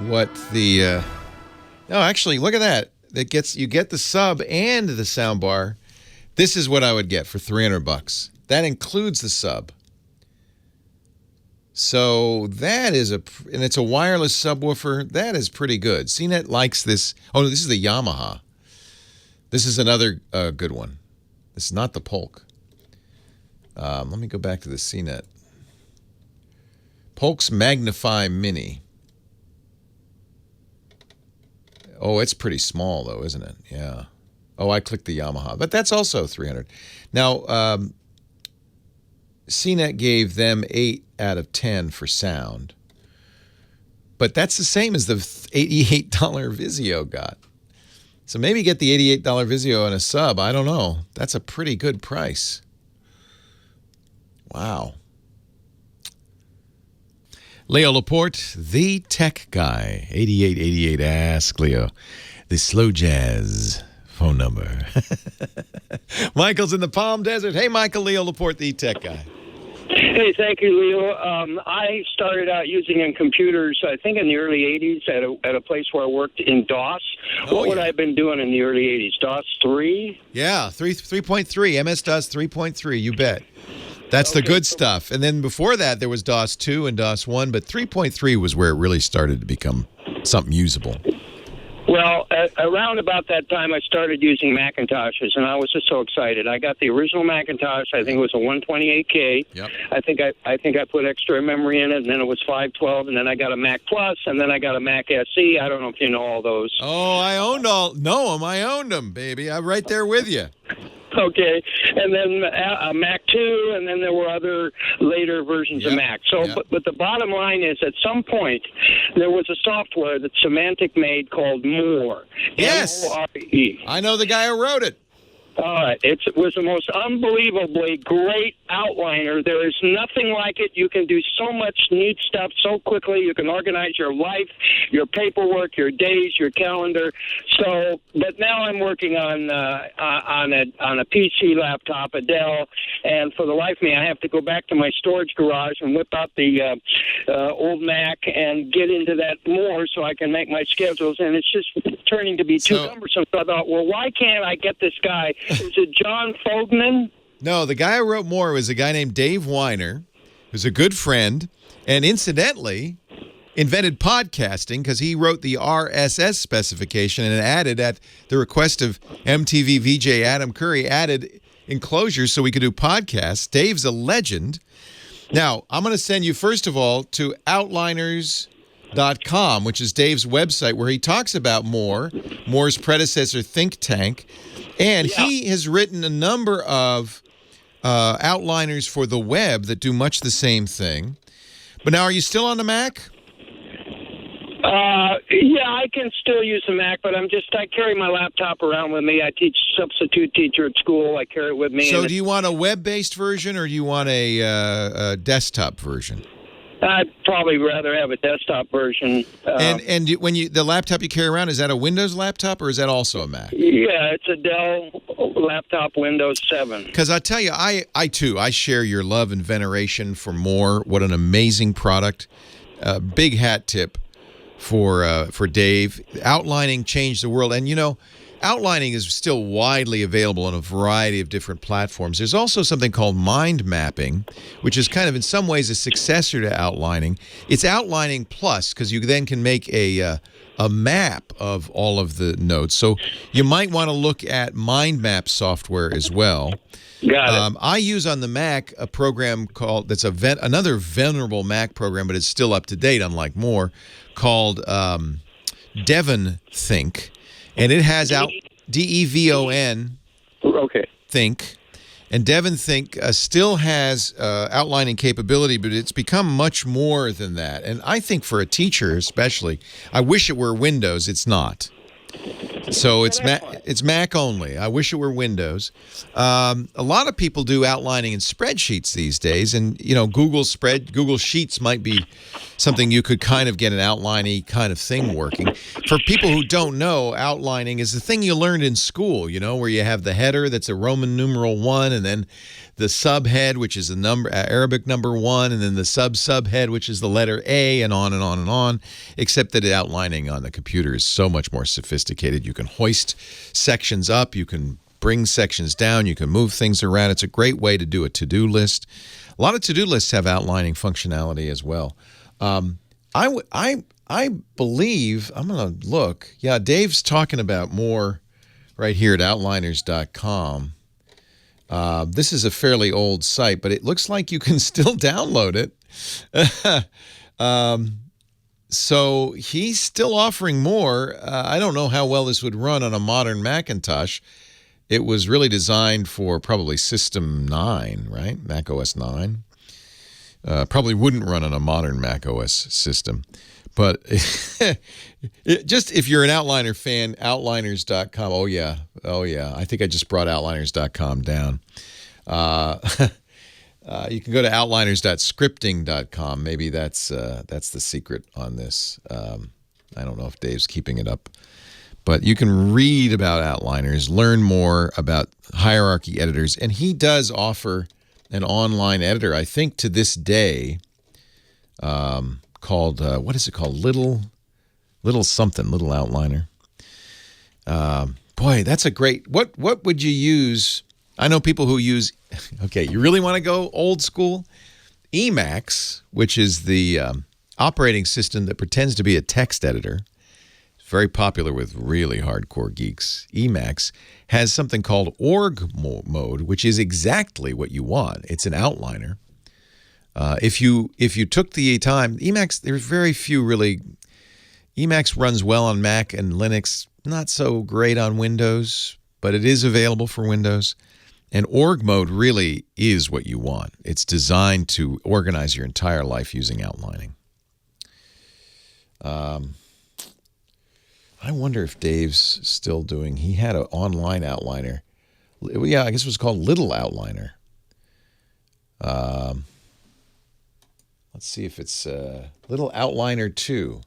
What the? No, actually, look at that. You get the sub and the soundbar. This is what I would get for $300. That includes the sub. So that is and it's a wireless subwoofer. That is pretty good. CNET likes this. Oh, this is the Yamaha. This is another good one. This is not the Polk. Let me go back to the CNET. Polk's Magnify Mini. Oh, it's pretty small, though, isn't it? Yeah. Oh, I clicked the Yamaha. But that's also $300. Now, CNET gave them 8 out of 10 for sound. But that's the same as the $88 Vizio got. So maybe get the $88 Vizio and a sub. I don't know. That's a pretty good price. Wow. Leo Laporte, the tech guy. 8888 Ask Leo. The slow jazz phone number. Michael's in the Palm Desert. Hey, Michael. Leo Laporte, the tech guy. Hey, thank you, Leo. I started out using computers, I think, in the early 80s at a place where I worked in DOS. What would I have been doing in the early 80s? DOS 3? Yeah, 3.3. MS-DOS 3.3, you bet. That's the good stuff. And then before that, there was DOS 2 and DOS 1, but 3.3 was where it really started to become something usable. Well, around about that time, I started using Macintoshes, and I was just so excited. I got the original Macintosh. I think it was a 128K. Yep. I think I put extra memory in it, and then it was 512, and then I got a Mac Plus, and then I got a Mac SE. I don't know if you know all those. Oh, I owned them, baby. I'm right there with you. Okay, and then a Mac 2, and then there were other later versions of Mac. So, but the bottom line is, at some point, there was a software that Symantec made called More. Yes. M-O-R-E. I know the guy who wrote it. All right. It was the most unbelievably great outliner. There is nothing like it. You can do so much neat stuff so quickly. You can organize your life, your paperwork, your days, your calendar. So, but now I'm working on a PC laptop, a Dell, and for the life of me, I have to go back to my storage garage and whip out the old Mac and get into that more so I can make my schedules. And it's just turning to be too cumbersome. So I thought, well, why can't I get this guy? Is it John Fogman? No, the guy who wrote More was a guy named Dave Weiner, who's a good friend, and incidentally invented podcasting because he wrote the RSS specification and added, at the request of MTV VJ Adam Curry, added enclosures so we could do podcasts. Dave's a legend. Now, I'm going to send you, first of all, to outliners.com, which is Dave's website, where he talks about Moore's predecessor think tank. And he has written a number of outliners for the web that do much the same thing. But now, are you still on the Mac? Yeah, I can still use the Mac, but I carry my laptop around with me. I teach substitute teacher at school. I carry it with me. So do you want a web-based version or do you want a desktop version? I'd probably rather have a desktop version. And when the laptop you carry around, is that a Windows laptop or is that also a Mac? Yeah, it's a Dell laptop, Windows 7. Because I tell you, I too share your love and veneration for More. What an amazing product! Big hat tip for Dave. Outlining changed the world, and you know, outlining is still widely available on a variety of different platforms. There's also something called mind mapping, which is kind of in some ways a successor to outlining. It's outlining plus, because you then can make a map of all of the notes. So you might want to look at mind map software as well. Got it. I use on the Mac a program called, that's another venerable Mac program, but it's still up to date, unlike more, called Devon Think. And it has out DEVON. Okay. Think. And Devon Think still has outlining capability, but it's become much more than that. And I think for a teacher especially, I wish it were Windows. It's not. So it's Mac only. I wish it were Windows. A lot of people do outlining in spreadsheets these days, and Google Sheets might be something you could kind of get an outline-y kind of thing working. For people who don't know, outlining is the thing you learned in school, where you have the header that's a Roman numeral 1, and then the subhead, which is the Arabic number 1, and then the subhead, which is the letter A, and on and on and on, except that outlining on the computer is so much more sophisticated. You can hoist sections up, you can bring sections down, you can move things around. It's a great way to do a to-do list. A lot of to-do lists have outlining functionality as well. I believe, I'm going to look. Yeah, Dave's talking about more right here at outliners.com. This is a fairly old site, but it looks like you can still download it. So he's still offering more. I don't know how well this would run on a modern Macintosh. It was really designed for probably System 9, right? Mac OS 9. Probably wouldn't run on a modern Mac OS system. But just if you're an Outliner fan, outliners.com. Oh, yeah. I think I just brought outliners.com down. You can go to outliners.scripting.com. Maybe that's the secret on this. I don't know if Dave's keeping it up. But you can read about outliners, learn more about hierarchy editors. And he does offer an online editor, I think to this day, called, what is it called? Little Outliner. Boy, that's a great, what would you use? I know people who use, okay, you really want to go old school? Emacs, which is the operating system that pretends to be a text editor. It's very popular with really hardcore geeks. Emacs has something called org mode, which is exactly what you want. It's an outliner. If you took the time, Emacs, there's very few really. Emacs runs well on Mac and Linux, not so great on Windows, but it is available for Windows. And org mode really is what you want. It's designed to organize your entire life using outlining. I wonder if Dave's still doing, he had an online outliner. Yeah, I guess it was called Little Outliner. Let's see if it's Little Outliner 2.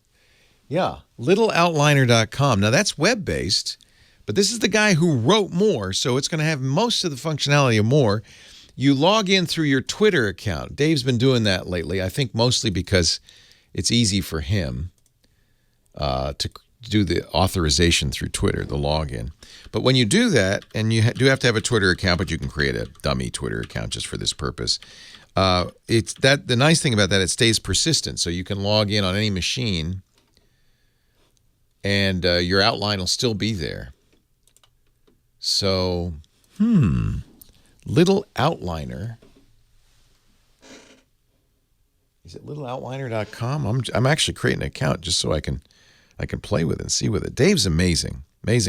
Yeah, littleoutliner.com. Now, that's web-based, but this is the guy who wrote more, so it's going to have most of the functionality of more. You log in through your Twitter account. Dave's been doing that lately, I think mostly because it's easy for him to do the authorization through Twitter, the login. But when you do that, and you do have to have a Twitter account, but you can create a dummy Twitter account just for this purpose. The nice thing about that, it stays persistent, so you can log in on any machine, and your outline will still be there. So, Little Outliner. Is it littleoutliner.com? I'm actually creating an account just so I can play with it and see with it. Dave's amazing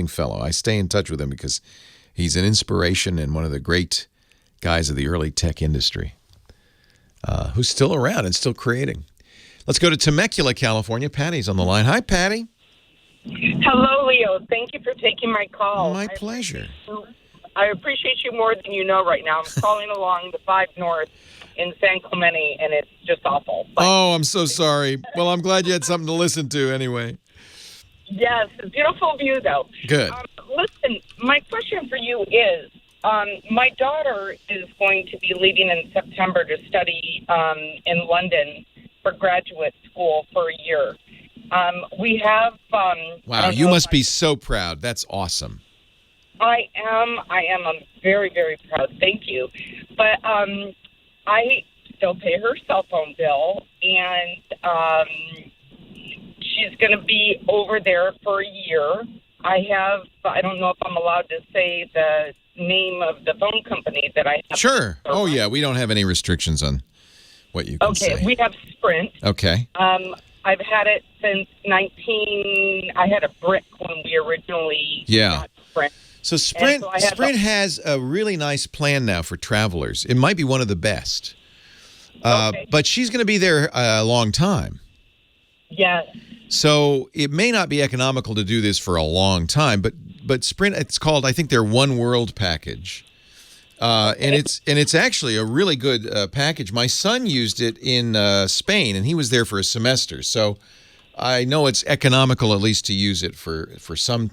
fellow. I stay in touch with him because he's an inspiration and one of the great guys of the early tech industry who's still around and still creating. Let's go to Temecula, California. Patty's on the line. Hi, Patty. Hello, Leo. Thank you for taking my call. My pleasure. I appreciate you more than you know right now. I'm calling along the 5 North in San Clemente, and it's just awful. But I'm so sorry. Well, I'm glad you had something to listen to anyway. Yes, beautiful view, though. Good. Listen, my question for you is, my daughter is going to be leaving in September to study in London for graduate school for a year. We have... wow, you must be so proud. That's awesome. I am. I'm very, very proud. Thank you. But I still pay her cell phone bill, and she's going to be over there for a year. I don't know if I'm allowed to say the name of the phone company that I have. Sure. Oh, yeah. We don't have any restrictions on what you can say. Okay. We have Sprint. Okay. I've had it since I had a brick when we originally got Sprint. So Sprint has a really nice plan now for travelers. It might be one of the best. But she's going to be there a long time. Yes. So it may not be economical to do this for a long time, but Sprint, it's called, I think, their One World package. And it's actually a really good package. My son used it in Spain, and he was there for a semester. So I know it's economical at least to use it for some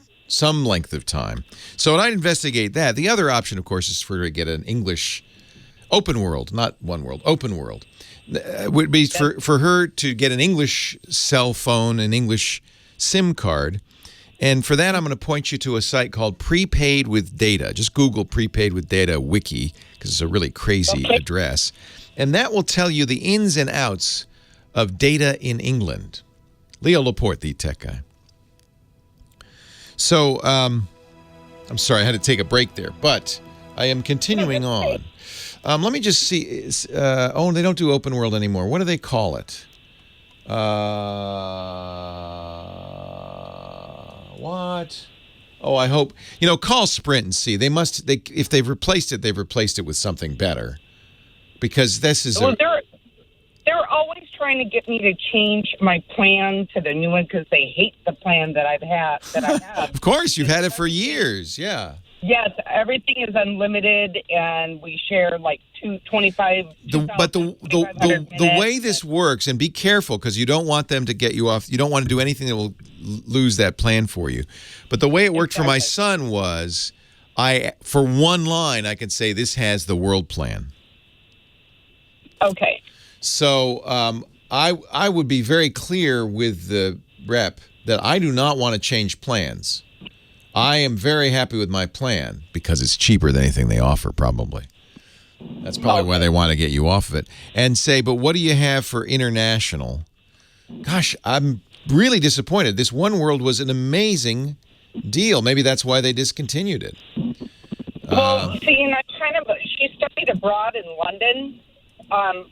length of time. So I'd investigate that. The other option, of course, is for her to get an English open world, not One World, open world. Would be for her to get an English cell phone, an English SIM card. And for that, I'm going to point you to a site called Prepaid with Data. Just Google Prepaid with Data Wiki, because it's a really crazy address. And that will tell you the ins and outs of data in England. Leo Laporte, the tech guy. So, I'm sorry, I had to take a break there, but I am continuing on. Let me just see. They don't do open world anymore. What do they call it? What? Oh, I hope. Call Sprint and see. If they've replaced it, they've replaced it with something better. Because this is they're always trying to get me to change my plan to the new one because they hate the plan that I have. Of course, you've had it for years. Yeah. Yes, everything is unlimited, and we share like 225. But the way this works, and be careful because you don't want them to get you off. You don't want to do anything that will lose that plan for you. But the way it worked for my son was, for one line, I could say this has the world plan. Okay. So I would be very clear with the rep that I do not want to change plans. I am very happy with my plan because it's cheaper than anything they offer, probably. That's probably why they want to get you off of it. And say, but what do you have for international? Gosh, I'm really disappointed. This One World was an amazing deal. Maybe that's why they discontinued it. Well, see, and she studied abroad in London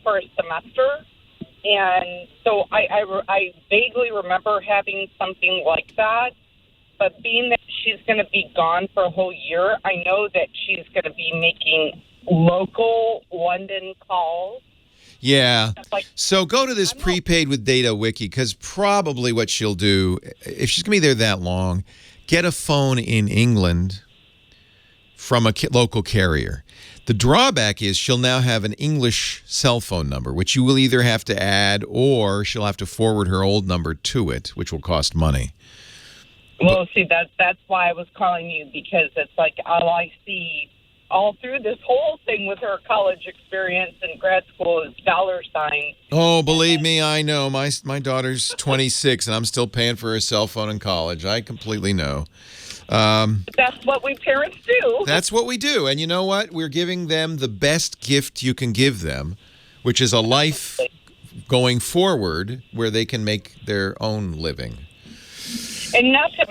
for a semester. And so I vaguely remember having something like that. But being that she's going to be gone for a whole year, I know that she's going to be making local London calls. Yeah. So go to this Prepaid with Data Wiki, because probably what she'll do, if she's going to be there that long, get a phone in England from a local carrier. The drawback is she'll now have an English cell phone number, which you will either have to add or she'll have to forward her old number to it, which will cost money. Well, see, that's why I was calling you, because it's like all I see all through this whole thing with her college experience and grad school is dollar signs. Oh, believe me, I know. My daughter's 26, and I'm still paying for her cell phone in college. I completely know. That's what we parents do. That's what we do. And you know what? We're giving them the best gift you can give them, which is a life going forward where they can make their own living. And not to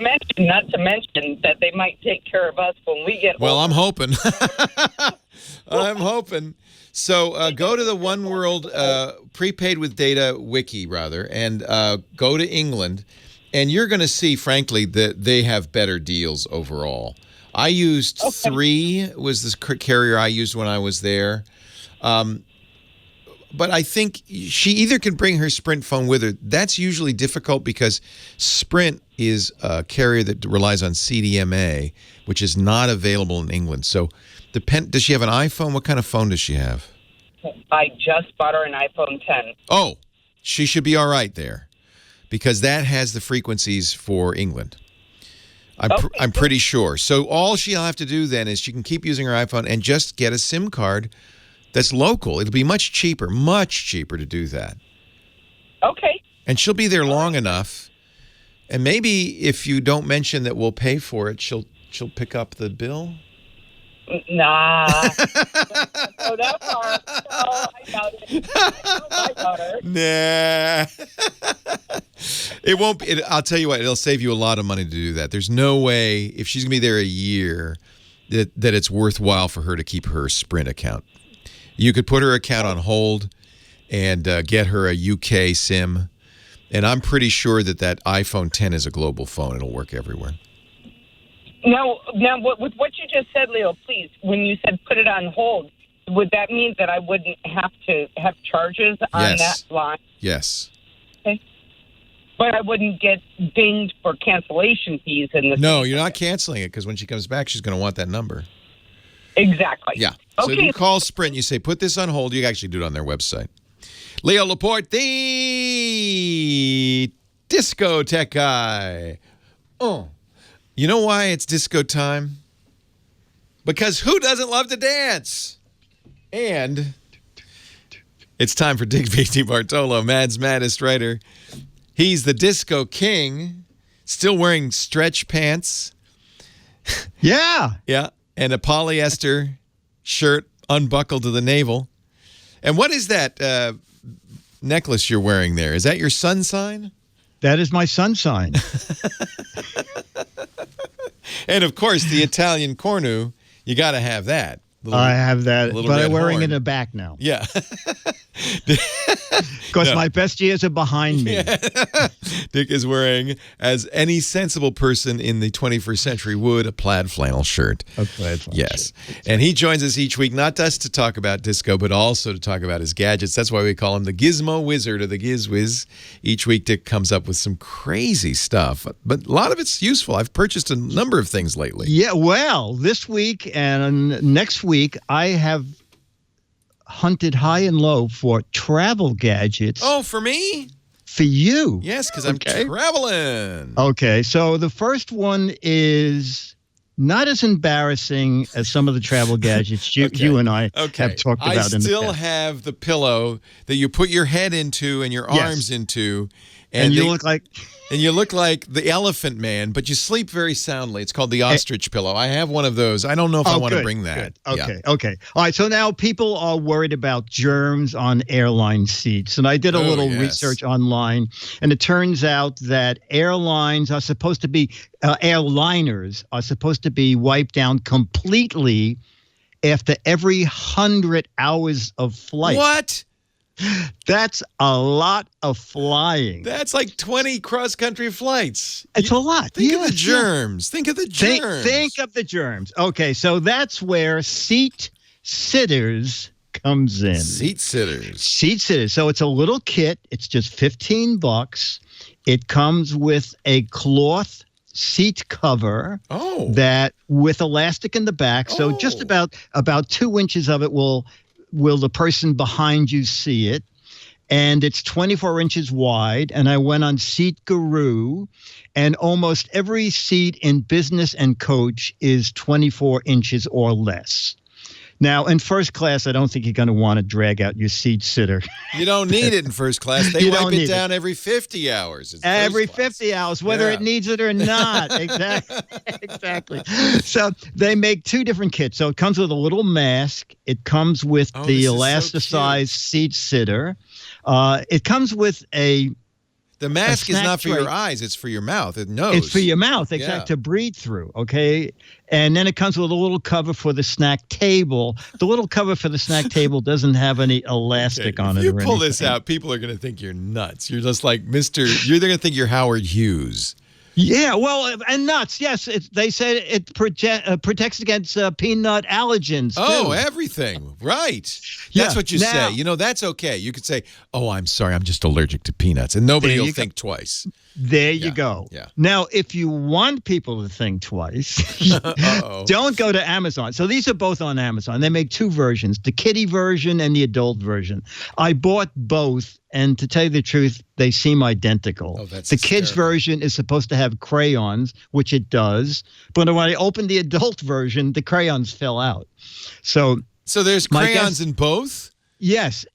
mention that they might take care of us when we get older. Well, I'm hoping. I'm hoping. So go to the One World Prepaid with Data Wiki, rather, and go to England. And you're going to see, frankly, that they have better deals overall. I used 3, was this carrier I used when I was there. But I think she either can bring her Sprint phone with her. That's usually difficult because Sprint is a carrier that relies on CDMA, which is not available in England. So does she have an iPhone? What kind of phone does she have? I just bought her an iPhone 10. Oh, she should be all right there because that has the frequencies for England. I'm pretty sure. So all she'll have to do then is she can keep using her iPhone and just get a SIM card that's local. It'll be much cheaper to do that. Okay. And she'll be there long enough. And maybe if you don't mention that we'll pay for it, she'll she'll pick up the bill? Nah. So that far. No, I doubt it. I doubt her. Nah. It won't be. I'll tell you what, it'll save you a lot of money to do that. There's no way, if she's going to be there a year, that it's worthwhile for her to keep her Sprint account. You could put her account on hold and get her a UK SIM. And I'm pretty sure that iPhone 10 is a global phone. It'll work everywhere. Now, with what you just said, Leo, please, when you said put it on hold, would that mean that I wouldn't have to have charges on that line? Yes. Okay. But I wouldn't get dinged for cancellation fees in the No, you're not canceling it because when she comes back, she's going to want that number. Exactly. Yeah. So if you call Sprint, you say, put this on hold. You can actually do it on their website. Leo Laporte, the disco tech guy. Oh. You know why it's disco time? Because who doesn't love to dance? And it's time for Dick V.T. Bartolo, Mad's maddest writer. He's the disco king, still wearing stretch pants. Yeah. Yeah. And a polyester shirt unbuckled to the navel. And what is that necklace you're wearing there? Is that your sun sign? That is my sun sign. And, of course, the Italian cornu, you got to have that. I have that, but I'm wearing it in the back now. Yeah. Because my best years are behind me. Yeah. Dick is wearing, as any sensible person in the 21st century would, a plaid flannel shirt. A plaid flannel Yes. shirt. And he joins us each week, not just to talk about disco, but also to talk about his gadgets. That's why we call him the Gizmo Wizard or the Giz Wiz. Each week, Dick comes up with some crazy stuff, but a lot of it's useful. I've purchased a number of things lately. Yeah, well, this week and next week, I have hunted high and low for travel gadgets. Oh, for me? For you. Yes, because I'm traveling. Okay, so the first one is not as embarrassing as some of the travel gadgets you and I have talked about in the past. I still have the pillow that you put your head into and your arms into. And you look like... And you look like the Elephant Man, but you sleep very soundly. It's called the ostrich pillow. I have one of those. I don't know if I want to bring that. Good. Okay. All right, so now people are worried about germs on airline seats. And I did a little research online, and it turns out that airliners are supposed to be wiped down completely after every 100 hours of flight. What? That's a lot of flying. That's like 20 cross-country flights. It's a lot. Think of the germs. Think of the germs. Think of the germs. Okay, so that's where seat sitters comes in. Seat sitters. Seat sitters. So it's a little kit. It's just $15. It comes with a cloth seat cover that with elastic in the back. So just about 2 inches of it will the person behind you see it? And it's 24 inches wide. And I went on Seat Guru, and almost every seat in business and coach is 24 inches or less. Now, in first class, I don't think you're going to want to drag out your seat sitter. You don't need it in first class. They wipe it down every 50 hours. It's every 50 hours, whether it needs it or not. Exactly. So they make 2 different kits. So it comes with a little mask. It comes with the elasticized seat sitter. It comes with the mask is not for your eyes, it's for your mouth and nose. It's for your mouth, exactly, to breathe through, okay? And then it comes with a little cover for the snack table. The little cover for the snack table doesn't have any elastic on it. If you pull this out, people are going to think you're nuts. You're just like they're going to think you're Howard Hughes. Yeah, well, and nuts, yes. They said it protects against peanut allergens, too. Oh, everything. Right. That's what you say. You know, that's okay. You could say, oh, I'm sorry, I'm just allergic to peanuts. And nobody will think twice. There you go. Yeah. Now, if you want people to think twice, don't go to Amazon. So these are both on Amazon. They make 2 versions, the kiddie version and the adult version. I bought both, and to tell you the truth, they seem identical. Oh, that's the kids version is supposed to have crayons, which it does. But when I opened the adult version, the crayons fell out. So there's crayons in both? Yes.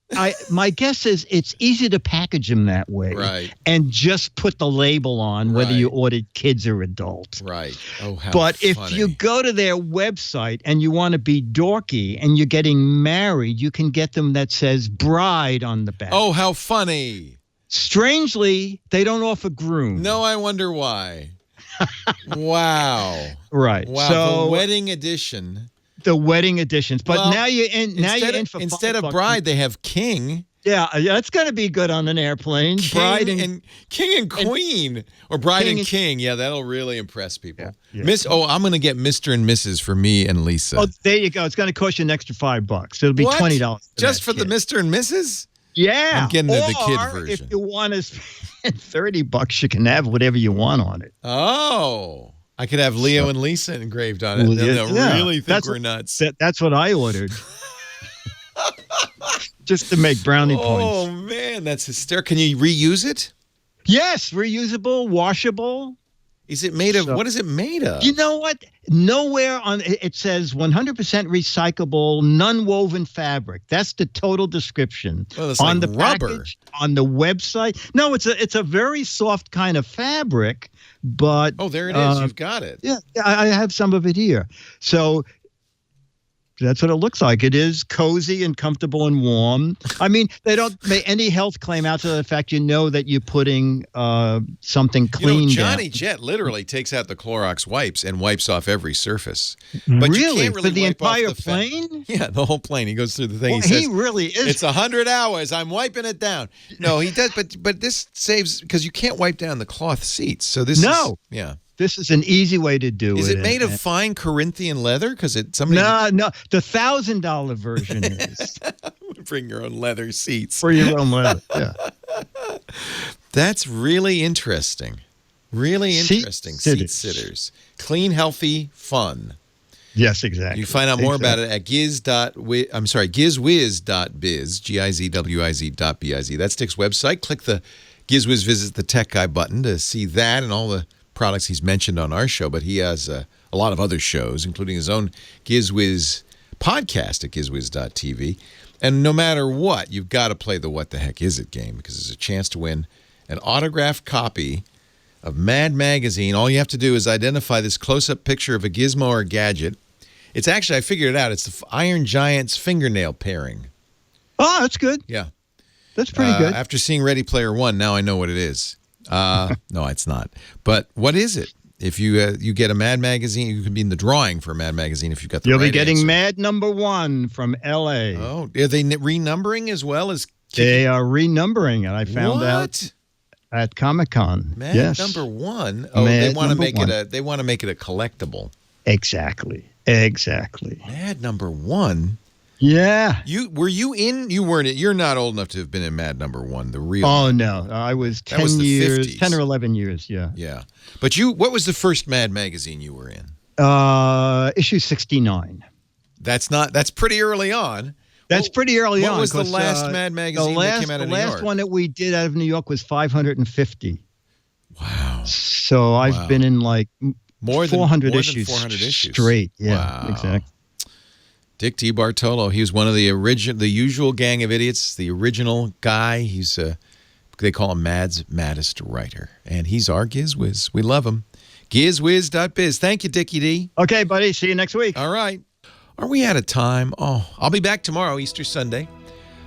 My guess is it's easy to package them that way. Right. And just put the label on whether you ordered kids or adult. Right. Oh, how But funny. if you go to their website and you want to be dorky and you're getting married, you can get them that says bride on the back. Oh, how funny. Strangely, they don't offer groom. No, I wonder why. Wow. Right. Wow. So The wedding edition. The wedding editions. But Well, now you're in. Now you're in for instead of $5. bride, they have king. Yeah, that's going to be good on an airplane. Bride and king and queen, or bride and king. Yeah, that'll really impress people. Yeah. I'm going to get Mr. and Mrs. for me and Lisa. Oh, there you go. It's going to cost you an extra $5. It'll be What? $20 just for the Mr. and Mrs. Yeah, I'm getting the kid version. If you want to spend $30, you can have whatever you want on it. Oh, I could have Leo and Lisa engraved on it. They'll really think we're nuts. That's what I ordered. Just to make brownie points. Oh man, that's hysterical. Can you reuse it? Yes, reusable, washable. Is it made of? What is it made of? You know what? Nowhere on it says 100% recyclable, non-woven fabric. That's the total description. Well, it's on like the rubber. package, on the website. No, it's a very soft kind of fabric, but there it is. You've got it. Yeah, I have some of it here. So that's what it looks like. It is cozy and comfortable and warm. I mean, they don't make any health claim out to the fact that you're putting something clean Johnny down. Jet literally takes out the Clorox wipes and wipes off every surface. But Really? you can't really For the wipe off entire the plane? Yeah, the whole plane. He goes through the thing. Well, he says, he really is. It's 100 hours. I'm wiping it down. No, he does. But this saves because you can't wipe down the cloth seats. So this is yeah. This is an easy way to do it. Is it made of fine Corinthian leather? Because No. The $1,000 version is bring your own leather seats for your own leather. Yeah, that's really interesting. Really interesting. Seat sitters, clean, healthy, fun. Yes, exactly. You find out more about it at gizwiz.biz, gizwiz.biz. That's Dick's website. Click the GizWiz Visits the Tech Guy button to see that and all the products he's mentioned on our show, but he has a lot of other shows, including his own GizWiz podcast at gizwiz.tv. And no matter what, you've got to play the What the Heck Is It game because there's a chance to win an autographed copy of Mad Magazine. All you have to do is identify this close-up picture of a gizmo or gadget. It's actually, I figured it out, it's the Iron Giant's fingernail pairing. Oh, that's good. Yeah. That's pretty good. After seeing Ready Player One, now I know what it is. No, it's not. But what is it? If you get a Mad Magazine, you can be in the drawing for a Mad Magazine if you got the You'll right be getting answer. Mad #1 from L.A. Oh, are they renumbering as well as? They are renumbering it. I found out at Comic-Con. Mad yes. #1. Oh, Mad they want to make #1. it they want to make it a collectible. Exactly. Mad #1. Yeah. You weren't. You're not old enough to have been in Mad #1, the real. Oh no, I was 10 was the years, 50s. 10 or 11 years. Yeah. Yeah, but what was the first Mad magazine you were in? Issue 69. That's pretty early on. That's pretty early on. What was the last Mad magazine that came out of New York? The last one that we did out of New York was 550. Wow. So I've been in like more than 400 issues straight. Yeah, wow. exactly. Dick DiBartolo. He was one of the usual gang of idiots, the original guy. He's they call him Mad's maddest writer, and he's our GizWiz. We love him. GizWiz.biz. Thank you, Dickie D. Okay, buddy. See you next week. All right. Are we out of time? Oh, I'll be back tomorrow, Easter Sunday.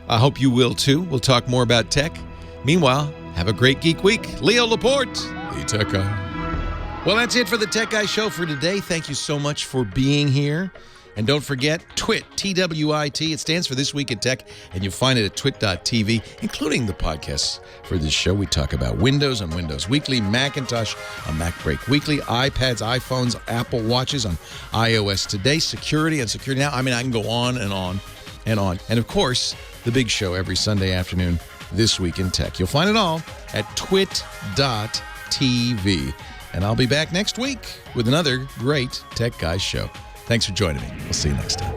I hope you will too. We'll talk more about tech. Meanwhile, have a great Geek Week. Leo Laporte, the Tech Guy. Well, that's it for the Tech Guy Show for today. Thank you so much for being here. And don't forget, TWIT, T-W-I-T. It stands for This Week in Tech, and you'll find it at twit.tv, including the podcasts for this show. We talk about Windows on Windows Weekly, Macintosh on Mac Break Weekly, iPads, iPhones, Apple Watches on iOS Today, security on Security Now. I mean, I can go on and on and on. And, of course, the big show every Sunday afternoon, This Week in Tech. You'll find it all at twit.tv. And I'll be back next week with another great Tech Guys show. Thanks for joining me. We'll see you next time.